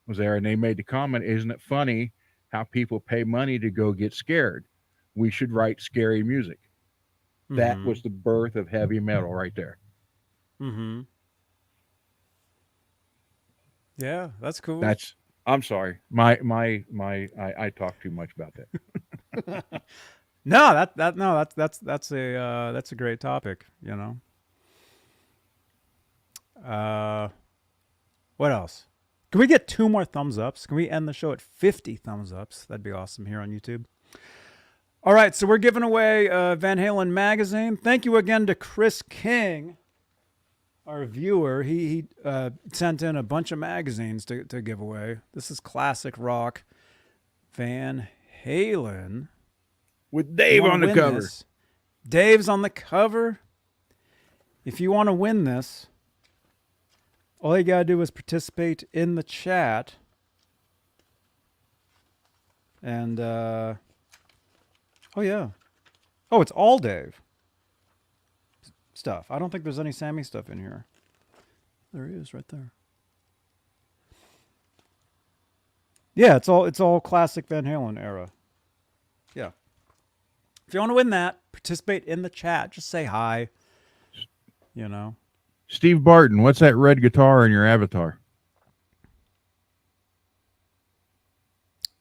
was there, and they made the comment, "Isn't it funny how people pay money to go get scared? We should write scary music." That was the birth of heavy metal right there. Mm-hmm. Yeah, that's cool. I'm sorry, I talk too much about that. No, that's a great topic, What else? Can we get 2 more thumbs ups? Can we end the show at 50 thumbs ups? That'd be awesome here on YouTube. All right, so we're giving away Van Halen magazine. Thank you again to Chris King, our viewer. He sent in a bunch of magazines to give away. This is Classic Rock Van Halen. With Dave on the cover. This? Dave's on the cover. If you want to win this, all you got to do is participate in the chat. And, oh, yeah. Oh, it's all Dave stuff. I don't think there's any Sammy stuff in here. There he is right there. Yeah, it's all classic Van Halen era. Yeah. If you want to win that, participate in the chat. Just say hi. Steve Barton, what's that red guitar in your avatar?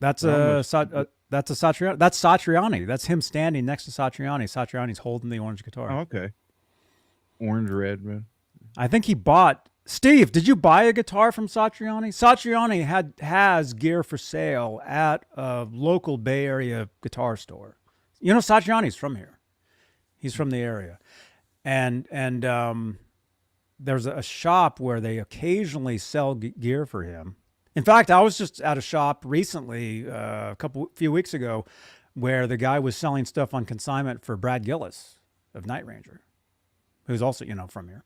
That's a Satriani. That's Satriani. That's him standing next to Satriani. Satriani's holding the orange guitar. Oh, okay. Orange, red, man. I think he bought. Steve, did you buy a guitar from Satriani? Satriani has gear for sale at a local Bay Area guitar store. Satriani's from here. He's from the area. And there's a shop where they occasionally sell gear for him. In fact, I was just at a shop recently, few weeks ago, where the guy was selling stuff on consignment for Brad Gillis of Night Ranger, who's also, from here.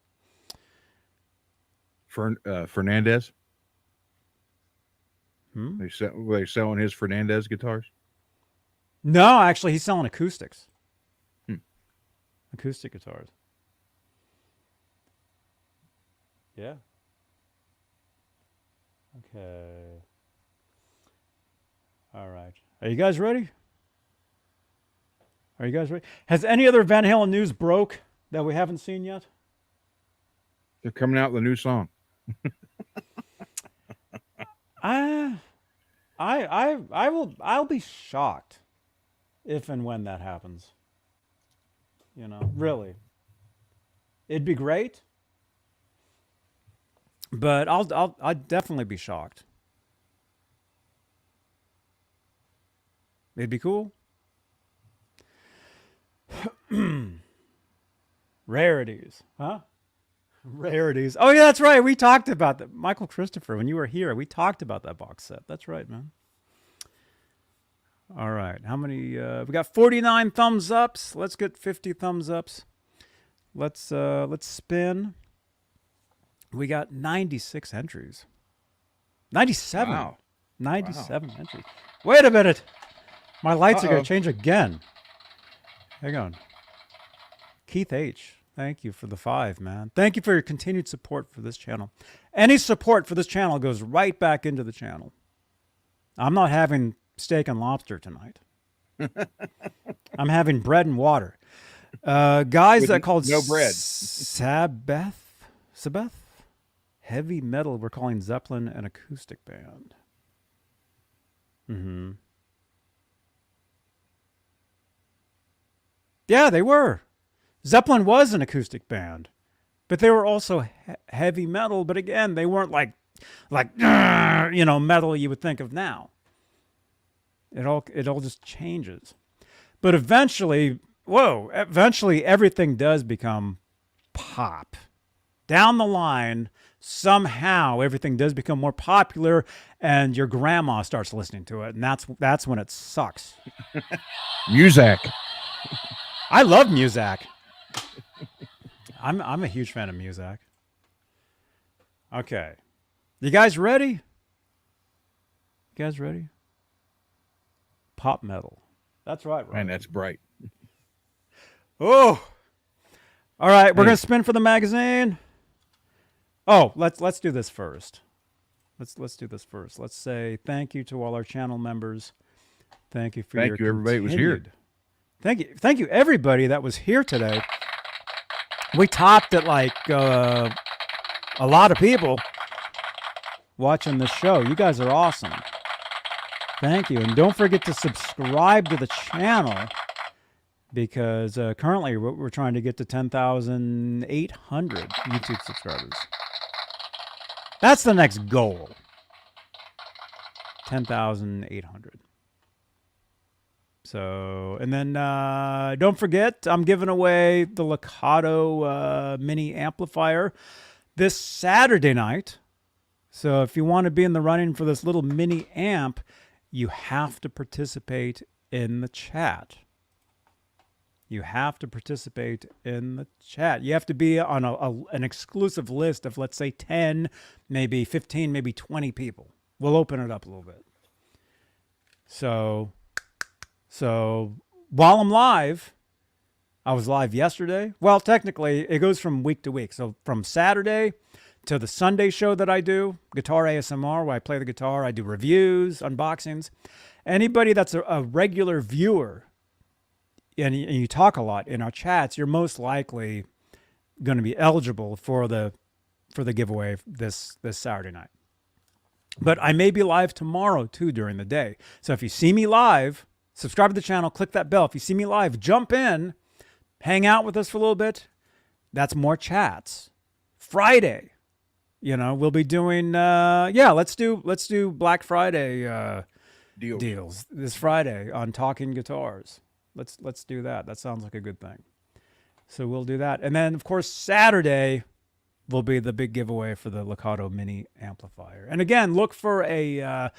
Fernandez? Hmm? Were they selling his Fernandez guitars? No, actually, he's selling acoustics. Acoustic guitars. yeah. Okay. All right. Are you guys ready? Are you guys ready? Has any other Van Halen news broke that we haven't seen yet? They're coming out with a new song. I'll be shocked if and when that happens. You know, really. It'd be great. But I'd definitely be shocked. It'd be cool. Rarities, huh? Rarities. Oh, yeah, that's right. We talked about that. Michael Christopher, when you were here, we talked about that box set. That's right, man. All right. How many? We got 49 thumbs ups. Let's get 50 thumbs ups. Let's spin. We got 96 entries. 97. Wow. 97 entries. Wait a minute. My lights are going to change again. Hang on. Keith H., thank you for the 5, man. Thank you for your continued support for this channel. Any support for this channel goes right back into the channel. I'm not having steak and lobster tonight. I'm having bread and water. Guys that called no bread. Sabbath? Heavy metal, we're calling Zeppelin an acoustic band. Mm-hmm. Yeah, they were. Zeppelin was an acoustic band, but they were also heavy metal. But again, they weren't like metal you would think of now. It all just changes. But eventually everything does become pop. Down the line, somehow everything does become more popular, and your grandma starts listening to it, and that's when it sucks. Muzak. I love Muzak. I'm a huge fan of Muzak. Okay. You guys ready? You guys ready? Pop metal. That's right, Man, that's bright. Oh. All right, we're going to spin for the magazine. Oh, let's do this first. Let's do this first. Let's say thank you to all our channel members. Thank you for Thank you, everybody who was here. Thank you, everybody that was here today. We topped at like a lot of people watching the show. You guys are awesome. Thank you. And don't forget to subscribe to the channel because currently we're trying to get to 10,800 YouTube subscribers. That's the next goal. 10,800. So, and then don't forget, I'm giving away the Locado mini amplifier this Saturday night. So if you want to be in the running for this little mini amp, you have to participate in the chat. You have to participate in the chat. You have to be on an exclusive list of, let's say, 10, maybe 15, maybe 20 people. We'll open it up a little bit. So while I'm live, I was live yesterday. Well, technically, it goes from week to week. So from Saturday to the Sunday show that I do, Guitar ASMR, where I play the guitar, I do reviews, unboxings. Anybody that's a regular viewer and you talk a lot in our chats, you're most likely going to be eligible for the giveaway this Saturday night. But I may be live tomorrow too during the day. So if you see me live, subscribe to the channel, click that bell. If you see me live, jump in, hang out with us for a little bit. That's more chats. Friday, we'll be doing let's do Black Friday deals this Friday on Talking Guitars. Let's do that. That sounds like a good thing. So we'll do that. And then of course Saturday will be the big giveaway for the Locado mini amplifier. And again, look for a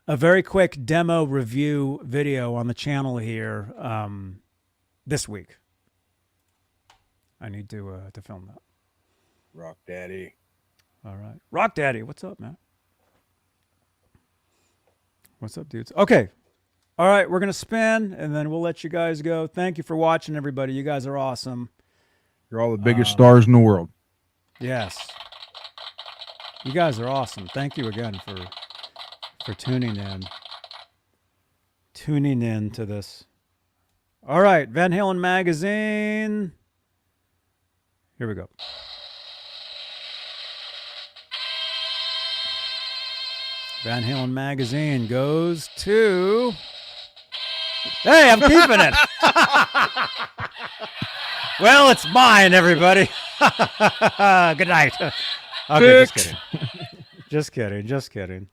very quick demo review video on the channel here this week. I need to film that. Rock Daddy. All right. Rock Daddy, what's up, man? What's up, dudes? Okay. All right, we're going to spin, and then we'll let you guys go. Thank you for watching, everybody. You guys are awesome. You're all the biggest stars in the world. Yes. You guys are awesome. Thank you again for tuning in to this. All right, Van Halen magazine. Here we go. Van Halen magazine goes to. Hey, I'm keeping it. Well, it's mine, everybody. Good night. Okay, just kidding.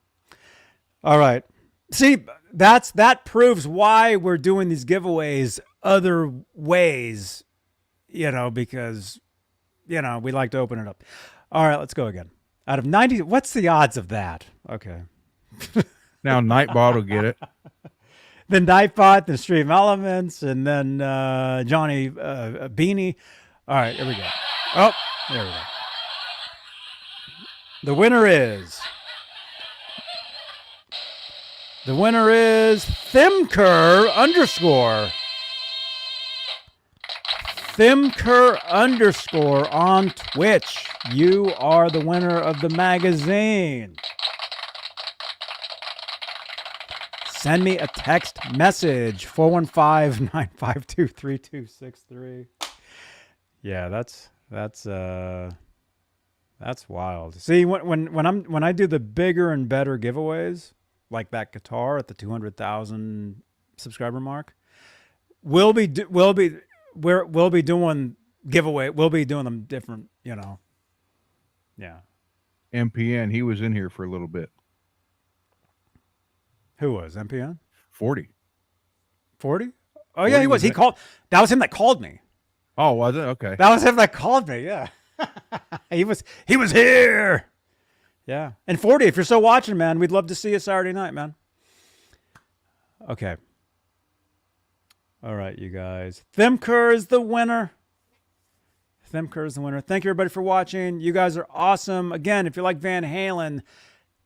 All right. See, that proves why we're doing these giveaways other ways, because, we like to open it up. All right, let's go again. Out of 90, what's the odds of that? Okay. Now Nightbot will get it. Then Nightbot, then Stream Elements, and then Johnny Beanie. All right, here we go. Oh, there we go. The winner is Thimker _ Thimker _ on Twitch. You are the winner of the magazine. Send me a text message, 415-952-3263. Yeah, that's wild. See, when I do the bigger and better giveaways, like that guitar at the 200,000 subscriber mark, we'll be doing giveaway. We'll be doing them different, Yeah. MPN, he was in here for a little bit. Who was MPN? 40. 40? Oh yeah, he was. He called. That was him that called me. Oh, was it? Okay. That was him that called me. Yeah. He was here. Yeah. And 40, if you're still watching, man, we'd love to see you Saturday night, man. Okay. All right, you guys. Thimker is the winner. Thank you, everybody, for watching. You guys are awesome. Again, if you like Van Halen,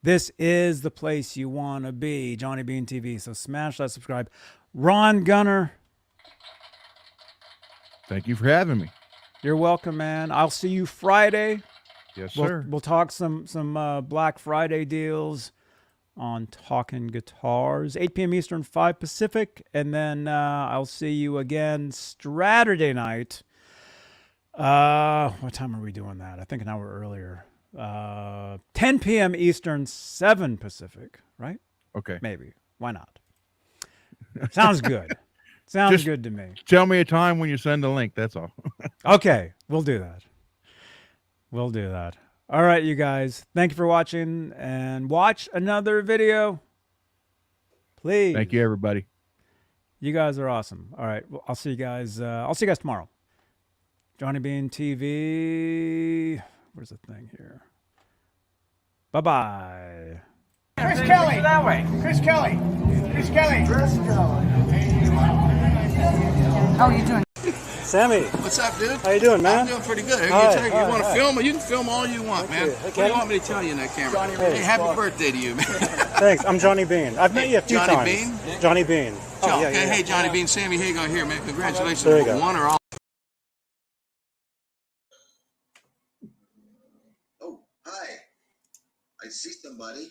this is the place you want to be. Johnny Bean TV. So smash that subscribe. Ron Gunner. Thank you for having me. You're welcome, man. I'll see you Friday. Yes, sir. We'll talk some Black Friday deals on Talking Guitars. 8 p.m. Eastern, 5 Pacific. And then I'll see you again Saturday night. What time are we doing that? I think an hour earlier. 10 p.m. Eastern, 7 Pacific, right? Okay. Maybe. Why not? Sounds good. Sounds good to me. Tell me a time when you send the link. That's all. Okay. We'll do that. All right, you guys. Thank you for watching, and watch another video, please. Thank you, everybody. You guys are awesome. All right. Well, I'll see you guys. I'll see you guys tomorrow. Johnny Bean TV. Where's the thing here? Bye-bye. Chris Kelly. That way. Chris Kelly. How are you doing? Sammy. What's up, dude? How you doing, man? I'm doing pretty good. Hi, You want to film? You can film all you want, man. Okay. What do you want me to tell you in that camera? Hey, happy birthday to you, man. Thanks. I'm Johnny Bean. I've met you a few times. Johnny Bean? Johnny Bean. Oh, yeah, okay. Hey, Johnny Bean. Sammy Hagar here, man. Congratulations. There you go. One or all. Oh, hi. I see somebody.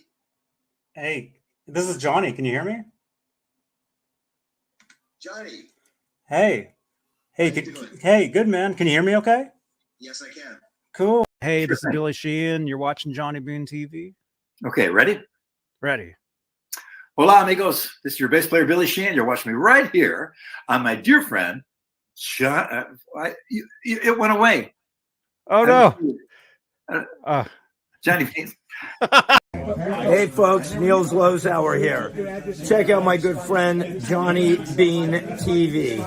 Hey, this is Johnny. Can you hear me? Johnny. Hey, good, man. Can you hear me okay? Yes, I can. Cool. Hey, this is Billy Sheehan. You're watching Johnny Bean TV. Okay, ready? Ready. Hola, amigos. This is your bass player, Billy Sheehan. You're watching me right here on my dear friend, John. It went away. Oh, no. Johnny Bean. Hey folks, Niels Lozauer here. Check out my good friend Johnny Bean TV.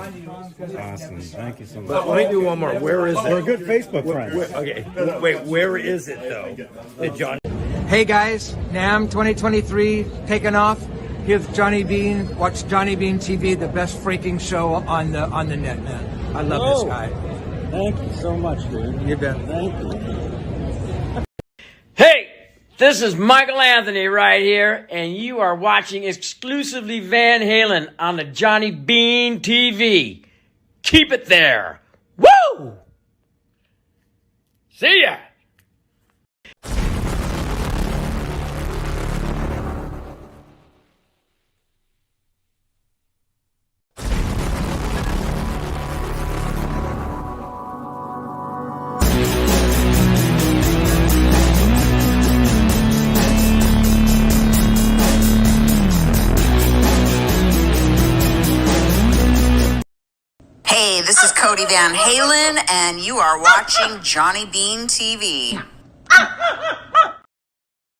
Awesome. Thank you so much. But let me do one more. Where is it? We're good Facebook friends. Okay. Wait, where is it though? Johnny. Hey guys, NAMM 2023 taking off. Here's Johnny Bean. Watch Johnny Bean TV, the best freaking show on the net, man. I love this guy. Thank you so much, dude. You bet. Thank you. Hey, this is Michael Anthony right here, and you are watching exclusively Van Halen on the Johnny Bean TV. Keep it there. Woo! See ya! this is Cody Van Halen, and you are watching Johnny Bean TV.